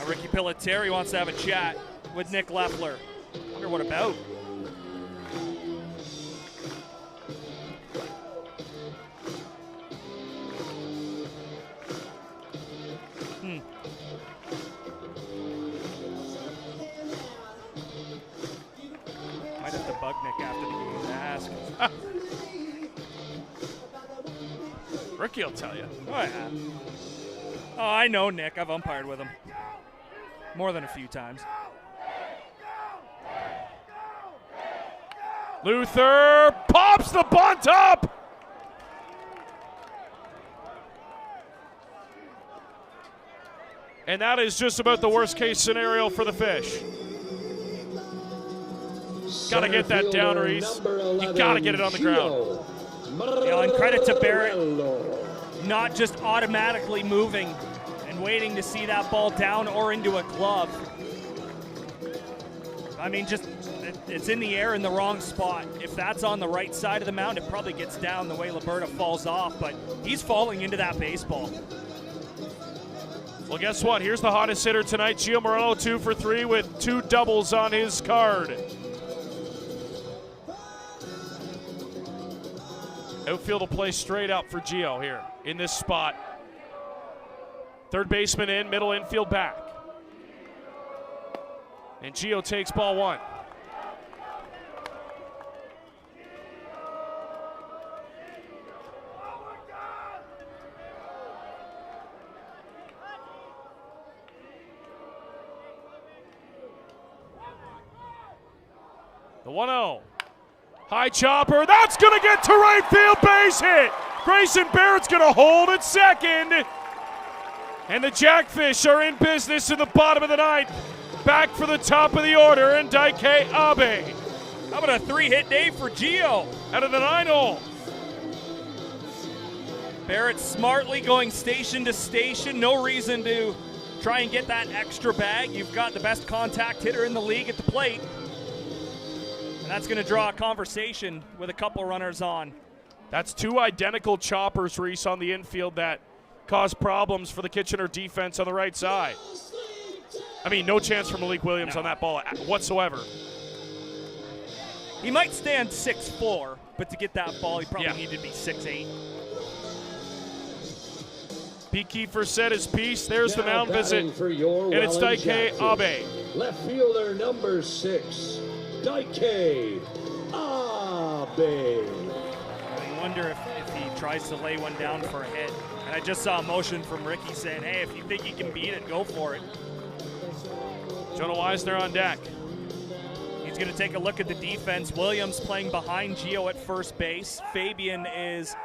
Ricky Pelletieri wants to have a chat with Nick Leffler. I wonder what about. Might have to bug Nick after the game to ask. Ricky will tell you. Oh, yeah. Oh, I know Nick. I've umpired with him more than a few times. Luther pops the bunt up. And that is just about the worst case scenario for the Fish. Got to get that down, Reese. You got to get it on the ground. And credit to Barrett, not just automatically moving and waiting to see that ball down or into a glove. I mean, just it's in the air in the wrong spot. If that's on the right side of the mound, it probably gets down the way Liberta falls off, but he's falling into that baseball. Well, guess what? Here's the hottest hitter tonight, Gio Morello, 2 for 3 with 2 doubles on his card. Outfield will play straight up for Gio here in this spot. Third baseman in, middle infield back. And Gio takes ball 1. The 1-0. High chopper, that's going to get to right field, base hit. Grayson Barrett's going to hold at second. And the Jackfish are in business in the bottom of the 9th. Back for the top of the order, and Daike Abe. How about a 3-hit day for Gio? Out of the 9-hole. Barrett smartly going station to station. No reason to try and get that extra bag. You've got the best contact hitter in the league at the plate. And that's going to draw a conversation with a couple runners on. That's 2 identical choppers, Reese, on the infield that caused problems for the Kitchener defense on the right side. I mean, no chance for Malik Williams on that ball whatsoever. He might stand 6'4", but to get that ball, he probably needed to be 6'8". Pete Kiefer said his piece. There's the mound visit. And it's Daike Abe. Left fielder number 6, Daike Abe. I wonder if he tries to lay one down for a hit. And I just saw a motion from Ricky saying, hey, if you think you can beat it, go for it. Jonah Weisner on deck. He's going to take a look at the defense. Williams playing behind Gio at first base. Fabian is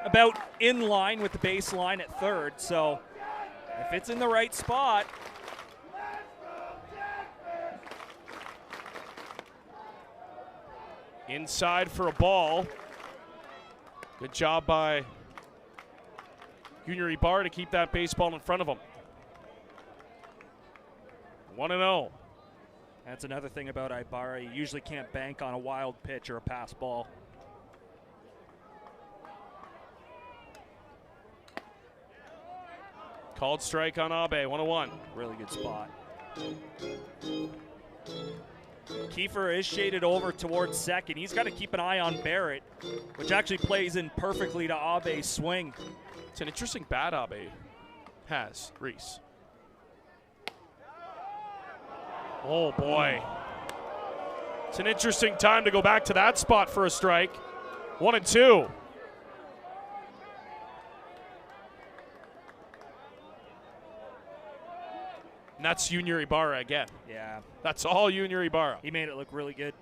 about in line with the baseline at third. So if it's in the right spot. Inside for a ball. Good job by Junior Ibarra to keep that baseball in front of him. 1-0. That's another thing about Ibarra. You usually can't bank on a wild pitch or a pass ball. Called strike on Abe, 1-1. Really good spot. Kiefer is shaded over towards second. He's got to keep an eye on Barrett, which actually plays in perfectly to Abe's swing. It's an interesting bat Abe has, Reese. Oh, boy. It's an interesting time to go back to that spot for a strike. 1-2. And that's Junior Ibarra again. Yeah. That's all Junior Ibarra. He made it look really good.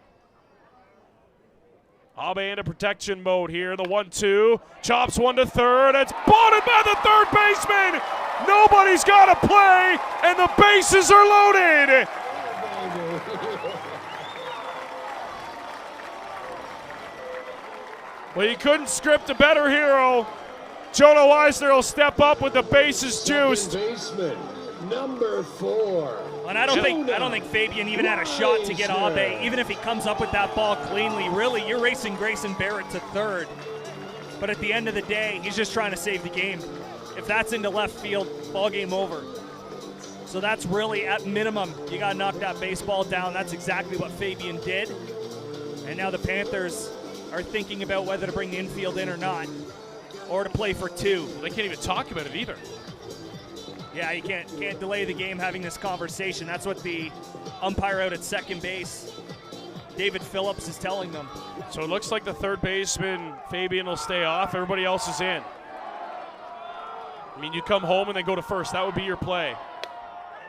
Abe into protection mode here. The 1-2. Chops one to third. It's botted by the third baseman. Nobody's got to play, and the bases are loaded. Well, you couldn't script a better hero. Jonah Weisner will step up with the bases juiced. Baseman, number 4. And I don't think Fabian even had a shot to get Abe. Even if he comes up with that ball cleanly, really, you're racing Grayson Barrett to third. But at the end of the day, he's just trying to save the game. If that's into left field, ball game over. So that's really, at minimum, you got to knock that baseball down. That's exactly what Fabian did. And now the Panthers are thinking about whether to bring the infield in or not, or to play for 2. They can't even talk about it either. Yeah, you can't delay the game having this conversation. That's what the umpire out at second base, David Phillips, is telling them. So it looks like the third baseman, Fabian, will stay off. Everybody else is in. I mean, you come home and then go to first. That would be your play.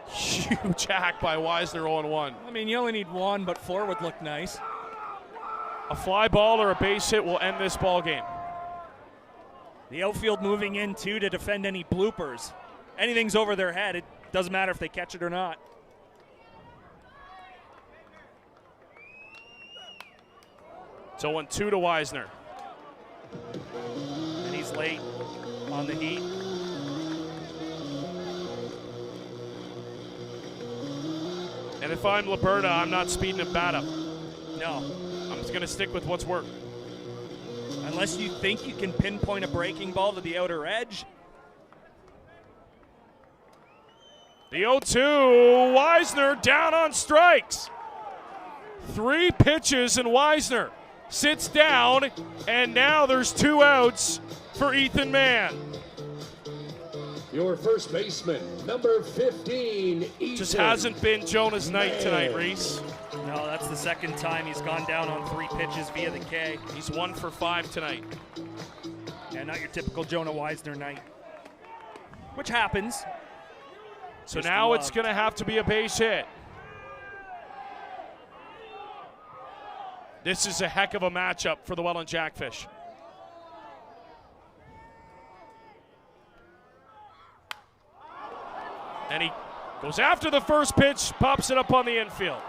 Huge hack by Weisner, 0-1. I mean, you only need 1, but 4 would look nice. A fly ball or a base hit will end this ball game. The outfield moving in, too, to defend any bloopers. Anything's over their head. It doesn't matter if they catch it or not. It's 0-2 to Weisner. And he's late on the heat. And if I'm Liberta, I'm not speeding a bat up. No. I'm just going to stick with what's worked. Unless you think you can pinpoint a breaking ball to the outer edge. The 0-2, Weisner down on strikes. 3 pitches and Weisner sits down, and now there's 2 outs for Ethan Mann. Your first baseman, number 15, Ethan. Just hasn't been Jonah's night tonight, Reese. No, that's the second time he's gone down on 3 pitches via the K. He's 1 for 5 tonight. Yeah, not your typical Jonah Weisner night, which happens. So now it's going to have to be a base hit. This is a heck of a matchup for the Welland Jackfish. And he goes after the first pitch, pops it up on the infield.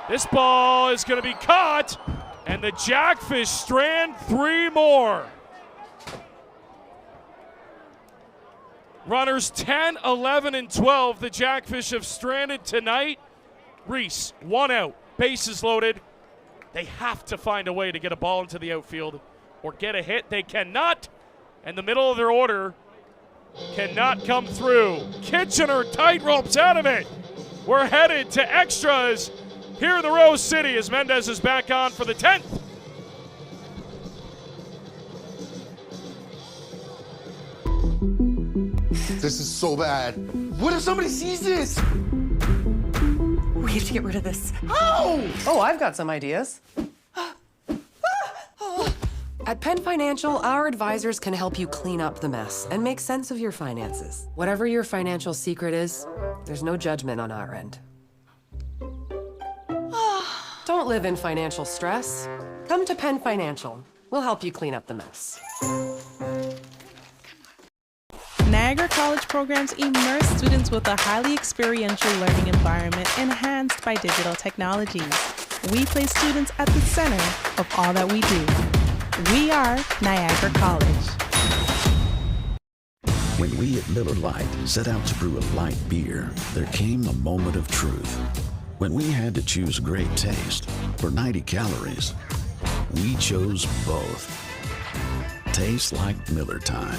This ball is going to be caught, and the Jackfish strand 3 more. Runners 10, 11, and 12. The Jackfish have stranded tonight. Reese, 1 out, bases loaded. They have to find a way to get a ball into the outfield or get a hit. They cannot, and the middle of their order cannot come through. Kitchener tight ropes out of it. We're headed to extras here in the Rose City as Mendez is back on for the 10th. This is so bad. What if somebody sees this? We have to get rid of this. How? Oh, I've got some ideas. At Penn Financial, our advisors can help you clean up the mess and make sense of your finances. Whatever your financial secret is, there's no judgment on our end. Don't live in financial stress. Come to Penn Financial. We'll help you clean up the mess. Niagara College programs immerse students with a highly experiential learning environment enhanced by digital technologies. We place students at the center of all that we do. We are Niagara College. When we at Miller Lite set out to brew a light beer, there came a moment of truth. When we had to choose great taste or 90 calories, we chose both. Tastes like Miller time.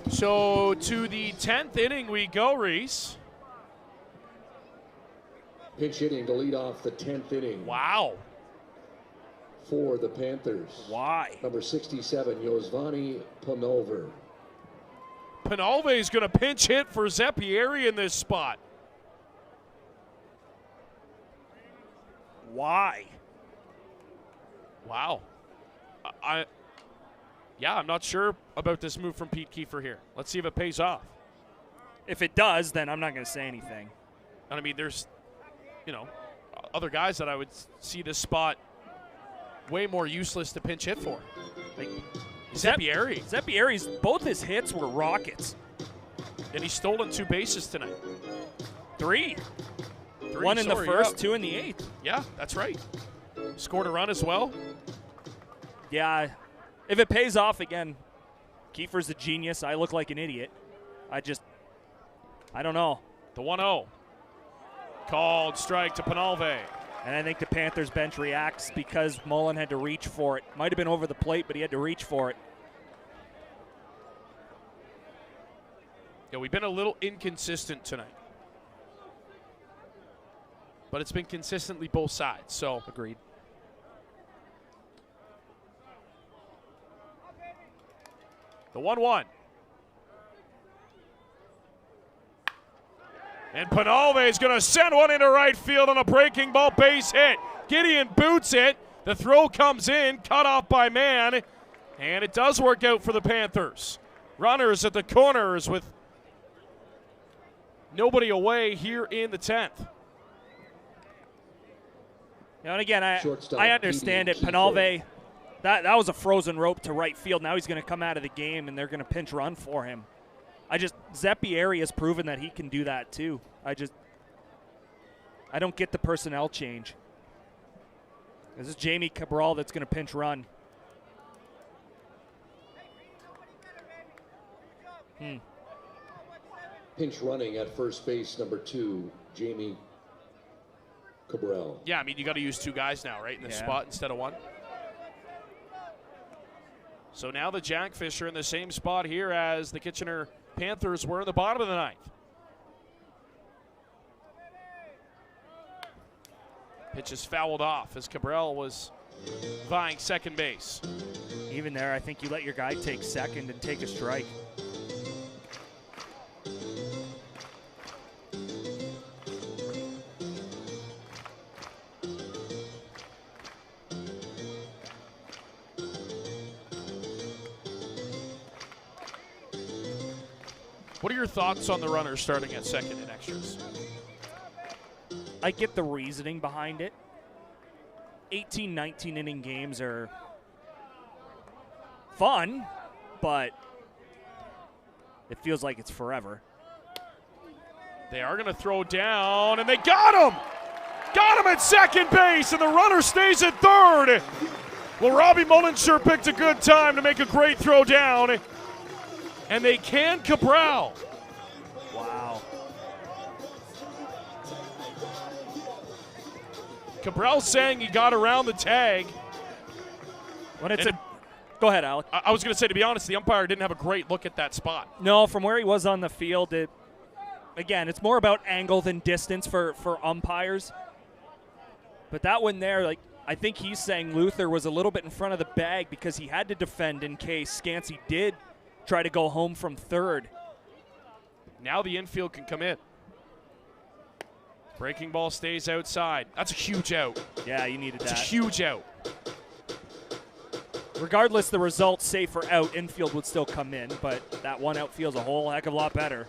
So to the 10th inning we go, Reese. Pinch hitting to lead off the 10th inning. Wow. For the Panthers. Why? Number 67, Yosvani Panolver. Panolve is going to pinch hit for Zeppieri in this spot. Why? Wow. I'm not sure about this move from Pete Kiefer here. Let's see if it pays off. If it does, then I'm not going to say anything. And I mean, there's, other guys that I would see this spot way more useless to pinch hit for. Like Zeppieri. Zeppieri's, both his hits were rockets. And he's stolen 2 bases tonight. Three. One in the first, 2 in the 8th. Yeah, that's right. Scored a run as well. Yeah. If it pays off again, Kiefer's a genius. I look like an idiot. I don't know. The 1-0. Called strike to Panolve. And I think the Panthers bench reacts because Mullen had to reach for it. Might have been over the plate, but he had to reach for it. Yeah, we've been a little inconsistent tonight. But it's been consistently both sides, so. Agreed. The 1-1. And Panolve is going to send one into right field on a breaking ball base hit. Gideon boots it. The throw comes in, cut off by Mann. And it does work out for the Panthers. Runners at the corners with nobody away here in the 10th. And again, I understand it. Panolve, that was a frozen rope to right field. Now he's going to come out of the game, and they're going to pinch run for him. Zeppieri has proven that he can do that too. I don't get the personnel change. This is Jamie Cabral that's going to pinch run. Pinch running at first base, number 2, Jamie Cabral. Yeah, I mean, you got to use 2 guys now, right, in this spot instead of 1. So now the Jackfish are in the same spot here as the Kitchener Panthers were in the bottom of the 9th. Pitch is fouled off as Cabral was vying second base. Even there, I think you let your guy take second and take a strike. What are your thoughts on the runner starting at second in extras? I get the reasoning behind it. 18, 19 inning games are fun, but it feels like it's forever. They are going to throw down, and they got him! Got him at second base, and the runner stays at third. Well, Robbie Mullen sure picked a good time to make a great throw down. And they can Cabral. Wow. Cabral saying he got around the tag. Go ahead, Alec. I was going to say, to be honest, the umpire didn't have a great look at that spot. No, from where he was on the field, again, it's more about angle than distance for umpires. But that one there, I think he's saying Luther was a little bit in front of the bag because he had to defend in case Scansey did try to go home from third. Now the infield can come in. Breaking ball stays outside. That's a huge out. Yeah, you needed that. It's a huge out. Regardless the result, safe or out, infield would still come in, but that one out feels a whole heck of a lot better.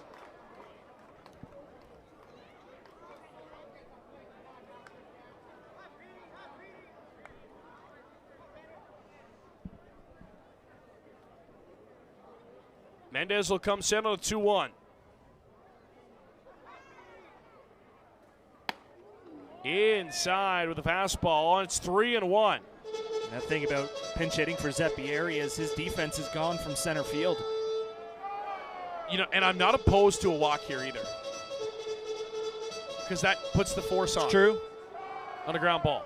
Mendez will come set on a 2-1. Inside with a fastball. It's 3-1. That thing about pinch hitting for Zeppieri is his defense has gone from center field. And I'm not opposed to a walk here either, because that puts the force on. True. On a ground ball.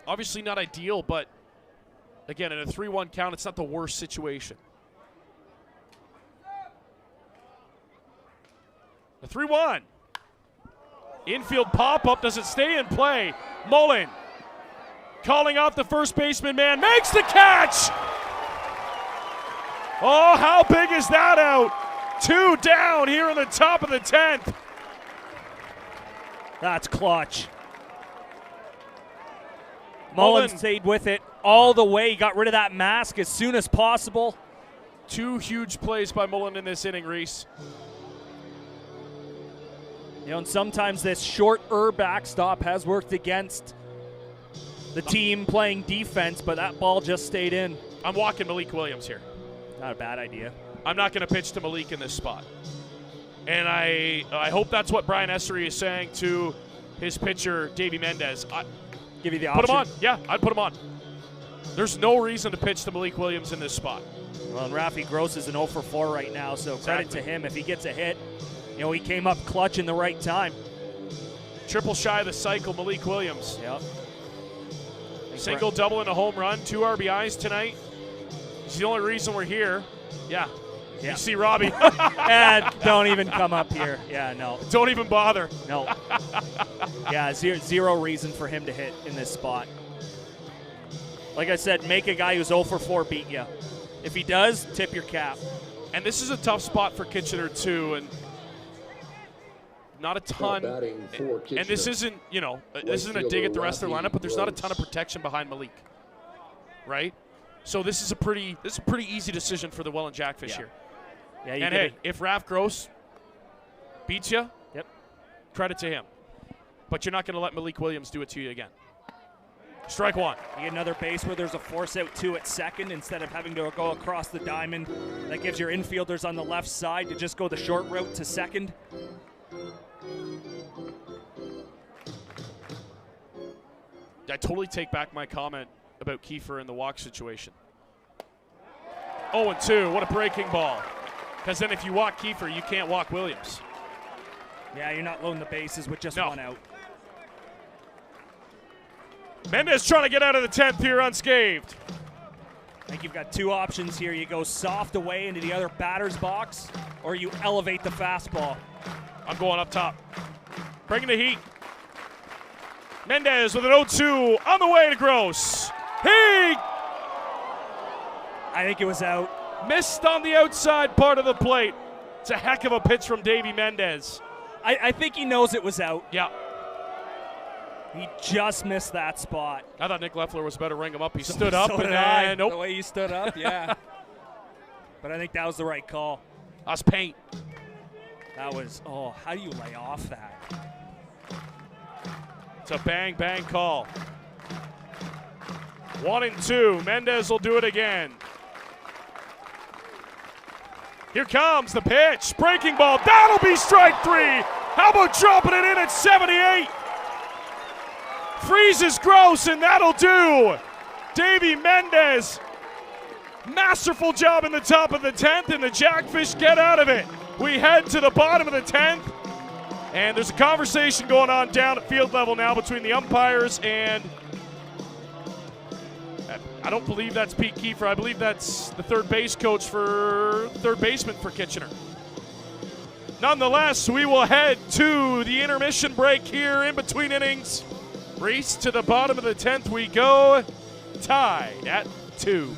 Obviously not ideal, but again, in a 3-1 count, it's not the worst situation. The 3-1. Infield pop-up. Does it stay in play? Mullen calling off the first baseman man. Makes the catch! Oh, how big is that out? 2 down here in the top of the 10th. That's clutch. Mullen stayed with it all the way. He got rid of that mask as soon as possible. 2 huge plays by Mullen in this inning, Reese. You know, and sometimes this short backstop has worked against the team playing defense, but that ball just stayed in. I'm walking Malik Williams here. Not a bad idea. I'm not going to pitch to Malik in this spot. And I hope that's what Brian Essery is saying to his pitcher, Davey Mendez. Give you the option? Put him on. Yeah, I'd put him on. There's no reason to pitch to Malik Williams in this spot. Well, and Rafi Gross is an 0 for 4 right now, so credit to him. If he gets a hit, you know, he came up clutch in the right time. Triple shy of the cycle, Malik Williams. Yep. Single, double, and a home run. 2 RBIs tonight. It's the only reason we're here. Yeah. You see Robbie. And don't even come up here. Yeah, no. Don't even bother. No. Yeah, zero reason for him to hit in this spot. Like I said, make a guy who's 0 for 4 beat you. If he does, tip your cap. And this is a tough spot for Kitchener, too. And not a ton. And this isn't, you know, this isn't a dig at the rest of their lineup, but there's not a ton of protection behind Malik. Right? So this is a pretty easy decision for the Welland Jackfish here. Yeah, and hey, if Raf Gross beats you, credit to him. But you're not going to let Malik Williams do it to you again. Strike 1. You get another base where there's a force out 2 at second instead of having to go across the diamond. That gives your infielders on the left side to just go the short route to second. I totally take back my comment about Kiefer in the walk situation. 0-2, what a breaking ball. Because then if you walk Kiefer, you can't walk Williams. Yeah, you're not loading the bases with just one out. Mendez trying to get out of the 10th here unscathed. I think you've got 2 options here. You go soft away into the other batter's box, or you elevate the fastball. I'm going up top. Bringing the heat. Mendez with an 0-2 on the way to Gross. I think it was out. Missed on the outside part of the plate. It's a heck of a pitch from Davey Mendez. I think he knows it was out. Yeah. He just missed that spot. I thought Nick Leffler was about to ring him up. He stood up and nope. The way he stood up, yeah. But I think that was the right call. That's paint. That was, how do you lay off that? It's a bang, bang call. 1-2. Mendez will do it again. Here comes the pitch. Breaking ball. That'll be strike 3. How about dropping it in at 78? Freezes Gross, and that'll do. Davey Mendez. Masterful job in the top of the 10th, and the Jackfish get out of it. We head to the bottom of the 10th, and there's a conversation going on down at field level now between the umpires and I don't believe that's Pete Kiefer. I believe that's the third baseman for Kitchener. Nonetheless, we will head to the intermission break here in between innings. Reese, to the bottom of the 10th we go, tied at 2.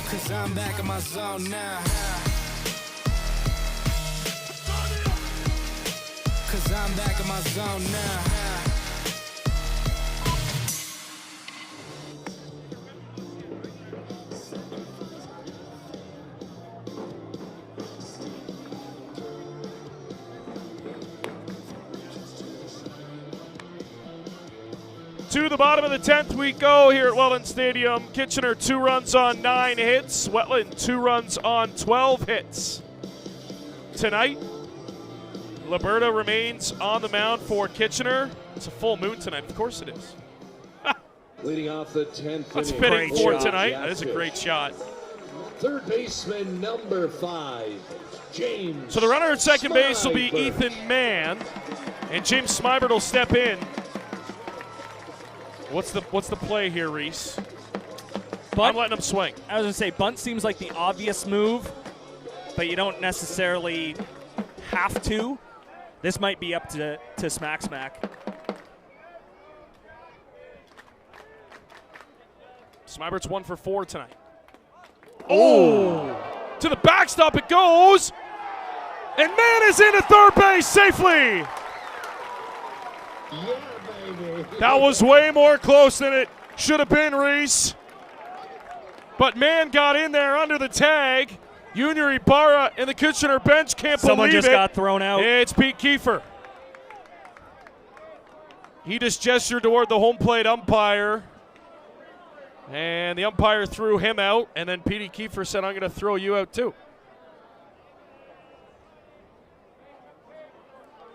Cause I'm back in my zone now. Cause I'm back in my zone now. To the bottom of the 10th we go here at Welland Stadium. Kitchener 2 runs on 9 hits. Welland 2 runs on 12 hits. Tonight, Liberta remains on the mound for Kitchener. It's a full moon tonight. Of course it is. Leading off the 10th That's inning. pitting for tonight. That is a great shot. Third baseman number 5, James. So the runner at second base will be Ethan Mann, and James Smybert will step in. What's the play here, Reese? I'm letting him swing. I was going to say, bunt seems like the obvious move, but you don't necessarily have to. This might be up to Smack. Smybert's 1 for 4 tonight. Oh! To the backstop it goes! And Mann is into third base safely! Yeah, baby. That was way more close than it should have been, Reese. But Mann got in there under the tag. Junior Ibarra and the Kitchener bench can't Someone believe just it. got thrown out. It's Pete Kiefer. He just gestured toward the home plate umpire. And the umpire threw him out, and then Petey Kiefer said, I'm going to throw you out too.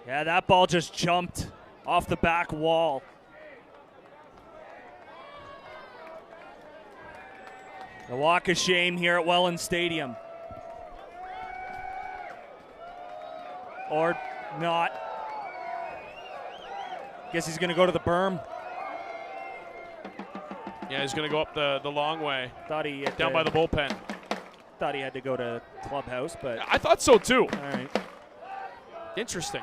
Yeah, that ball just jumped off the back wall. The walk of shame here at Welland Stadium. Or not. Guess he's going to go to the berm. Yeah, he's going to go up the long way. Thought he down by the bullpen. Thought he had to go to clubhouse, but I thought so too. All right. Interesting.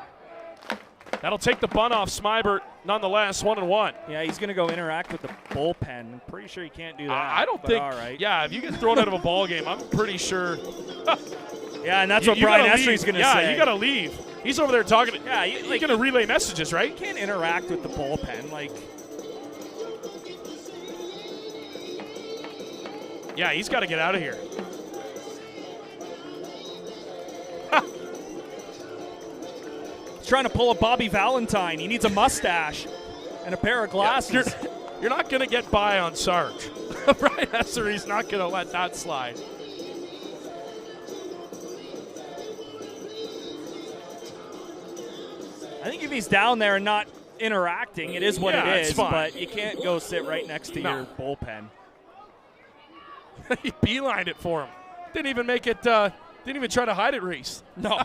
That'll take the bunt off Smybert, nonetheless, 1-1. Yeah, he's going to go interact with the bullpen. I'm pretty sure he can't do that. I don't think. All right. Yeah, if you get thrown out of a ball game, I'm pretty sure. Yeah, and that's what Brian Estry's going to say. Yeah, you got to leave. He's over there talking. Yeah, he's going to relay messages, right? You can't interact with the bullpen. Yeah, he's got to get out of here. He's trying to pull a Bobby Valentine. He needs a mustache and a pair of glasses. Yeah, you're not going to get by on Sarge. Brian Estry's not going to let that slide. I think if he's down there and not interacting, it is what it is. It's fine. But you can't go sit right next to your bullpen. He beelined it for him. Didn't even make it. Didn't even try to hide it, Reese. No.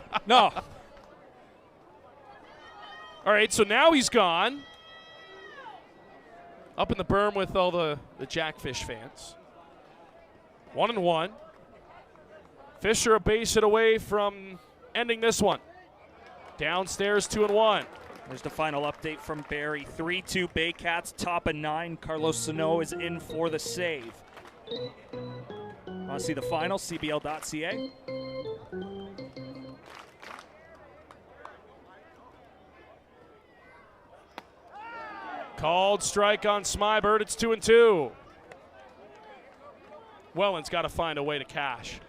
All right, so now he's gone. Up in the berm with all the Jackfish fans. 1-1. Fisher a base hit away from ending this one. Downstairs 2-1. There's the final update from Barry. 3-2 Baycats, top of 9. Carlos Sano is in for the save. Want to see the final? CBL.ca. Called strike on Smybert. It's 2-2. Welland's got to find a way to cash.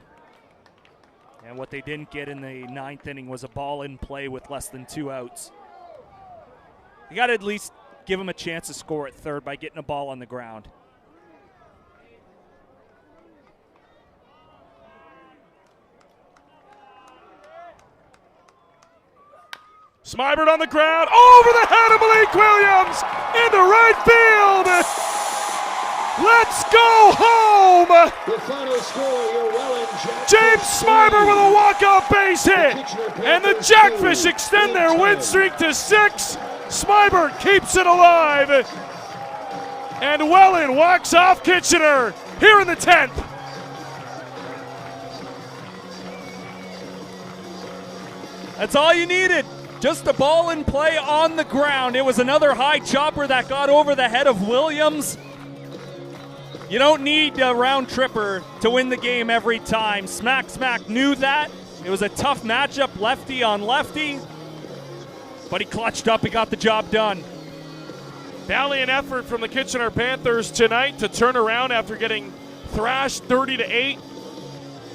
And what they didn't get in the 9th inning was a ball in play with less than 2 outs. You got to at least give him a chance to score at third by getting a ball on the ground. Smybert on the ground, over the head of Malik Williams, into right field. Let's go home. The final score, your Welland Jackfish. James Smybert with a walk-off base hit. And the Jackfish extend their win streak to 6. Smybert keeps it alive. And Welland walks off Kitchener here in the 10th. That's all you needed. Just a ball in play on the ground. It was another high chopper that got over the head of Williams. You don't need a round tripper to win the game every time. Smack knew that. It was a tough matchup, lefty on lefty. But he clutched up, he got the job done. Valiant effort from the Kitchener Panthers tonight to turn around after getting thrashed 30-8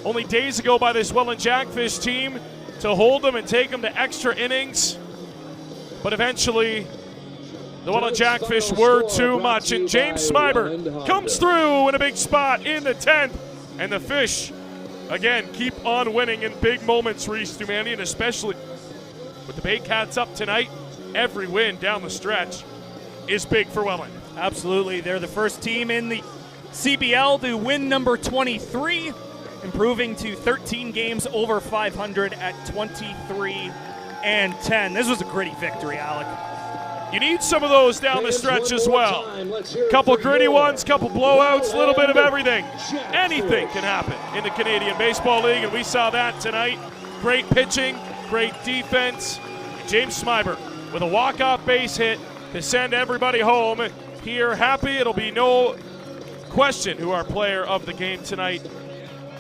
only days ago by this Welland Jackfish team, to hold them and take them to extra innings. But eventually, The Welland Jackfish were too much, and James Smyber comes through in a big spot in the 10th. And the Fish, again, keep on winning in big moments, Reese Dumani, and especially with the Bay Cats up tonight, every win down the stretch is big for Welland. Absolutely. They're the first team in the CBL to win number 23, improving to 13 games over 500 at 23-10. This was a gritty victory, Alec. You need some of those down the stretch as well. Couple gritty ones, couple blowouts, a little bit of everything. Anything can happen in the Canadian Baseball League, and we saw that tonight. Great pitching, great defense. James Smyber with a walk-off base hit to send everybody home. Here, happy. It'll be no question who our player of the game tonight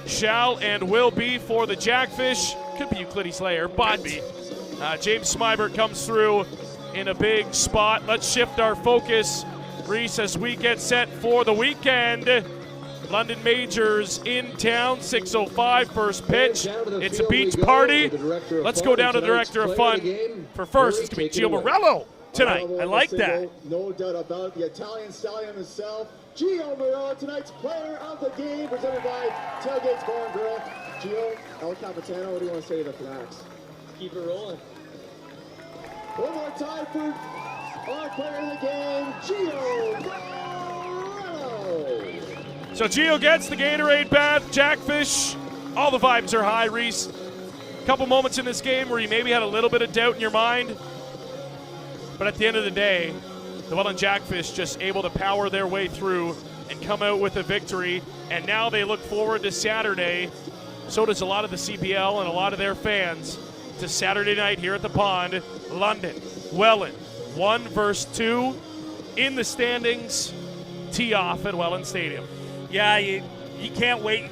shall and will be for the Jackfish. Could be Euclides Slayer, but James Smyber comes through in a big spot. Let's shift our focus, Reese, as we get set for the weekend. London Majors in town, 6:05 first pitch. It's a beach party. Let's go down to the Director of Fun for first. It's going to be Gio Morello tonight. I like that. No doubt about the Italian stallion himself, Gio Morello, tonight's player of the game, presented by Tailgates Bar and Grill. Gio, El Capitano, what do you want to say to the Fanatics? Keep it rolling. One more time for our player of the game, Gio Morello. So Gio gets the Gatorade bath, Jackfish. All the vibes are high, Reese. Couple moments in this game where you maybe had a little bit of doubt in your mind. But at the end of the day, the Welland Jackfish just able to power their way through and come out with a victory. And now they look forward to Saturday. So does a lot of the CBL and a lot of their fans to Saturday night here at the Pond. London, Welland, 1 versus 2 in the standings. Tee off at Welland Stadium. Yeah, you can't wait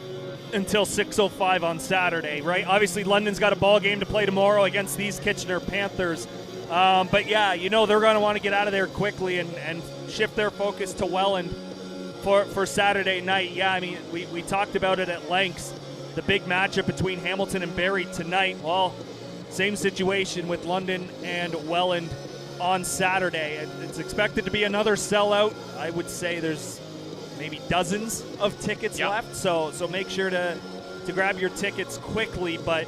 until 6:05 on Saturday, right? Obviously, London's got a ball game to play tomorrow against these Kitchener Panthers. But yeah, you know they're going to want to get out of there quickly and shift their focus to Welland for Saturday night. Yeah, I mean, we talked about it at length. The big matchup between Hamilton and Barrie tonight. Well, same situation with London and Welland on Saturday. It's expected to be another sellout. I would say there's maybe dozens of tickets left, so make sure to grab your tickets quickly. But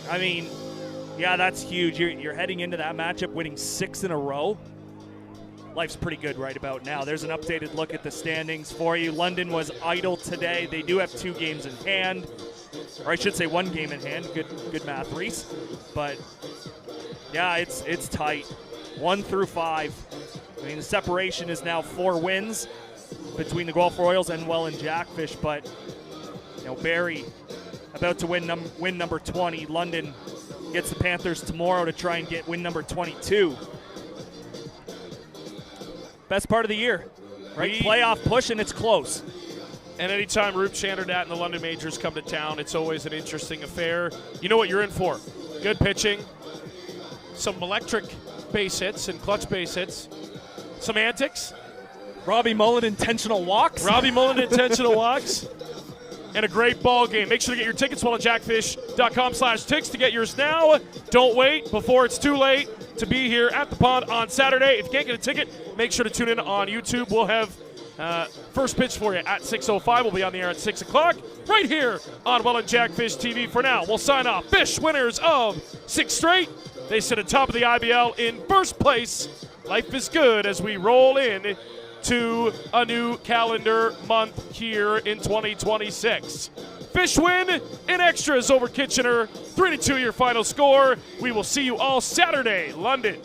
I mean, yeah, that's huge. You're heading into that matchup winning 6 in a row. Life's pretty good right about now. There's an updated look at the standings for you. London was idle today. They do have 2 games in hand, or I should say 1 game in hand. Good math, Reese. But yeah, it's tight. 1 through 5. I mean, the separation is now 4 wins between the Guelph Royals and Welland Jackfish. But you know, Barrie about to win number 20. London gets the Panthers tomorrow to try and get win number 22. Best part of the year, right? Playoff push, and it's close. And anytime Roop Chanderdat and the London Majors come to town, it's always an interesting affair. You know what you're in for. Good pitching, some electric base hits and clutch base hits, some antics. Robbie Mullen intentional walks. And a great ball game. Make sure to get your tickets, WellandJackfish.com/tickets to get yours now. Don't wait before it's too late to be here at the Pond on Saturday. If you can't get a ticket, make sure to tune in on YouTube. We'll have first pitch for you at 6:05. We'll be on the air at 6 o'clock right here on Welland Jackfish TV. For now, we'll sign off. Fish, winners of 6 straight. They sit atop of the IBL in first place. Life is good as we roll in to a new calendar month here in 2026. Fish win in extras over Kitchener. 3-2 your final score. We will see you all Saturday, London.